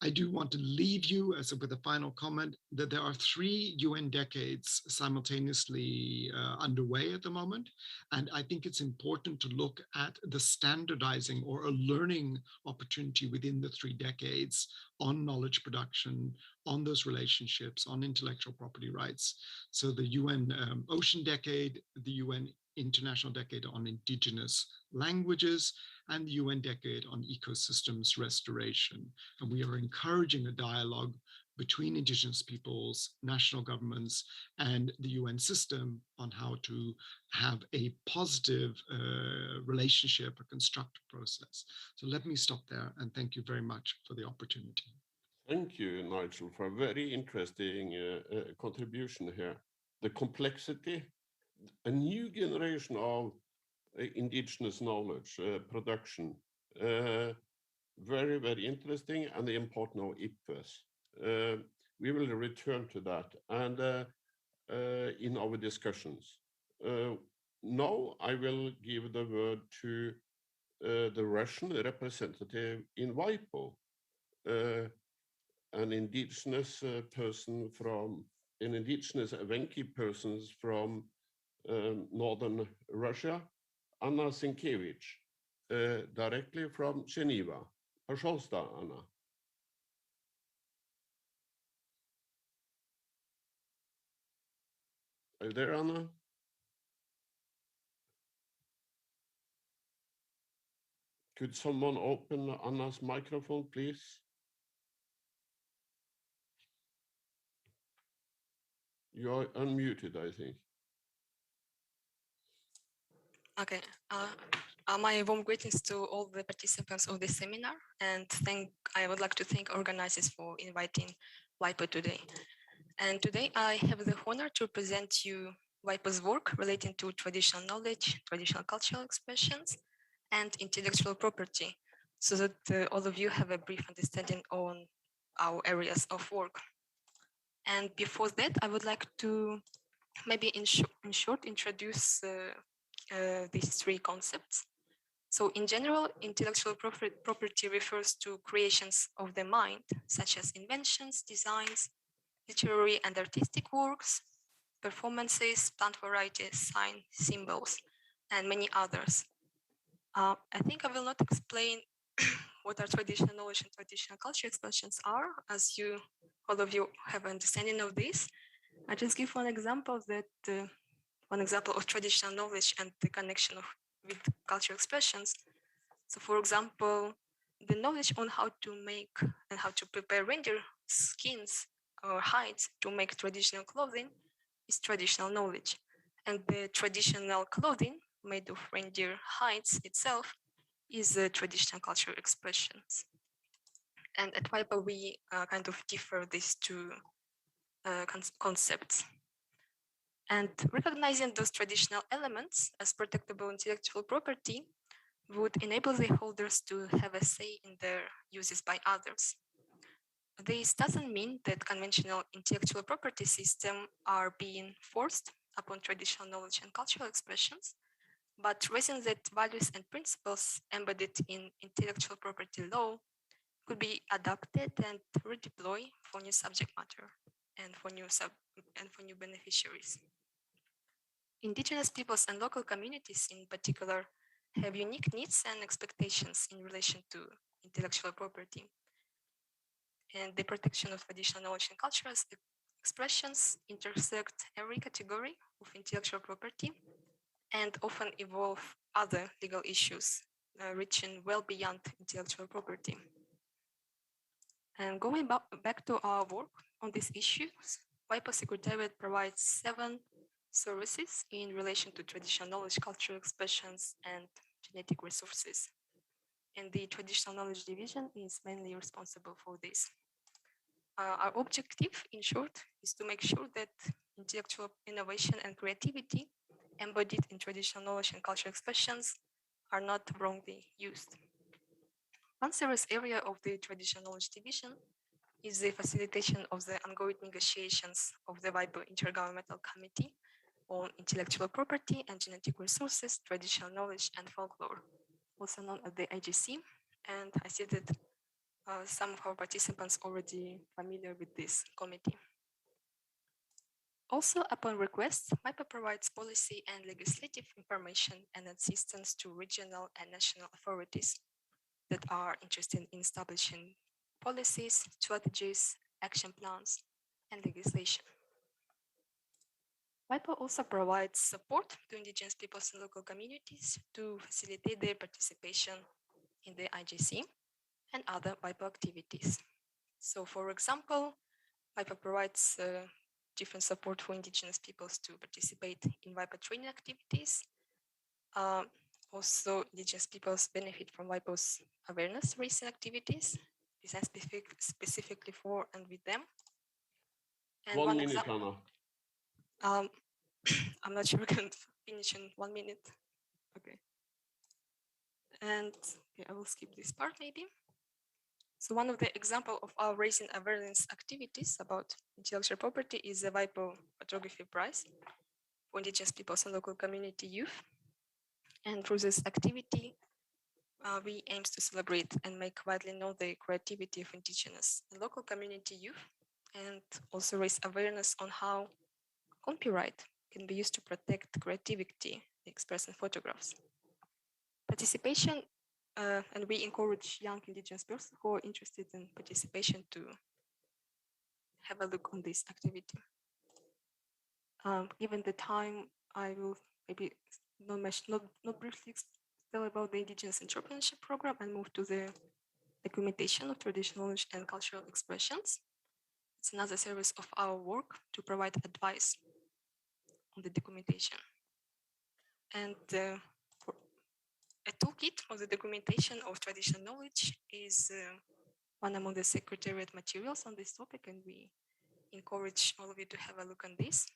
S19: I do want to leave you with a final comment that there are 3 UN decades simultaneously underway at the moment. And I think it's important to look at the standardizing or a learning opportunity within the 3 decades on knowledge production, on those relationships, on intellectual property rights. So the UN Ocean Decade, the UN International Decade on Indigenous Languages, and the UN Decade on Ecosystems Restoration. And we are encouraging a dialogue between Indigenous peoples, national governments, and the UN system on how to have a positive relationship, a constructive process. So let me stop there, and thank you very much for the opportunity.
S16: Thank you, Nigel, for a very interesting contribution here. The complexity, a new generation of Indigenous knowledge production, very, very interesting, and the importance of IPFES. We will return to that and in our discussions. Now I will give the word to the Russian representative in WIPO, an indigenous person from, an indigenous Evenki persons from northern Russia, Anna Sienkiewicz, directly from Geneva. Пожалуйста, Anna. Are you there, Anna? Could someone open Anna's microphone, please? You are unmuted, I think.
S20: Okay. My warm greetings to all the participants of this seminar, and I would like to thank organizers for inviting WIPO today. And today I have the honor to present you WIPO's work relating to traditional knowledge, traditional cultural expressions, and intellectual property, so that all of you have a brief understanding on our areas of work. And before that, I would like to maybe in short introduce these 3 concepts. So in general, intellectual property refers to creations of the mind, such as inventions, designs, literary and artistic works, performances, plant varieties, signs, symbols, and many others. I think I will not explain what are traditional knowledge and traditional culture expressions are, as all of you have an understanding of this. I just give one example of traditional knowledge and the connection with cultural expressions. So for example, the knowledge on how to make and how to prepare reindeer skins or hides to make traditional clothing is traditional knowledge. And the traditional clothing made of reindeer hides itself is the traditional cultural expressions. And at WIPO, we kind of differ these 2 concepts. And recognizing those traditional elements as protectable intellectual property would enable the holders to have a say in their uses by others. this doesn't mean that conventional intellectual property systems are being forced upon traditional knowledge and cultural expressions, but reason that values and principles embedded in intellectual property law could be adapted and redeployed for new subject matter and for new beneficiaries. Indigenous peoples and local communities in particular have unique needs and expectations in relation to intellectual property. And the protection of traditional knowledge and cultural expressions intersect every category of intellectual property and often involve other legal issues reaching well beyond intellectual property. And going back to our work on these issues, WIPO Secretariat provides 7 services in relation to traditional knowledge, cultural expressions, and genetic resources. And the Traditional Knowledge Division is mainly responsible for this. Our objective, in short, is to make sure that intellectual innovation and creativity embodied in traditional knowledge and cultural expressions are not wrongly used. One service area of the Traditional Knowledge Division is the facilitation of the ongoing negotiations of the WIPO Intergovernmental Committee on Intellectual Property and Genetic Resources, Traditional Knowledge and Folklore, also known as the IGC. And I see that some of our participants already familiar with this committee. Also, upon request, WIPO provides policy and legislative information and assistance to regional and national authorities that are interested in establishing policies, strategies, action plans, and legislation. WIPO also provides support to indigenous peoples and local communities to facilitate their participation in the IGC and other WIPO activities. So, for example, WIPO provides different support for indigenous peoples to participate in WIPO training activities. Also, indigenous peoples benefit from WIPO's awareness raising activities, designed specifically for and with them. And
S16: 1 minute, Anna.
S20: I'm not sure I can finish in 1 minute. Okay. And okay, I will skip this part maybe. So one of the examples of our raising awareness activities about intellectual property is the WIPO Photography Prize for indigenous peoples and local community youth. And through this activity, we aim to celebrate and make widely known the creativity of indigenous and local community youth, and also raise awareness on how copyright can be used to protect creativity expressed in photographs. Participation, and we encourage young indigenous persons who are interested in participation to have a look on this activity. Given the time, I will maybe not briefly tell about the Indigenous Entrepreneurship Program and move to the documentation of traditional knowledge and cultural expressions. It's another service of our work to provide advice on the documentation. And a toolkit for the documentation of traditional knowledge is one among the Secretariat materials on this topic, and we encourage all of you to have a look on this.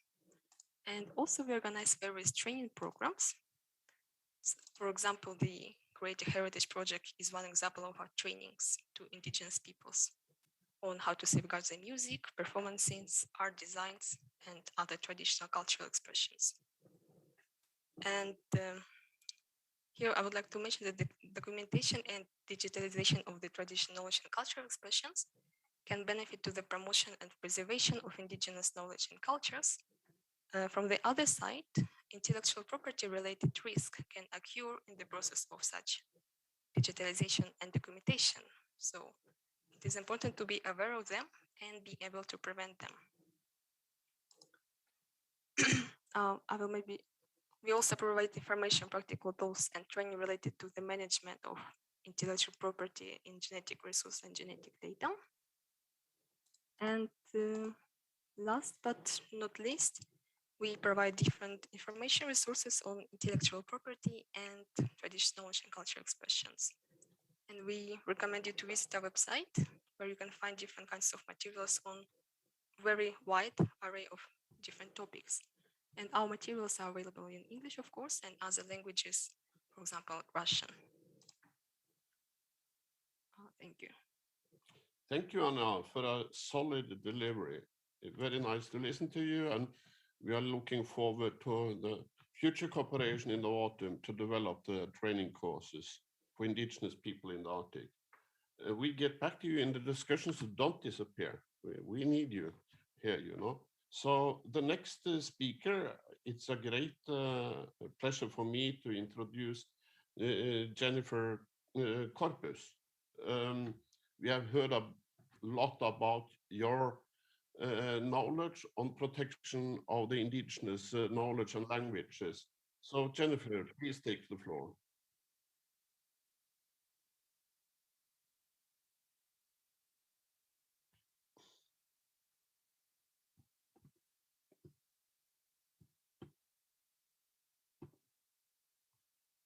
S20: And also we organize various training programs. For example, the Creative Heritage Project is one example of our trainings to indigenous peoples on how to safeguard their music, performances, art designs, and other traditional cultural expressions. And here I would like to mention that the documentation and digitalization of the traditional knowledge and cultural expressions can benefit to the promotion and preservation of indigenous knowledge and cultures. From the other side, intellectual property related risk can occur in the process of such digitalization and documentation. So it is important to be aware of them and be able to prevent them. We also provide information, practical tools, and training related to the management of intellectual property in genetic resource and genetic data. And last but not least, we provide different information resources on intellectual property and traditional knowledge and cultural expressions. And we recommend you to visit our website, where you can find different kinds of materials on very wide array of different topics. And our materials are available in English, of course, and other languages, for example, Russian. Thank you.
S16: Thank you, Anna, for a solid delivery. Very nice to listen to you, and we are looking forward to the future cooperation in the autumn to develop the training courses for indigenous people in the Arctic. We get back to you in the discussions, so don't disappear. We need you here, you know. So the next speaker, it's a great pleasure for me to introduce Jennifer Corpus. We have heard a lot about your knowledge on protection of the indigenous knowledge and languages. So Jennifer, please take the floor.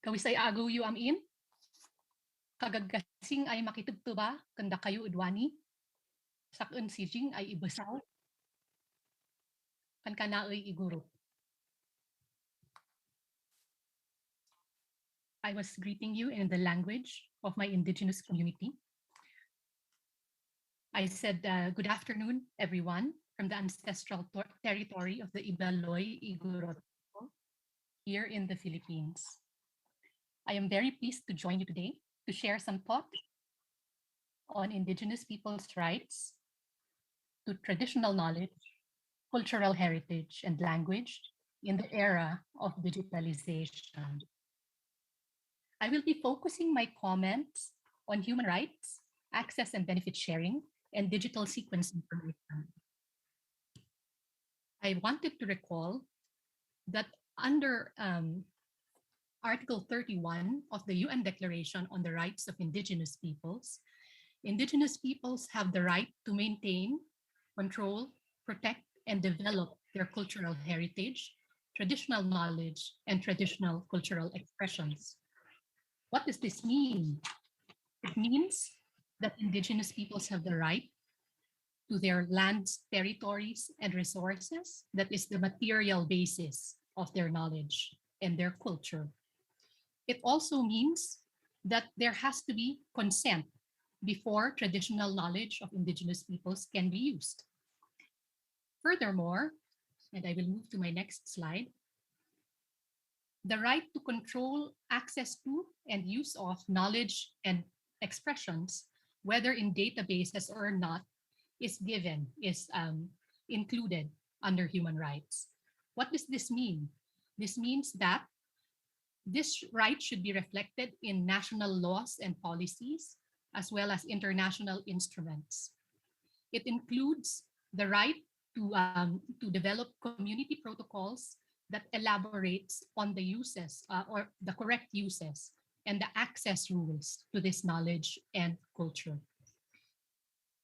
S21: Kawisay agaw yu amin, kagagasing ay makitugtuba, kanda kayo udwani, sakun sijing ay ibasaw, kan kana ay iguro. I was greeting you in the language of my indigenous community. I said, good afternoon, everyone, from the ancestral territory of the Ibaloy Igorot people here in the Philippines. I am very pleased to join you today to share some thought on indigenous people's rights to traditional knowledge, cultural heritage, and language in the era of digitalization. I will be focusing my comments on human rights, access and benefit sharing, and digital sequence information. I wanted to recall that under Article 31 of the UN Declaration on the Rights of Indigenous Peoples have the right to maintain, control, protect, and develop their cultural heritage, traditional knowledge, and traditional cultural expressions. What does this mean? It means that indigenous peoples have the right to their lands, territories, and resources that is the material basis of their knowledge and their culture. It also means that there has to be consent before traditional knowledge of indigenous peoples can be used. Furthermore, and I will move to my next slide, the right to control access to and use of knowledge and expressions, whether in databases or not, is included under human rights. What does this mean? This means that this right should be reflected in national laws and policies, as well as international instruments. It includes the right to develop community protocols that elaborates on the uses or the correct uses and the access rules to this knowledge and culture.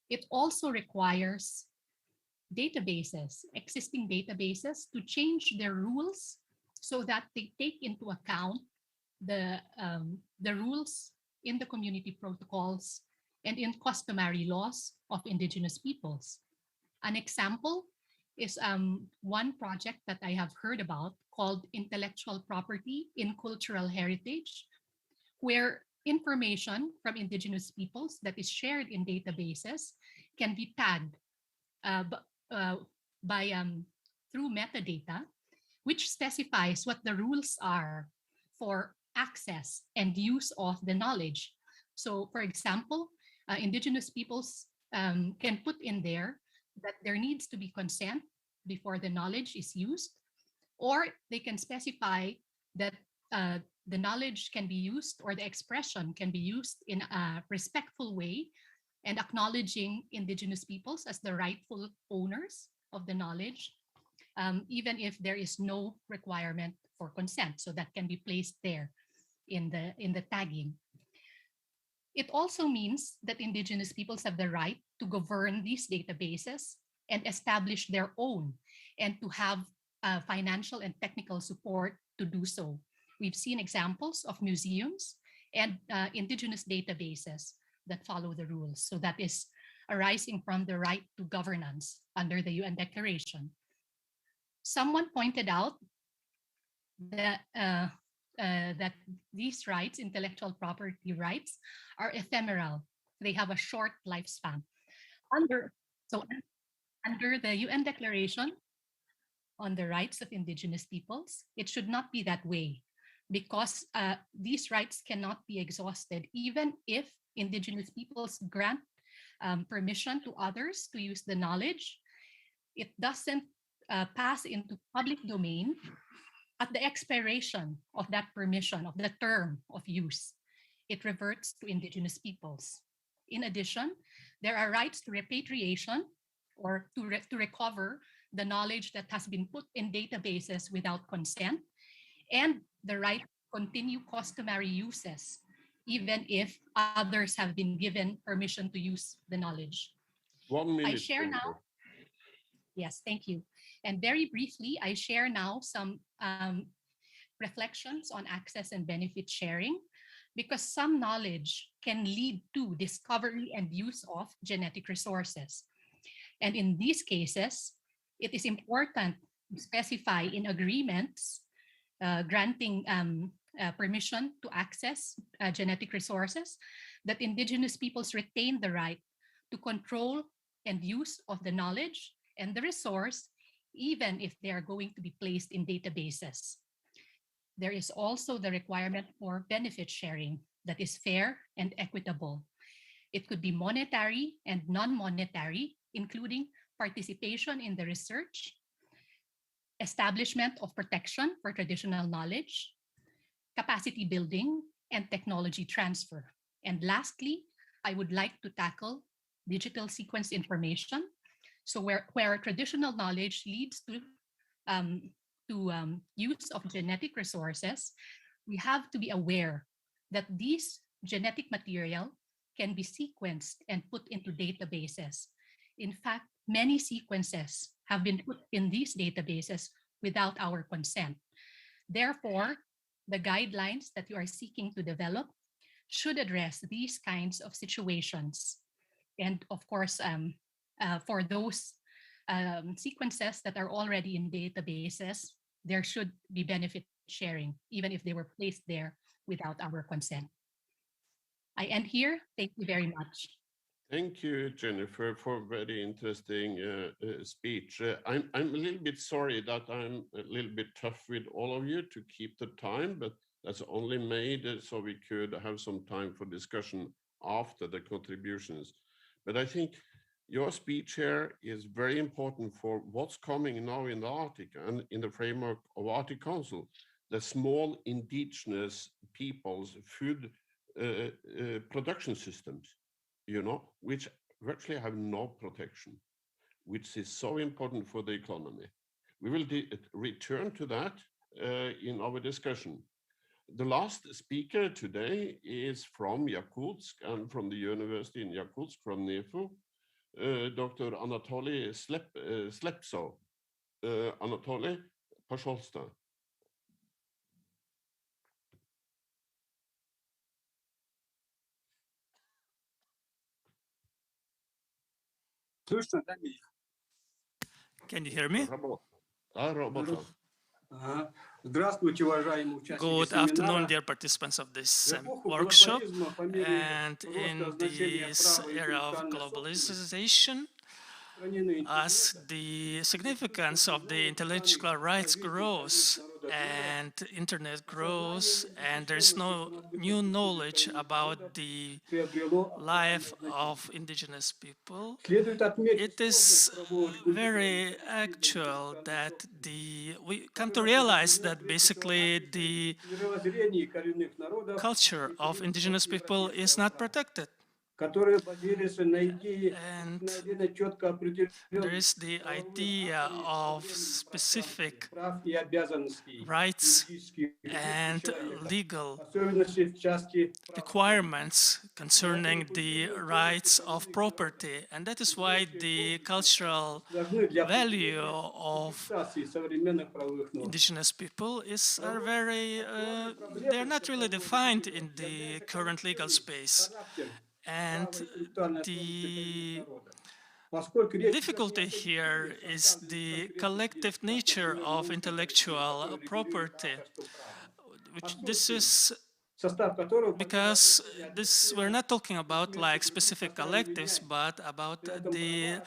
S21: It also requires databases, existing databases, to change their rules so that they take into account the rules in the community protocols and in customary laws of indigenous peoples. An example is one project that I have heard about called Intellectual Property in Cultural Heritage, where information from indigenous peoples that is shared in databases can be tagged through metadata, which specifies what the rules are for access and use of the knowledge. So, for example, indigenous peoples can put in there that there needs to be consent before the knowledge is used, or they can specify that the knowledge can be used or the expression can be used in a respectful way and acknowledging indigenous peoples as the rightful owners of the knowledge, even if there is no requirement for consent. So that can be placed there in the tagging. It also means that indigenous peoples have the right to govern these databases and establish their own, and to have financial and technical support to do so. We've seen examples of museums and indigenous databases that follow the rules. So that is arising from the right to governance under the UN Declaration. Someone pointed out that that these rights, intellectual property rights, are ephemeral. They have a short lifespan. under, so under the UN Declaration on the Rights of Indigenous Peoples, it should not be that way, because these rights cannot be exhausted even if Indigenous peoples grant permission to others to use the knowledge. It doesn't pass into public domain at the expiration of that permission, of the term of use. It reverts to Indigenous peoples. In addition, there are rights to repatriation, or to recover the knowledge that has been put in databases without consent, and the right to continue customary uses, even if others have been given permission to use the knowledge.
S16: 1 minute.
S21: I share now. Yes, thank you. And very briefly, I share now some reflections on access and benefit sharing, because some knowledge can lead to discovery and use of genetic resources. And in these cases, it is important to specify in agreements granting permission to access genetic resources that Indigenous peoples retain the right to control and use of the knowledge and the resource, even if they are going to be placed in databases. There is also the requirement for benefit sharing that is fair and equitable. It could be monetary and non-monetary, including participation in the research, establishment of protection for traditional knowledge, capacity building, and technology transfer. And lastly, I would like to tackle digital sequence information. So where traditional knowledge leads to use of genetic resources, we have to be aware that these genetic material can be sequenced and put into databases. In fact, many sequences have been put in these databases without our consent. Therefore, the guidelines that you are seeking to develop should address these kinds of situations. And of course, for those sequences that are already in databases, there should be benefit sharing, even if they were placed there without our consent. I end here. Thank you very much.
S16: Thank you, Jennifer, for a very interesting speech. I'm a little bit sorry that I'm a little bit tough with all of you to keep the time, but that's only made so we could have some time for discussion after the contributions. But I think your speech here is very important for what's coming now in the Arctic and in the framework of Arctic Council, the small indigenous people's food production systems, you know, which virtually have no protection, which is so important for the economy. We will return to that in our discussion. The last speaker today is from Yakutsk and from the university in Yakutsk, from NEFU, Dr. Anatoly Sleptsov. Anatoly, пожалуйста.
S11: Can you hear me?
S3: Good
S11: afternoon, dear participants of this workshop. And in this era of globalization, as the significance of the intellectual rights grows and internet grows, and there's no new knowledge about the life of indigenous people, it is very actual that we come to realize that basically the culture of indigenous people is not protected. And there is the idea of specific rights and legal requirements concerning the rights of property. And that is why the cultural value of indigenous people are they're not really defined in the current legal space. And the difficulty here is the collective nature of intellectual property, which this is because we're not talking about like specific collectives, but about the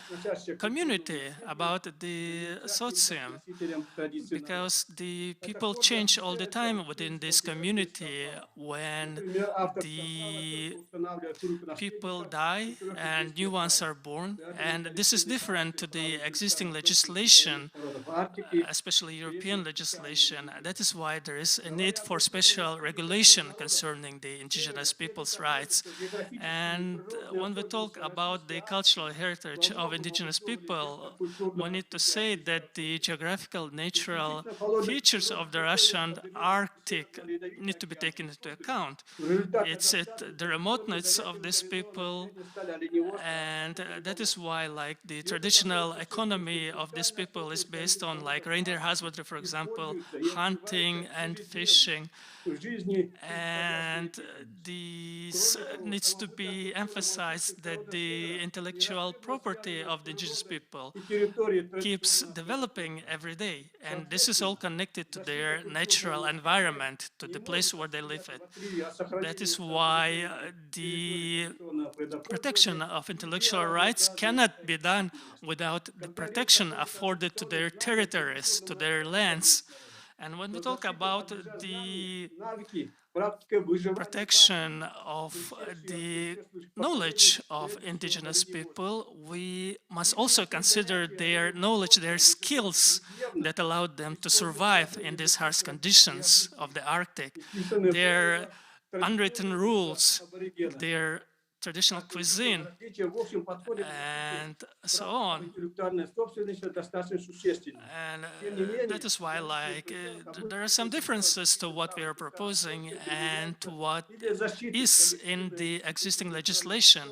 S11: community, about the socium, because the people change all the time within this community. When the people die and new ones are born, and this is different to the existing legislation, especially European legislation. That is why there is a need for special regulation concerning the indigenous people's rights. And when we talk about the cultural heritage of indigenous people, we need to say that the geographical natural features of the Russian Arctic need to be taken into account. It's the remoteness of these people, and that is why like the traditional economy of these people is based on like reindeer husbandry, for example, hunting and fishing. And this needs to be emphasized, that the intellectual property of the indigenous people keeps developing every day, and this is all connected to their natural environment, to the place where they live at. That is why the protection of intellectual rights cannot be done without the protection afforded to their territories, to their lands. And when we talk about the protection of the knowledge of indigenous people, we must also consider their knowledge, their skills that allowed them to survive in these harsh conditions of the Arctic, their unwritten rules, their traditional cuisine, and so on. And that is why like there are some differences to what we are proposing and to what is in the existing legislation.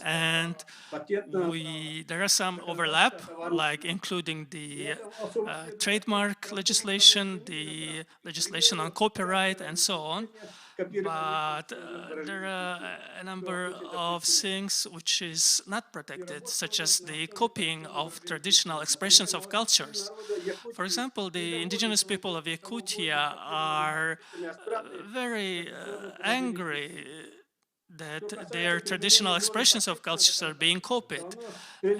S11: And there are some overlap, like including the trademark legislation, the legislation on copyright, and so on. But there are a number of things which is not protected, such as the copying of traditional expressions of cultures. For example, the indigenous people of Yakutia are very angry that their traditional expressions of cultures are being copied.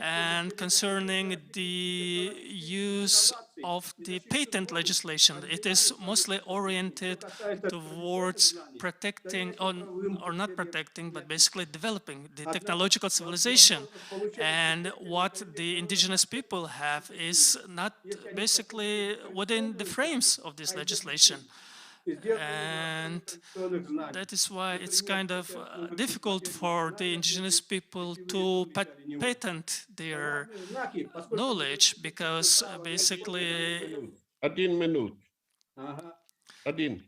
S11: And concerning the use of the patent legislation, it is mostly oriented towards protecting, or not protecting, but basically developing the technological civilization. And what the indigenous people have is not basically within the frames of this legislation. And that is why it's kind of difficult for the indigenous people to patent their knowledge, because basically...
S16: Один минут. Один.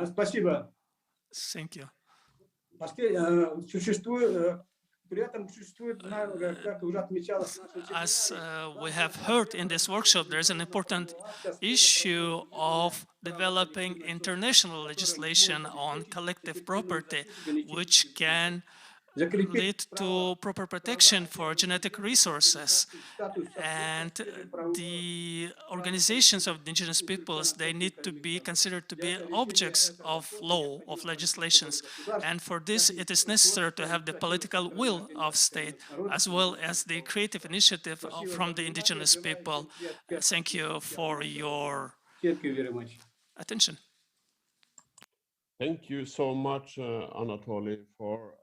S8: Спасибо.
S11: Thank you. As we have heard in this workshop, there's an important issue of developing international legislation on collective property, which can lead to proper protection for genetic resources. And the organizations of indigenous peoples, they need to be considered to be objects of law, of legislations. And for this, it is necessary to have the political will of state, as well as the creative initiative from the indigenous people. Thank you for your attention.
S16: Thank you so much, Anatoly, for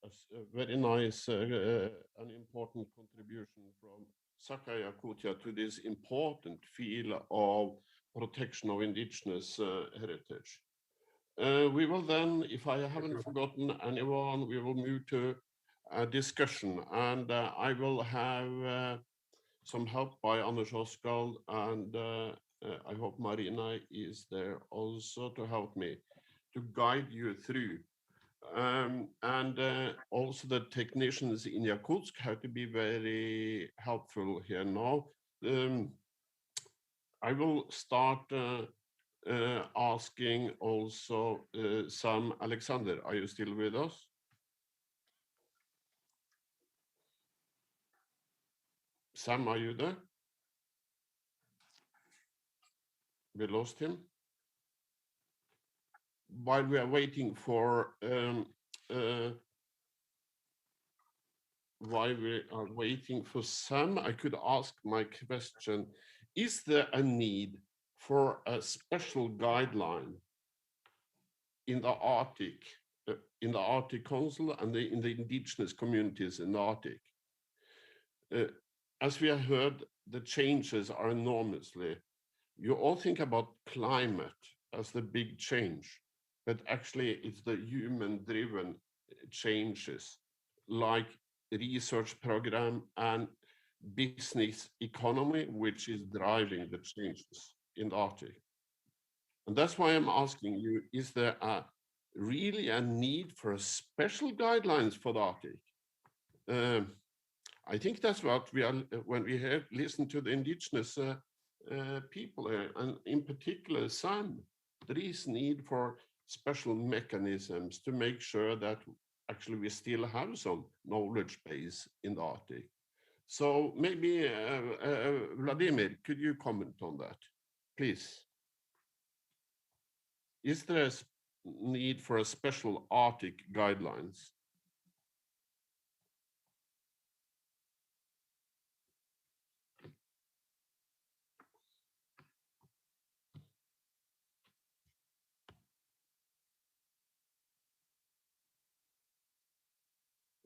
S16: a very nice and important contribution from Sakarya-Yakutia to this important field of protection of indigenous heritage. We will then, if I haven't forgotten anyone, we will move to a discussion, and I will have some help by Anders Oskal, and I hope Marina is there also to help me, to guide you through. And also the technicians in Yakutsk have to be very helpful here now. I will start asking also Sam Alexander, are you still with us? Sam, are you there? We lost him. While we are waiting for Sam, I could ask my question: is there a need for a special guideline in the Arctic Council and in the indigenous communities in the Arctic? As we have heard, the changes are enormously. You all think about climate as the big change, but actually it's the human-driven changes, like research program and business economy, which is driving the changes in the Arctic. And that's why I'm asking you, is there really a need for a special guidelines for the Arctic? I think that's what we are, when we have listened to the indigenous people, and in particular Sam, there is need for special mechanisms to make sure that actually we still have some knowledge base in the Arctic. So maybe Vladimir, could you comment on that, please? Is there a need for a special Arctic guidelines?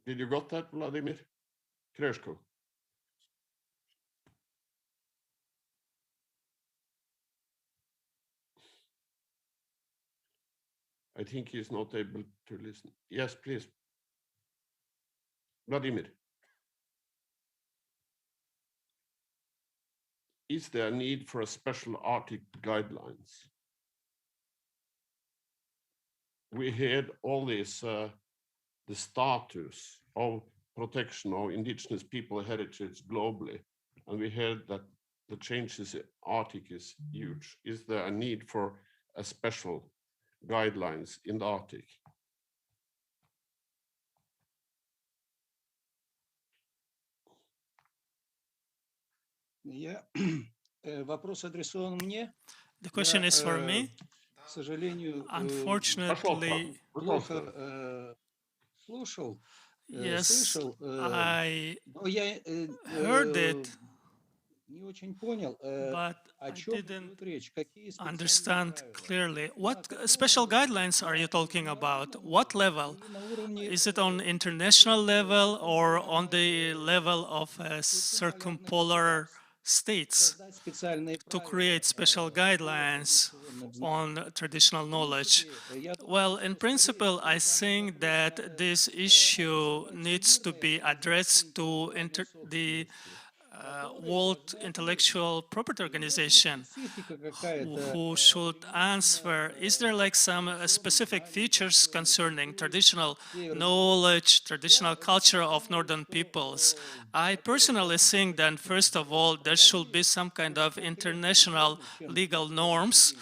S16: Did you got that, Vladimir? Krishkov. I think he's not able to listen. Yes, please. Vladimir. Is there a need for a special Arctic guidelines? We heard all this, the status of protection of indigenous people heritage globally, and we heard that the changes in Arctic is huge. Is there a need for a special guidelines in the Arctic?
S18: Вопрос адресован мне.
S11: The question is for me.
S18: К сожалению,
S11: unfortunately,
S18: плохо слушал,
S11: yes,
S18: слышал,
S11: I
S18: но я
S11: heard it,
S18: не очень понял,
S11: but
S18: о
S11: I
S18: чем
S11: didn't
S18: идет речь, какие
S11: understand
S18: специальные правила.
S11: clearly. What special guidelines are you talking about? What level? Is it on international level or on the level of circumpolar states to create special guidelines on traditional knowledge? Well, in principle, I think that this issue needs to be addressed to the World Intellectual Property Organization, who should answer, is there like some specific features concerning traditional knowledge, traditional culture of Northern peoples? I personally think that, first of all, there should be some kind of international legal norms,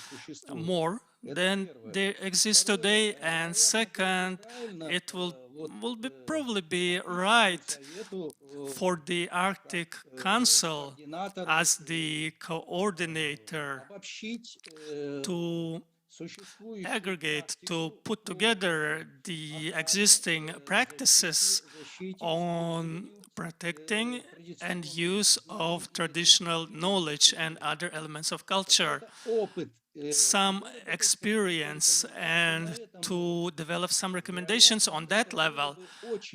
S11: more than they exist today, and second, it will probably be right for the Arctic Council as the coordinator to aggregate, to put together the existing practices on protecting and use of traditional knowledge and other elements of culture, some experience, and to develop some recommendations on that level.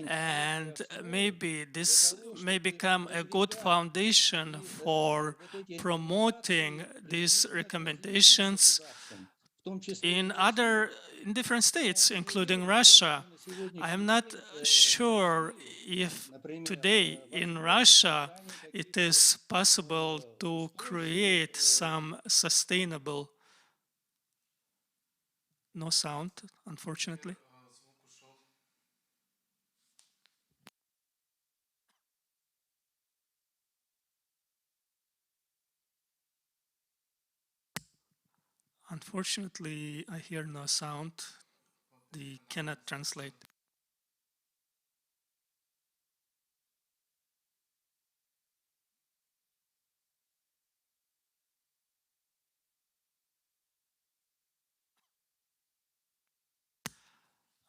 S11: And maybe this may become a good foundation for promoting these recommendations in different states, including Russia. I am not sure if today in Russia it is possible to create some sustainable. No sound, unfortunately. Unfortunately, I hear no sound. They cannot translate.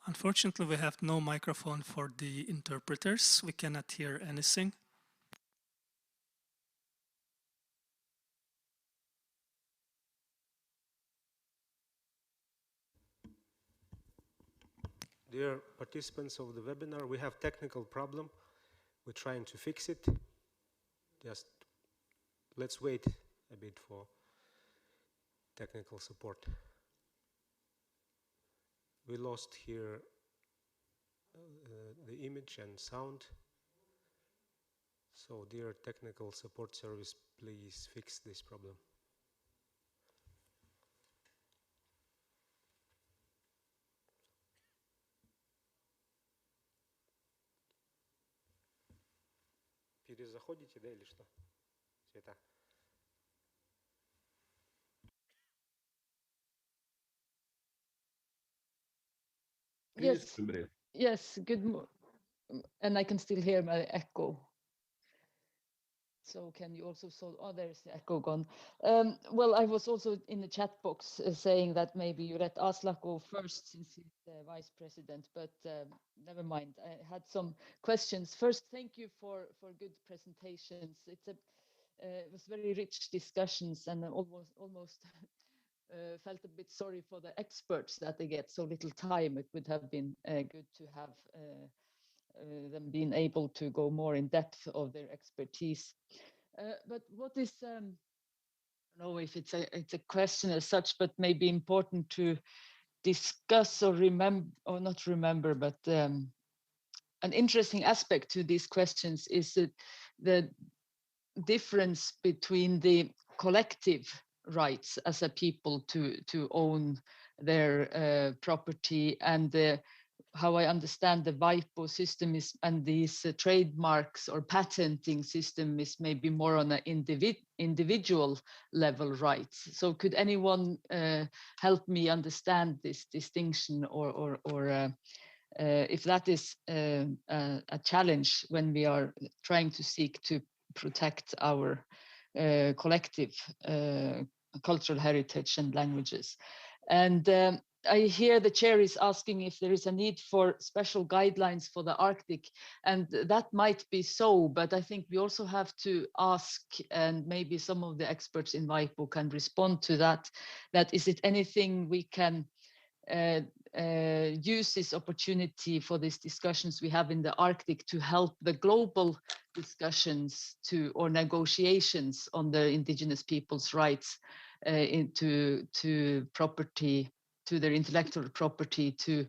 S11: Unfortunately, we have no microphone for the interpreters. We cannot hear anything.
S1: Dear participants of the webinar, we have technical problem. We're trying to fix it. Just let's wait a bit for technical support. We lost here the image and sound. So dear technical support service, please fix this problem. Перезаходите, да, или что? Света.
S3: Yes, yes, and I can still hear my echo. So can you also solve, oh, there's the echo gone. Well, I was also in the chat box saying that maybe you let Aslak go first since he's the vice president, but never mind. I had some questions. First, thank you for good presentations. It was very rich discussions, and almost felt a bit sorry for the experts that they get so little time. It would have been good to have them being able to go more in depth of their expertise. But what is, I don't know if it's a question as such, but maybe important to discuss or remember, or not remember, but an interesting aspect to these questions is the difference between the collective rights as a people to own their property and how I understand the WIPO system is, and these trademarks or patenting system is maybe more on an individual level rights. So could anyone help me understand this distinction, or if that is a challenge when we are trying to seek to protect our collective cultural heritage and languages? And I hear the chair is asking if there is a need for special guidelines for the Arctic, and that might be so, but I think we also have to ask, and maybe some of the experts in WIPO can respond to that, is it anything we can use this opportunity for these discussions we have in the Arctic to help the global discussions or negotiations on the indigenous people's rights to property, to their intellectual property, to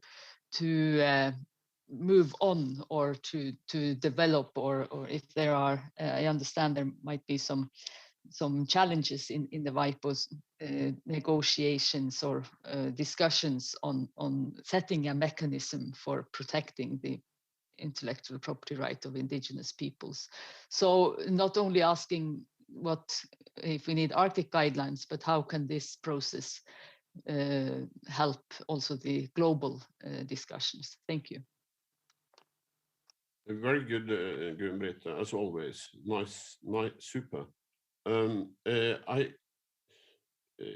S3: move on or to develop, or if there are, I understand there might be some challenges in the WIPO's negotiations or discussions on setting a mechanism for protecting the intellectual property right of indigenous peoples. So not only asking if we need Arctic guidelines, but how can this process help also the global discussions? Thank you.
S16: Very good, Gun-Britt, as always. Nice, super. I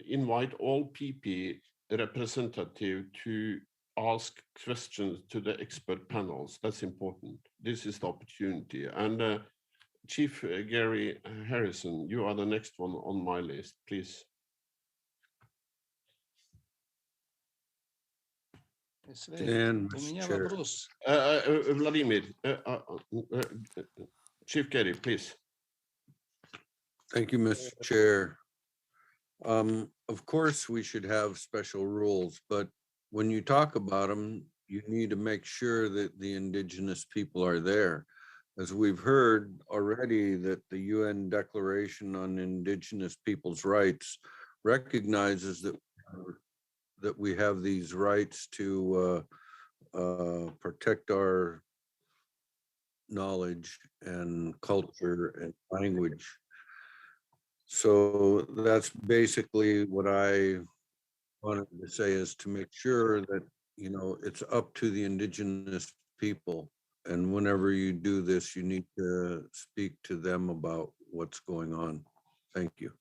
S16: invite all PP representative to ask questions to the expert panels. That's important. This is the opportunity. And Chief Gary Harrelson, you are the next one on my list, please.
S15: Dan, Chair.
S16: Vladimir, Chief Gary, please.
S15: Thank you, Mr. Chair. Of course, we should have special rules, but when you talk about them, you need to make sure that the indigenous people are there. As we've heard already, that the UN Declaration on Indigenous Peoples' Rights recognizes that we have these rights to protect our knowledge and culture and language. So that's basically what I wanted to say, is to make sure that, you know, it's up to the indigenous people. And whenever you do this, you need to speak to them about what's going on. Thank you.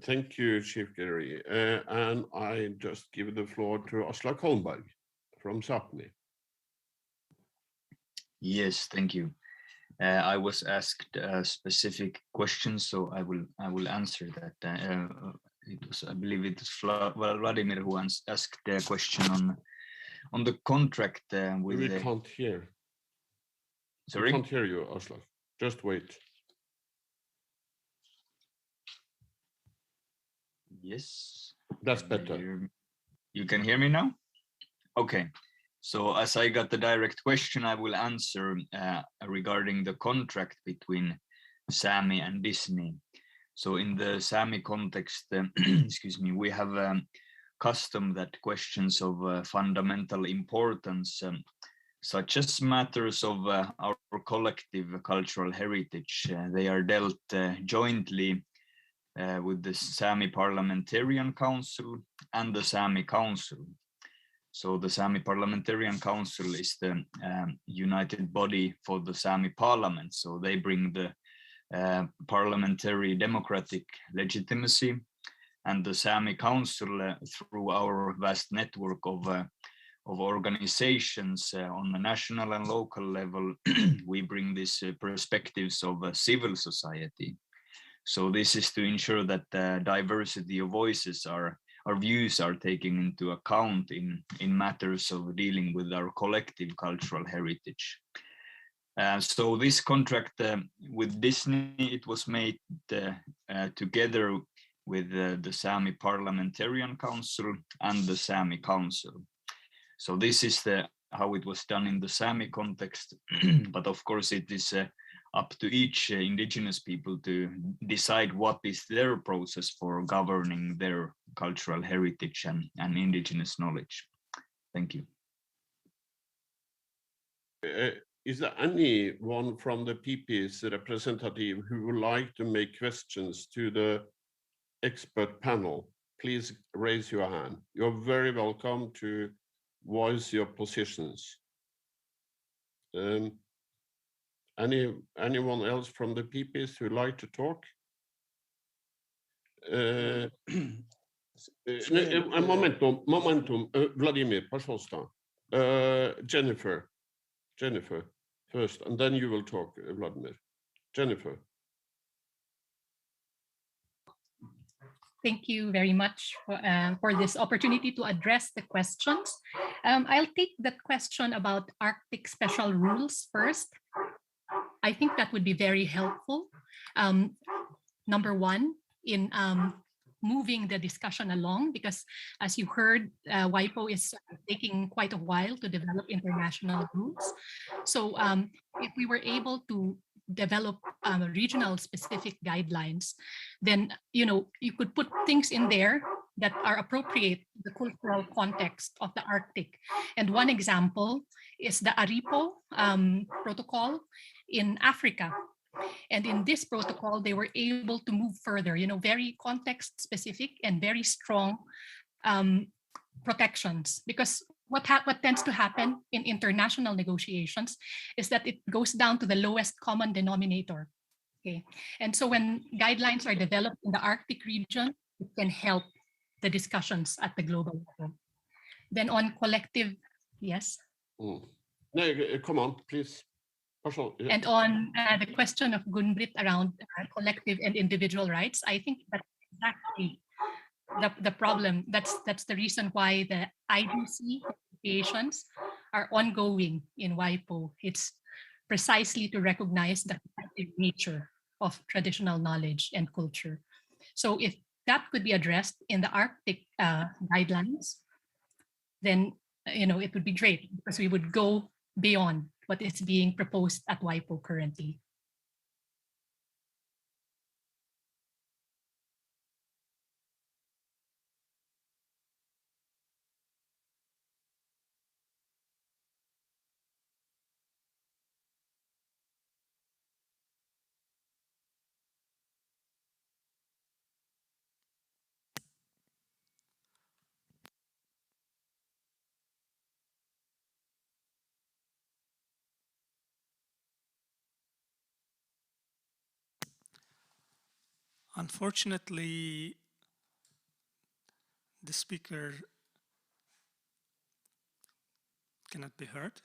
S16: Thank you, Chief Gary. And I just give the floor to Aslak Holmberg from Sapmi.
S4: Yes, thank you. I was asked a specific question, so I will answer that. I believe it was Vladimir who asked the question on the contract with.
S16: We can't hear.
S4: Sorry?
S16: We can't hear you, Aslak. Just wait.
S4: Yes.
S16: That's better.
S4: You can hear me now? Okay. So as I got the direct question, I will answer regarding the contract between Sami and Disney. So in the Sami context, excuse me, we have a custom that questions of fundamental importance, such as matters of our collective cultural heritage, they are dealt jointly with the Sami Parliamentarian Council and the Sami Council. So the Sami Parliamentarian Council is the united body for the Sami Parliament. So they bring the parliamentary democratic legitimacy, and the Sami Council through our vast network of organizations on the national and local level, we bring these perspectives of civil society. So this is to ensure that the diversity of voices our views are taken into account in matters of dealing with our collective cultural heritage. So this contract with Disney, it was made together with the Sami Parliamentarian Council and the Sami Council. So this is how it was done in the Sami context, but of course it is up to each indigenous people to decide what is their process for governing their cultural heritage and indigenous knowledge. Thank you.
S16: Is there anyone from the PP's representative who would like to make questions to the expert panel? Please raise your hand. You're very welcome to voice your positions. Anyone else from the PPs who like to talk? Momentum, Vladimir, пожалуйста. Jennifer first, and then you will talk, Vladimir. Jennifer.
S21: Thank you very much for this opportunity to address the questions. I'll take the question about Arctic special rules first. I think that would be very helpful. Number one, in moving the discussion along, because as you heard, WIPO is taking quite a while to develop international rules. So if we were able to develop regional specific guidelines, then you could put things in there that are appropriate to the cultural context of the Arctic. And one example is the ARIPO protocol in Africa. And in this protocol, they were able to move further, very context specific and very strong protections. Because what tends to happen in international negotiations is that it goes down to the lowest common denominator. Okay, and so when guidelines are developed in the Arctic region, it can help the discussions at the global level. Then on collective, yes.
S16: No, come on, please.
S21: And on the question of Gunbrit around collective and individual rights, I think that's exactly the problem. That's the reason why the IDC negotiations are ongoing in WIPO. It's precisely to recognize the collective nature of traditional knowledge and culture. So if that could be addressed in the Arctic guidelines, then it would be great, because we would go beyond what is being proposed at WIPO currently.
S11: Unfortunately, the speaker cannot be heard.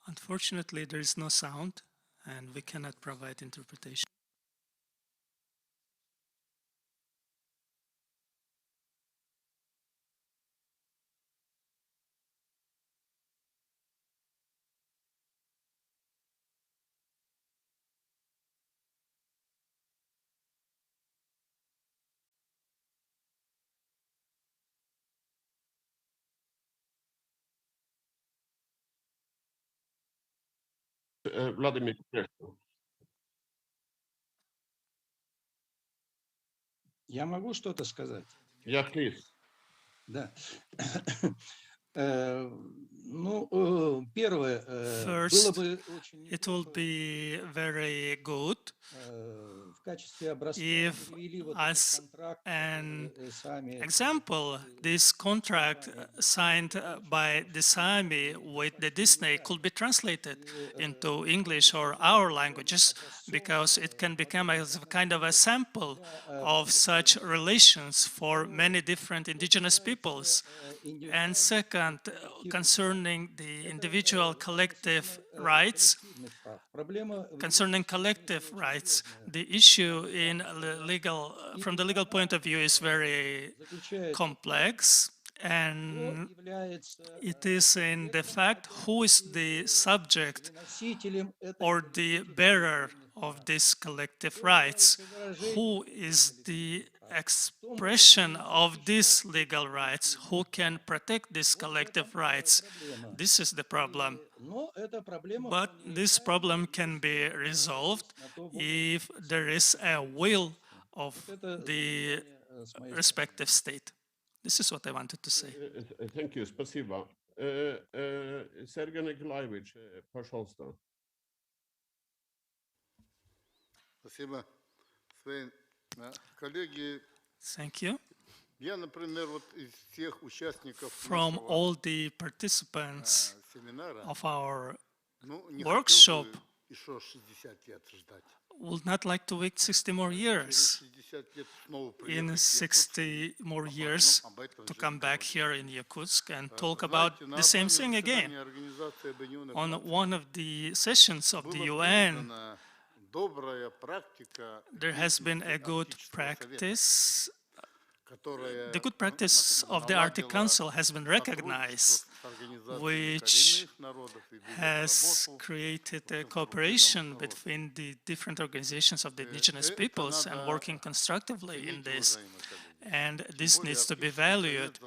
S11: Unfortunately, there is no sound, and we cannot provide interpretation.
S16: Vladimir.
S18: Я могу что-то сказать?
S16: Yeah, please.
S18: Да. Ну, первое, было
S11: First,
S18: бы очень
S11: it will be very good
S18: в качестве образца
S11: if,
S18: привели вот этот
S11: as
S18: контракт,
S11: an
S18: который Сами
S11: example, this contract signed by the Sami with the Disney could be translated into English or our languages, because it can become as a kind of a sample of such relations for many different indigenous peoples. And second, concerning the individual collective rights, concerning collective rights, the issue in from the legal point of view is very complex, and it is in the fact who is the subject or the bearer of these collective rights, who is the expression of these legal rights, who can protect these collective rights. This is the problem. But this problem can be resolved if there is a will of the respective state. This is what I wanted to say.
S16: Thank you. Спасибо. Sergey Nikolaevich, пожалуйста.
S6: Спасибо. Свои коллеги.
S11: Thank you.
S6: Я, например, вот из всех участников
S11: From all the participants of our workshop,
S6: еще 60 лет ждать.
S11: would not like to wait 60 more years, in 60 more years, to come back here in Yakutsk and talk about the same thing again. On one of the sessions of the UN, there has been a good practice. The good practice of the Arctic Council has been recognized, which has created a cooperation between the different organizations of the indigenous peoples and working constructively in this. And this needs to be valued,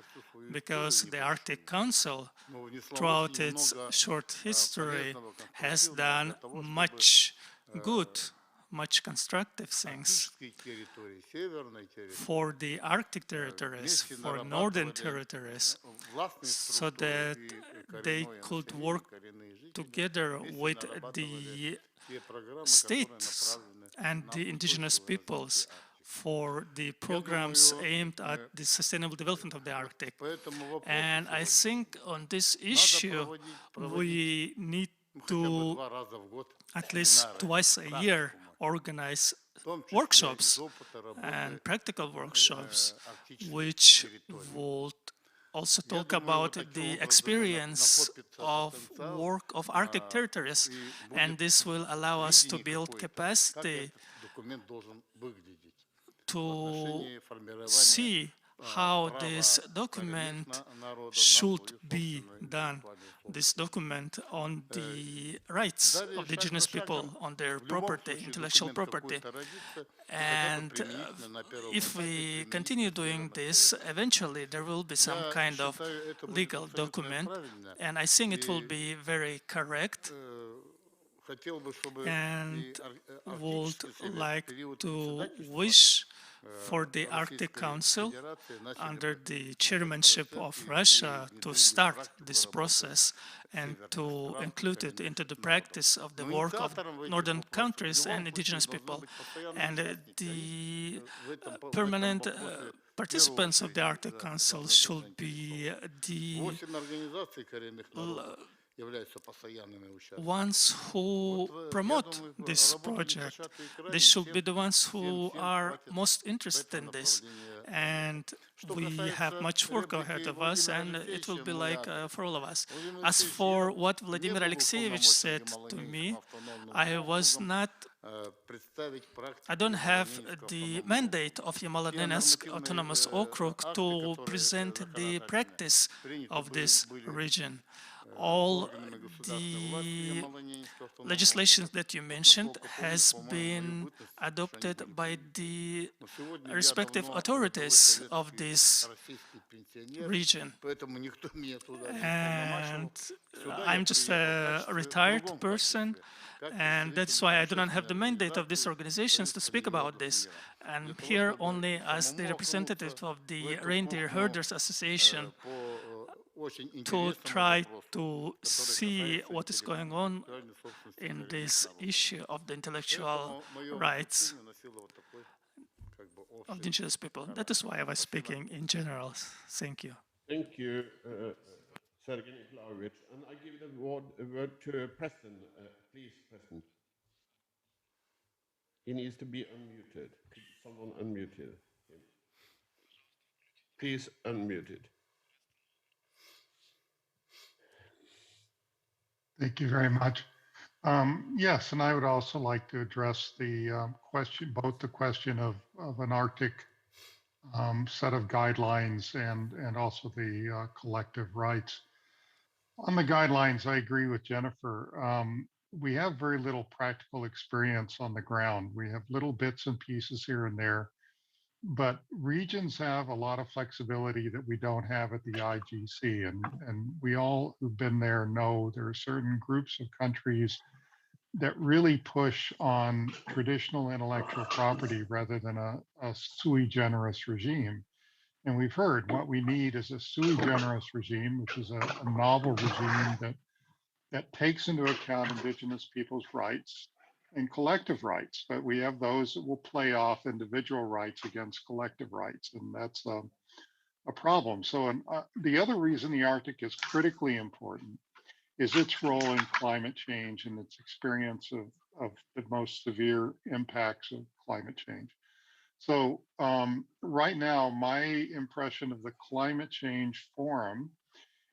S11: because the Arctic Council, throughout its short history, has done much good, much constructive things for the Arctic territories, for northern territories, so that they could work together with the states and the indigenous peoples for the programs aimed at the sustainable development of the Arctic. And I think on this issue, we need to, at least twice a year, organize workshops and practical workshops, which would also talk about the experience of work of Arctic territories, and this will allow us to build capacity to see how this document should be done, this document on the rights of the indigenous people, on their property, intellectual property. And if we continue doing this, eventually there will be some kind of legal document, and I think it will be very correct, and would like to wish for the Arctic Council under the chairmanship of Russia to start this process and to include it into the practice of the work of northern countries and indigenous people. And the permanent participants of the Arctic Council should be the ones who promote this project. They should be the ones who are most interested in this. And we have much work ahead of us, and it will be like for all of us. As for what Vladimir Alexeyevich said to me, I don't have the mandate of Yamal-Nenetsk Autonomous Okrug to present the practice of this region. All the legislation that you mentioned has been adopted by the respective authorities of this region. And I'm just a retired person, and that's why I do not have the mandate of these organizations to speak about this. I'm here only as the representative of the Reindeer Herders Association to try to see what is going on in this issue of the intellectual rights of the indigenous people. That is why I was speaking in general. Thank you.
S16: Thank you, Sergei Nikolaevich. And I give the word to Preston. Please, Preston. He needs to be unmuted. Could someone unmute him? Please unmute it.
S17: Thank you very much. Yes, and I would also like to address the question, both the question of an Arctic set of guidelines and also the collective rights. On the guidelines, I agree with Jennifer. We have very little practical experience on the ground. We have little bits and pieces here and there, but regions have a lot of flexibility that we don't have at the IGC. And we all who've been there know there are certain groups of countries that really push on traditional intellectual property rather than a sui generis regime. And we've heard what we need is a sui generis regime, which is a novel regime that takes into account indigenous people's rights and collective rights, but we have those that will play off individual rights against collective rights, and that's a problem. So the other reason the Arctic is critically important is its role in climate change and its experience of the most severe impacts of climate change. So right now, my impression of the Climate Change Forum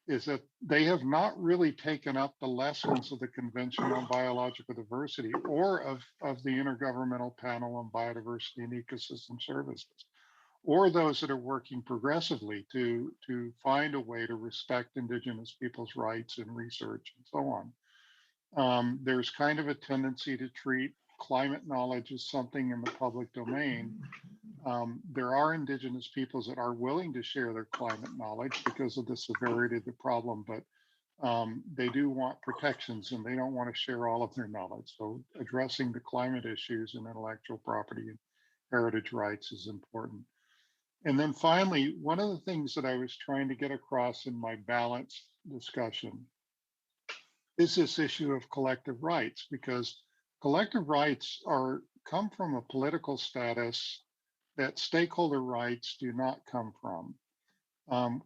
S17: is that they have not really taken up the lessons of the Convention on Biological Diversity or of the Intergovernmental Panel on Biodiversity and Ecosystem Services, or those that are working progressively to find a way to respect indigenous people's rights in research and so on. There's kind of a tendency to treat climate knowledge as something in the public domain. There are indigenous peoples that are willing to share their climate knowledge because of the severity of the problem, but they do want protections and they don't want to share all of their knowledge. So addressing the climate issues and intellectual property and heritage rights is important. And then finally, one of the things that I was trying to get across in my balance discussion is this issue of collective rights, because collective rights come from a political status that stakeholder rights do not come from.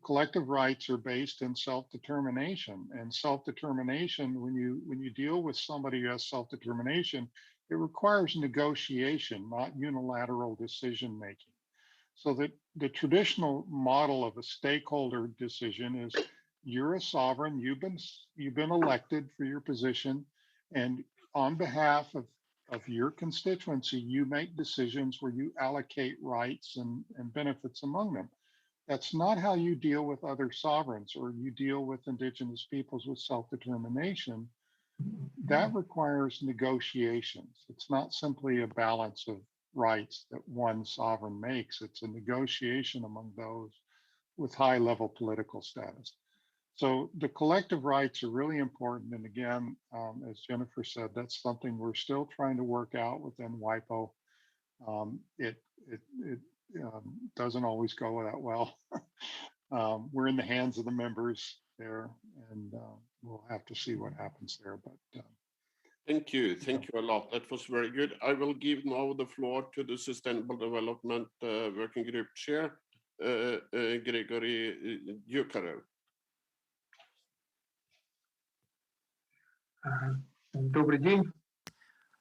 S17: Collective rights are based in self-determination, and self-determination, when you deal with somebody who has self-determination, it requires negotiation, not unilateral decision-making. So that the traditional model of a stakeholder decision is you're a sovereign, you've been elected for your position, and on behalf of your constituency, you make decisions where you allocate rights and benefits among them. That's not how you deal with other sovereigns or you deal with indigenous peoples with self-determination. That requires negotiations. It's not simply a balance of rights that one sovereign makes. It's a negotiation among those with high-level political status. So the collective rights are really important. And again, as Jennifer said, that's something we're still trying to work out within WIPO. doesn't always go that well. We're in the hands of the members there, and we'll have to see what happens there. But
S16: thank you a lot. That was very good. I will give now the floor to the Sustainable Development Working Group Chair, Grigore Yukarev.
S10: Добрый день.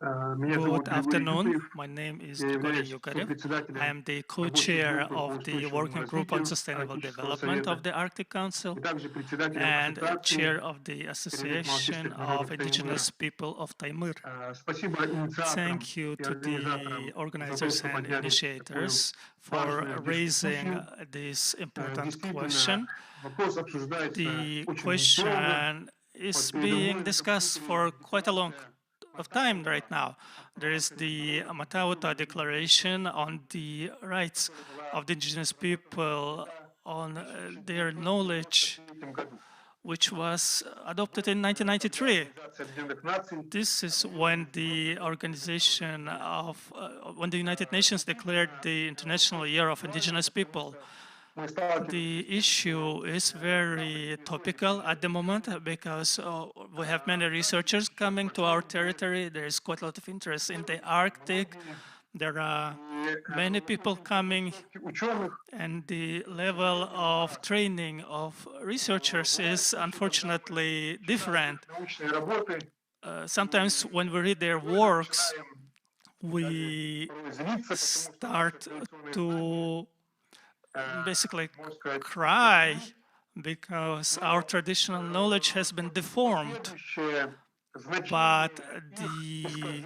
S11: Good afternoon. My name is Grigore Yukarev. I am the co-chair of the Working Group on Sustainable Development of the Arctic Council and chair of the Association of Indigenous People of Taimyr. Thank you to the organizers and initiators for raising this important question. The question is being discussed for quite a long of time right now. There is the Matauta Declaration on the rights of the indigenous people on their knowledge, which was adopted in 1993. This is when the organization of, when the United Nations declared the International Year of Indigenous People. The issue is very topical at the moment because we have many researchers coming to our territory. There is quite a lot of interest in the Arctic. There are many people coming, and the level of training of researchers is unfortunately different. Sometimes when we read their works, we start to basically cry because our traditional knowledge has been deformed. But the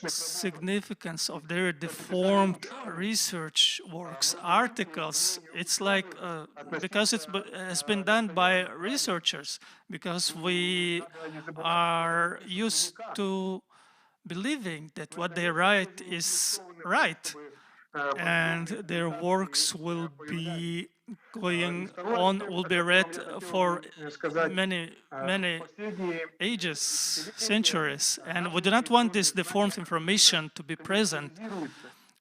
S11: significance of their deformed research works, articles, it's like, because it has been done by researchers, because we are used to believing that what they write is right, and their works will be going on, will be read for many ages, centuries, and we do not want this deformed information to be present.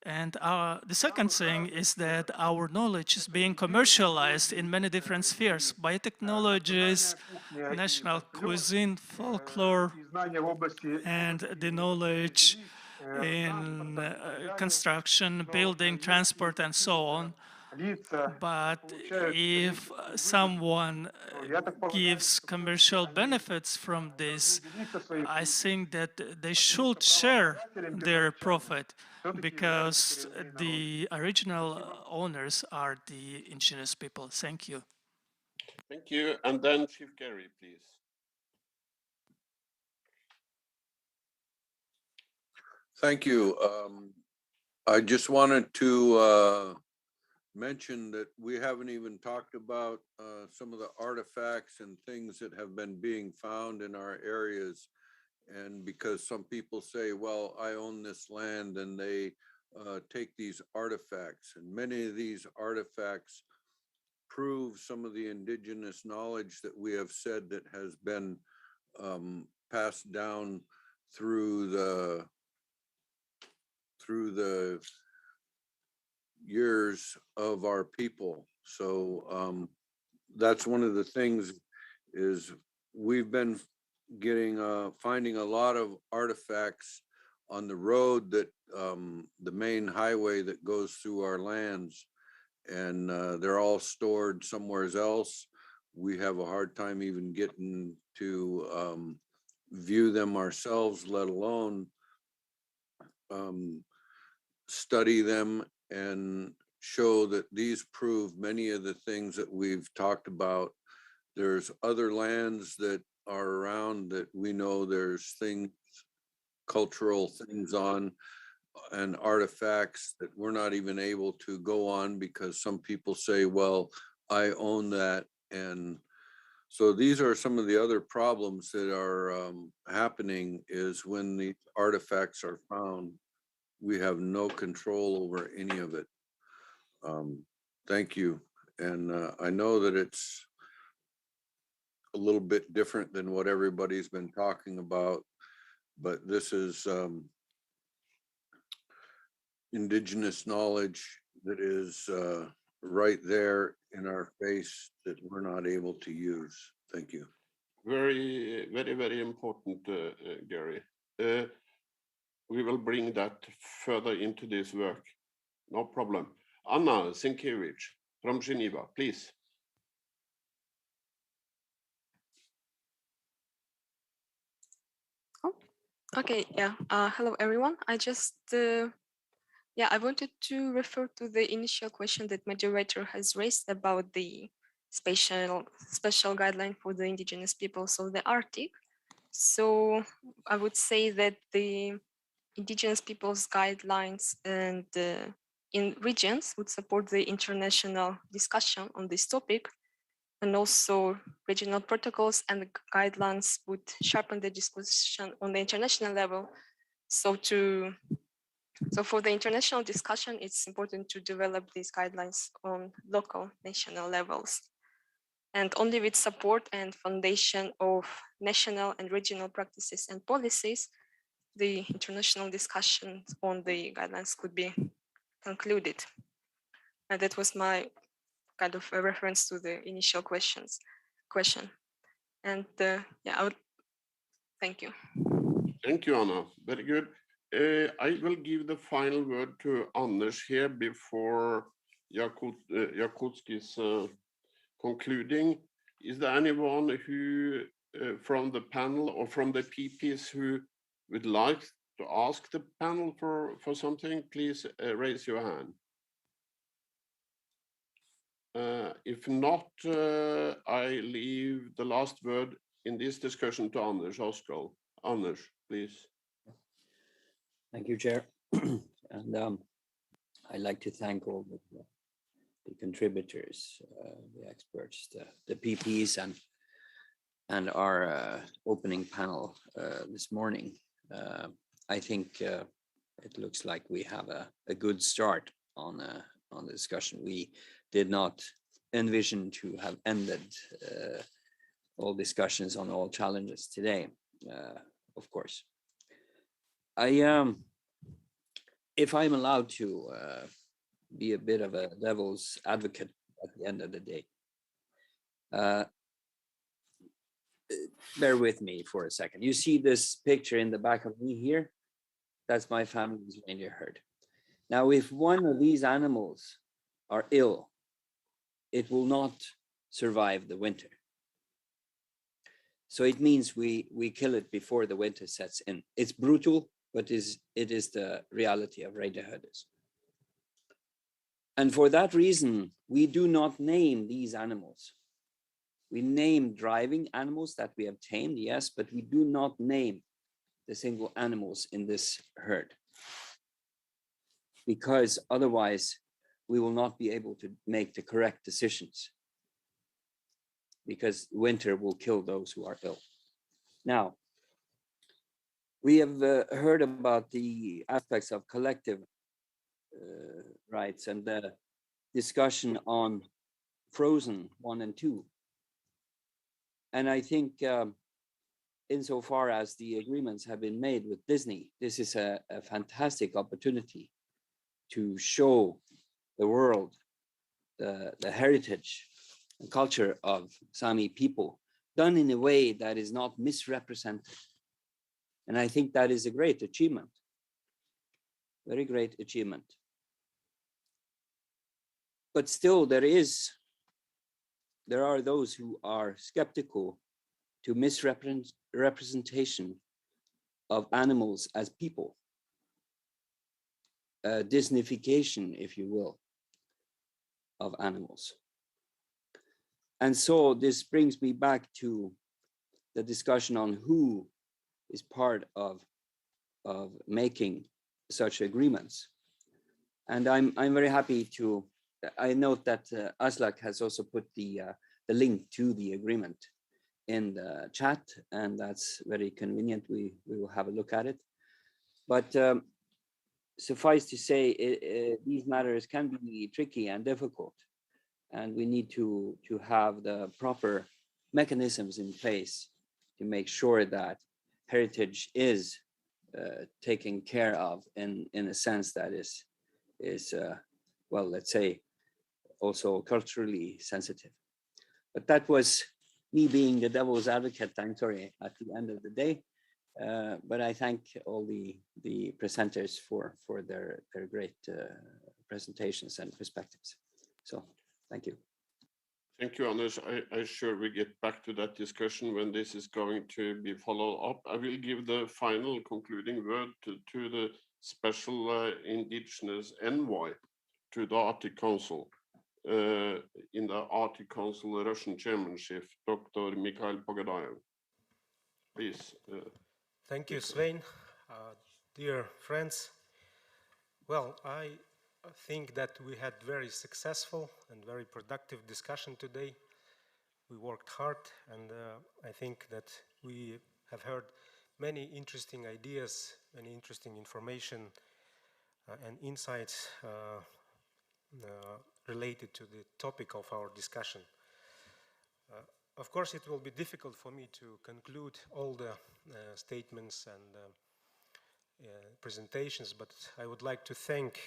S11: And the second thing is that our knowledge is being commercialized in many different spheres: biotechnologies, national cuisine, folklore, and the knowledge in construction, building, transport, and so on. But if someone gives commercial benefits from this, I think that they should share their profit, because the original owners are the indigenous people. Thank you.
S16: Thank you. And then Chief Gary, please.
S15: Thank you. I just wanted to mention that we haven't even talked about some of the artifacts and things that have been being found in our areas. And because some people say, well, I own this land, and they take these artifacts, and many of these artifacts prove some of the indigenous knowledge that we have said that has been passed down through the years of our people. So that's one of the things, is we've been getting finding a lot of artifacts on the road, that the main highway that goes through our lands, and they're all stored somewhere else. We have a hard time even getting to view them ourselves, let alone study them and show that these prove many of the things that we've talked about. There's other lands that are around that we know there's things, cultural things on, and artifacts that we're not even able to go on because some people say, well, I own that. And so these are some of the other problems that are happening, is when the artifacts are found, we have no control over any of it. Thank you. And I know that it's a little bit different than what everybody's been talking about, but this is indigenous knowledge that is right there in our face that we're not able to use? Thank you.
S16: Very, very, very important, Gary. We will bring that further into this work. No problem. Anna Sienkiewicz from Geneva, please.
S20: Okay, yeah. Hello, everyone. I wanted to refer to the initial question that moderator has raised about the special guideline for the indigenous peoples of the Arctic. So I would say that the indigenous peoples guidelines and in regions would support the international discussion on this topic, and also regional protocols and guidelines would sharpen the discussion on the international level. So for the international discussion, it's important to develop these guidelines on local national levels. And only with support and foundation of national and regional practices and policies, the international discussion on the guidelines could be concluded. And that was my kind of a reference to the initial question. And thank you.
S16: Thank you, Anna. Very good. I will give the final word to Anders here before Jakutski's concluding. Is there anyone who from the panel or from the PPs who would like to ask the panel for something? Please raise your hand. If not, I leave the last word in this discussion to Anders Oskol. Anders, please.
S2: Thank you, Chair. And I'd like to thank all the contributors, the experts, the PPs, and our opening panel this morning. I think it looks like we have a good start on the discussion. We did not envision to have ended all discussions on all challenges today, of course. If I'm allowed to be a bit of a devil's advocate at the end of the day, bear with me for a second. You see this picture in the back of me here? That's my family's reindeer herd. Now, if one of these animals are ill, it will not survive the winter. So it means we kill it before the winter sets in. It's brutal, but it is the reality of reindeer herders. And for that reason, we do not name these animals. We name driving animals that we have tamed, yes, but we do not name the single animals in this herd, because otherwise we will not be able to make the correct decisions, because winter will kill those who are ill. Now, we have heard about the aspects of collective rights and the discussion on Frozen 1 and 2. And I think insofar as the agreements have been made with Disney, this is a fantastic opportunity to show the world the heritage and culture of Sami people done in a way that is not misrepresented. And I think that is a great achievement, very great achievement. But still there are those who are skeptical to misrepresentation of animals as people, Disneyfication, if you will, of animals. And so this brings me back to the discussion on who is part of making such agreements. And I'm very happy to, I note that Aslak has also put the link to the agreement in the chat, and that's very convenient. We will have a look at it. But suffice to say, these matters can be tricky and difficult, and we need to have the proper mechanisms in place to make sure that heritage is taken care of in a sense that is well, let's say, also culturally sensitive. But that was me being the devil's advocate, I'm sorry, at the end of the day. But I thank all the presenters for their great presentations and perspectives. So thank you.
S16: Thank you, Anders. I'm sure we get back to that discussion when this is going to be followed up. I will give the final concluding word to the special Indigenous envoy to the Arctic Council. In the Arctic Council Russian chairmanship, Dr. Mikhail Pogadayev. Please.
S1: Thank you, Svein. Dear friends, well, I think that we had very successful and very productive discussion today. We worked hard, and I think that we have heard many interesting ideas, many interesting information and insights related to the topic of our discussion. Of course, it will be difficult for me to conclude all the statements and presentations, but I would like to thank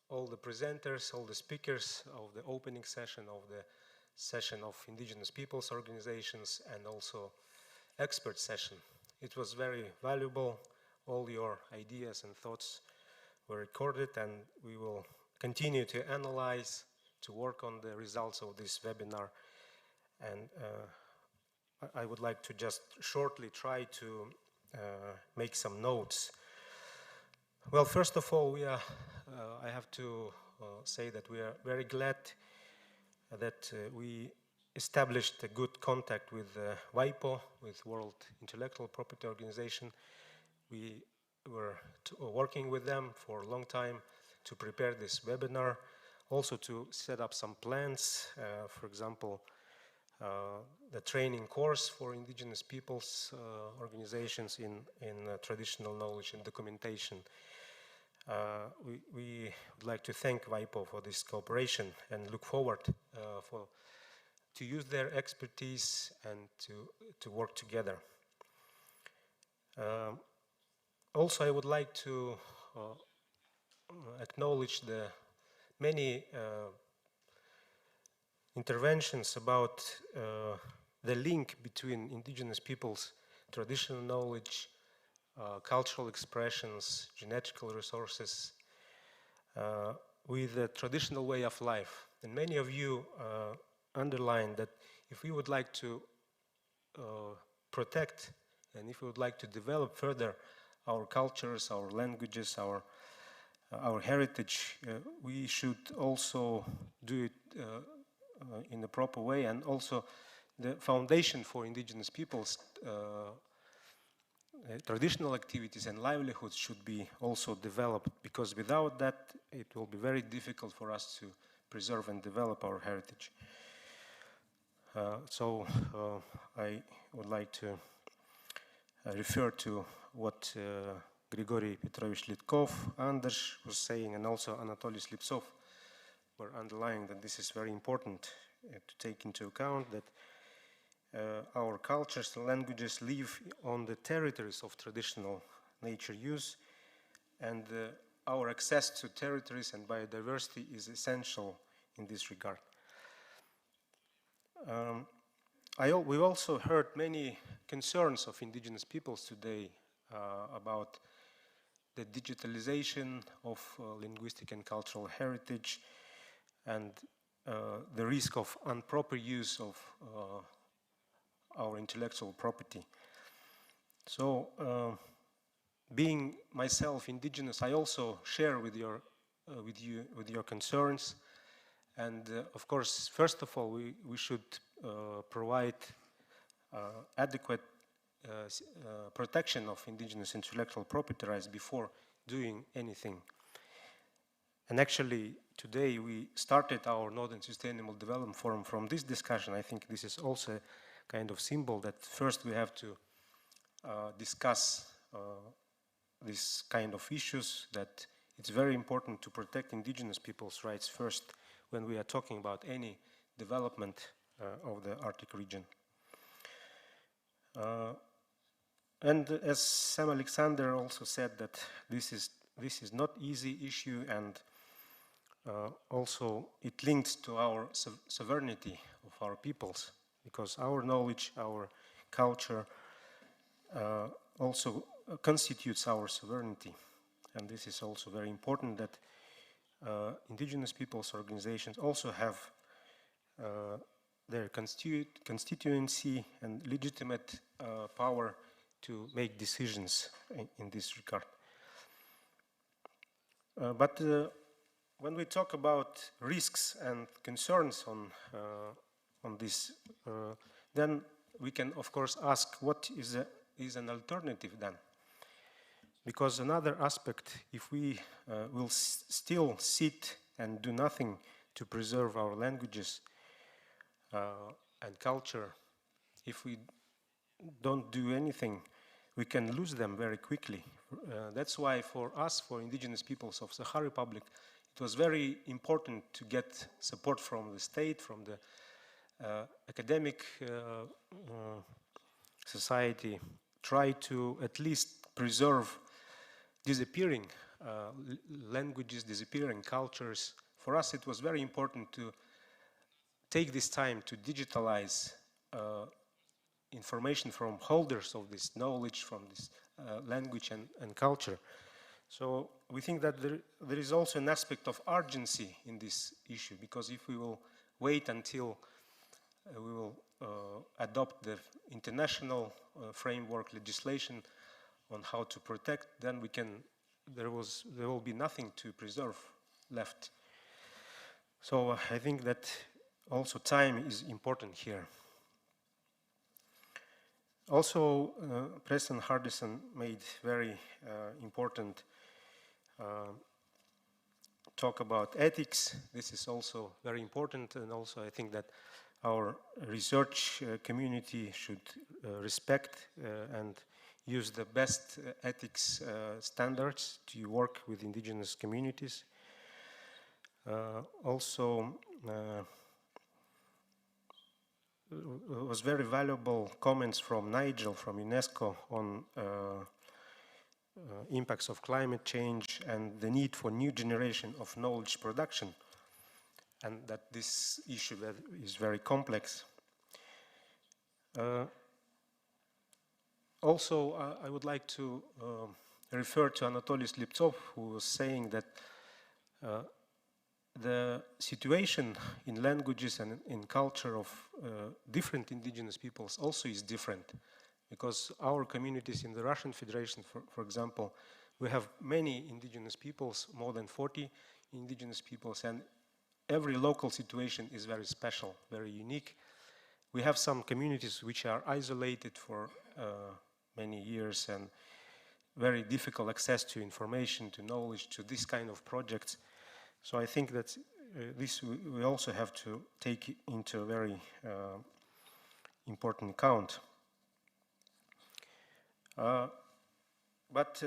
S1: all the presenters, all the speakers of the opening session, of the session of Indigenous Peoples Organizations, and also expert session. It was very valuable. All your ideas and thoughts were recorded, and we will continue to analyze, to work on the results of this webinar. And I would like to just shortly try to make some notes. Well, first of all, I have to say that we are very glad that we established a good contact with WIPO, with World Intellectual Property Organization. We were working with them for a long time to prepare this webinar, also to set up some plans, for example, the training course for Indigenous peoples organizations in traditional knowledge and documentation. We would like to thank WIPO for this cooperation and look forward to use their expertise and to work together. Also, I would like to acknowledge the many interventions about the link between Indigenous peoples' traditional knowledge, cultural expressions, genetical resources, with the traditional way of life. And many of you underlined that if we would like to protect and if we would like to develop further our cultures, our languages, our heritage, we should also do it in a proper way, and also the foundation for Indigenous peoples' traditional activities and livelihoods should be also developed, because without that it will be very difficult for us to preserve and develop our heritage. So I would like to refer to what Grigore Petrovich Ledkov, Anders was saying, and also Anatoly Slipsov were underlying that this is very important to take into account, that our cultures and languages live on the territories of traditional nature use, and our access to territories and biodiversity is essential in this regard. We've also heard many concerns of Indigenous peoples today about the digitalization of linguistic and cultural heritage, and the risk of improper use of our intellectual property. So, being myself Indigenous, I also share with your concerns. And of course, first of all, we should provide adequate protection of Indigenous intellectual property rights before doing anything. And actually, today we started our Northern Sustainable Development Forum from this discussion. I think this is also a kind of symbol that first we have to discuss this kind of issues, that it's very important to protect Indigenous people's rights first when we are talking about any development of the Arctic region. And as Sam Alexander also said, that this is not easy issue, and also it links to our sovereignty of our peoples, because our knowledge, our culture also constitutes our sovereignty. And this is also very important, that indigenous peoples organizations also have their constituency and legitimate power to make decisions in this regard. But when we talk about risks and concerns on this, then we can of course ask what is an alternative then. Because another aspect, if we will still sit and do nothing to preserve our languages and culture, if we don't do anything, we can lose them very quickly. That's why for us, for indigenous peoples of Sakha Republic, it was very important to get support from the state, from the academic society, try to at least preserve disappearing languages, disappearing cultures. For us, it was very important to take this time to digitalize information from holders of this knowledge, from this language and culture. So we think that there is also an aspect of urgency in this issue, because if we will wait until we will adopt the international framework legislation on how to protect, then there will be nothing to preserve left. So I think that also time is important here. Also, President Harrelson made very important talk about ethics. This is also very important, and also I think that our research community should respect and use the best ethics standards to work with indigenous communities. Also, it was very valuable comments from Nigel from UNESCO on impacts of climate change and the need for new generation of knowledge production, and that this issue is very complex. Also, I would like to refer to Anatoly Sliptsov, who was saying that the situation in languages and in culture of different indigenous peoples also is different, because our communities in the Russian Federation, for example, we have many indigenous peoples, more than 40 indigenous peoples, and every local situation is very special, very unique. We have some communities which are isolated for many years and very difficult access to information, to knowledge, to this kind of projects. So I think that this we also have to take into a very important account. But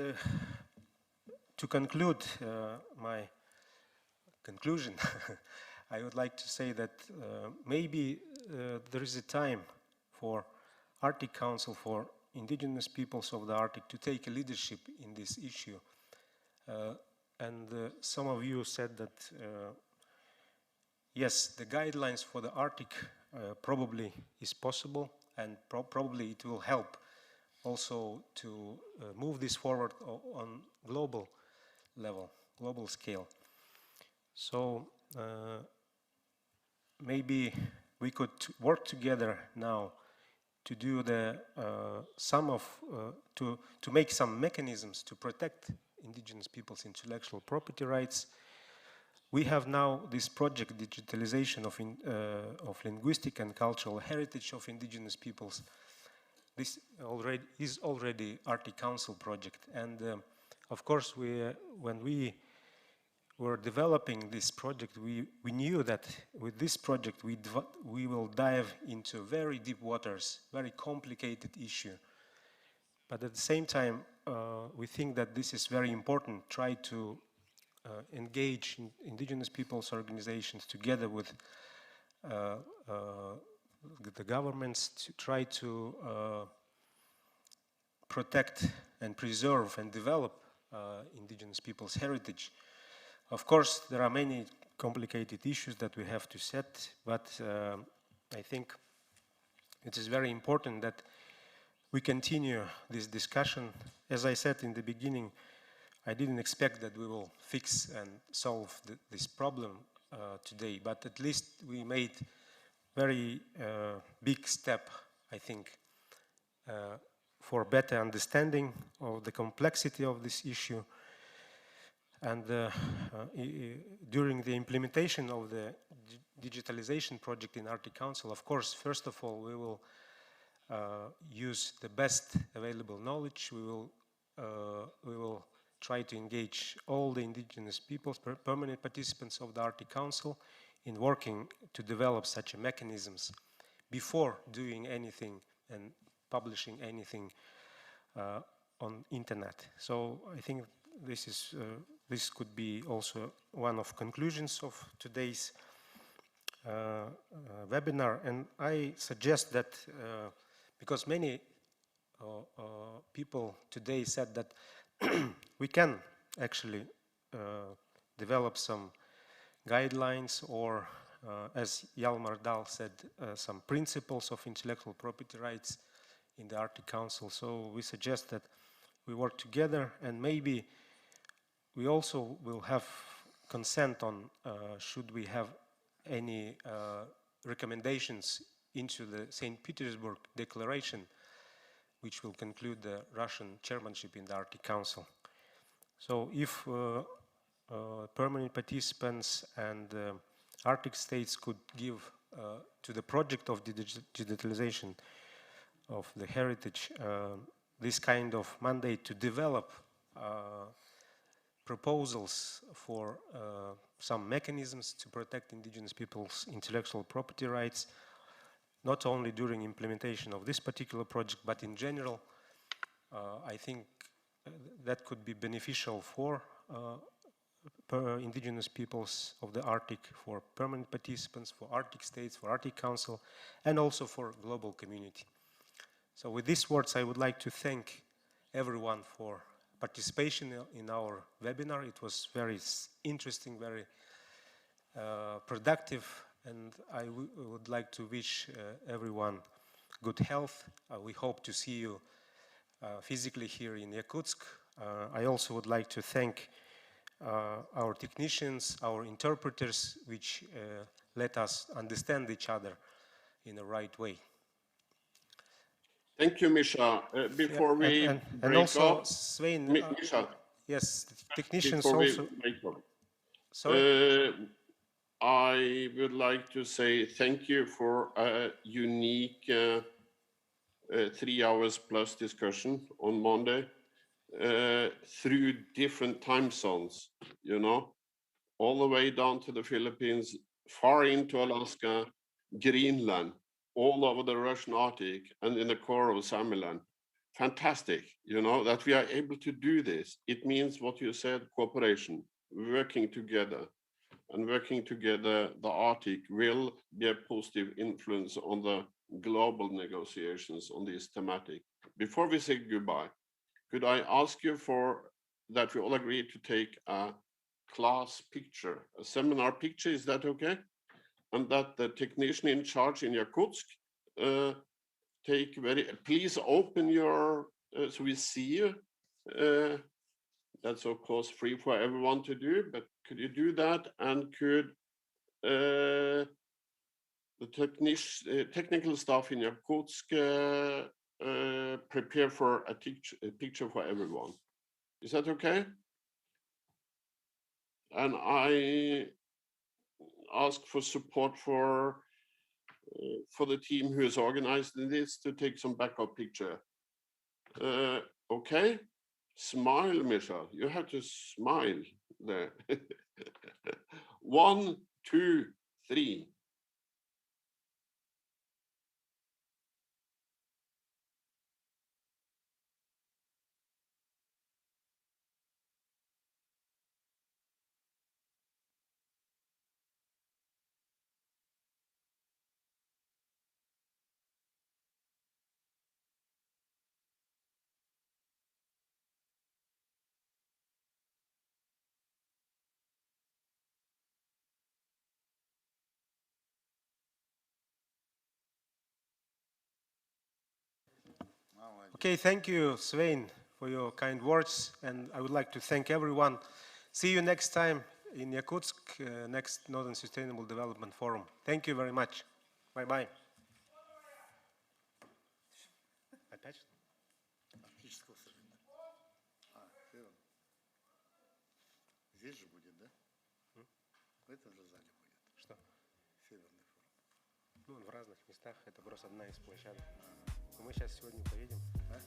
S1: to conclude my conclusion, I would like to say that maybe there is a time for Arctic Council, for indigenous peoples of the Arctic, to take a leadership in this issue. And some of you said that, yes, the guidelines for the Arctic probably is possible, and probably it will help also to move this forward on global level, global scale. So maybe we could work together now to do the to make some mechanisms to protect indigenous people's intellectual property rights. We have now this project, digitalization of linguistic and cultural heritage of indigenous peoples. This is already Arctic Council project, and of course when we were developing this project, we knew that with this project we will dive into very deep waters, very complicated issue. But at the same time, we think that this is very important. Try to engage in indigenous peoples' organizations together with the governments to try to protect and preserve and develop indigenous peoples' heritage. Of course, there are many complicated issues that we have to set, but I think it is very important that we continue this discussion. As I said in the beginning, I didn't expect that we will fix and solve this problem today, but at least we made very big step, I think, for better understanding of the complexity of this issue. And during the implementation of the digitalization project in Arctic Council, of course, first of all, we will use the best available knowledge. We will try to engage all the indigenous peoples, permanent participants of the Arctic Council, in working to develop such mechanisms before doing anything and publishing anything on internet. So I think this could be also one of conclusions of today's webinar. And I suggest that because many people today said that we can actually develop some guidelines or, as Hjalmar Dahl said, some principles of intellectual property rights in the Arctic Council. So we suggest that we work together, and maybe we also will have consent on should we have any recommendations into the St. Petersburg Declaration, which will conclude the Russian chairmanship in the Arctic Council. So if permanent participants and Arctic states could give to the project of digitalization of the heritage this kind of mandate to develop proposals for some mechanisms to protect indigenous people's intellectual property rights, not only during implementation of this particular project, but in general, I think that could be beneficial for indigenous peoples of the Arctic, for permanent participants, for Arctic states, for Arctic Council, and also for global community. So with these words, I would like to thank everyone for participation in our webinar. It was very interesting, very productive, and I would like to wish everyone good health. We hope to see you physically here in Yakutsk. I also would like to thank our technicians, our interpreters, which let us understand each other in the right way.
S16: Thank you, Misha. Before we break
S1: also,
S16: up,
S1: Svein,
S16: Misha.
S1: Yes, technicians
S16: Before
S1: also.
S16: we break up,
S1: Sorry.
S16: I would like to say thank you for a unique 3 hours plus discussion on Monday through different time zones, you know, all the way down to the Philippines, far into Alaska, Greenland, all over the Russian Arctic, and in the core of Samiland. Fantastic, you know, that we are able to do this. It means what you said, cooperation, working together. And working together, the Arctic will be a positive influence on the global negotiations on this thematic. Before we say goodbye, could I ask you for that we all agree to take a class picture, a seminar picture, is that okay? And that the technician in charge in Yakutsk please open your, so we see you. That's of course free for everyone to do, but could you do that? And could the technical staff in Yakutsk prepare for a picture for everyone? Is that okay? And I ask for support for the team who is organizing this to take some backup picture. Okay, smile, Misha. You have to smile there. 1, 2, 3.
S1: Okay, thank you, Svein, for your kind words, and I would like to thank everyone. See you next time in Yakutsk, next Northern Sustainable Development Forum. Thank you very much. Bye-bye.
S6: Здесь же будет, да? В этом же зале будет.
S1: Что?
S6: Северный форум.
S1: Ну, в разных местах. Это просто одна из площадок. Мы сейчас сегодня поедем, да?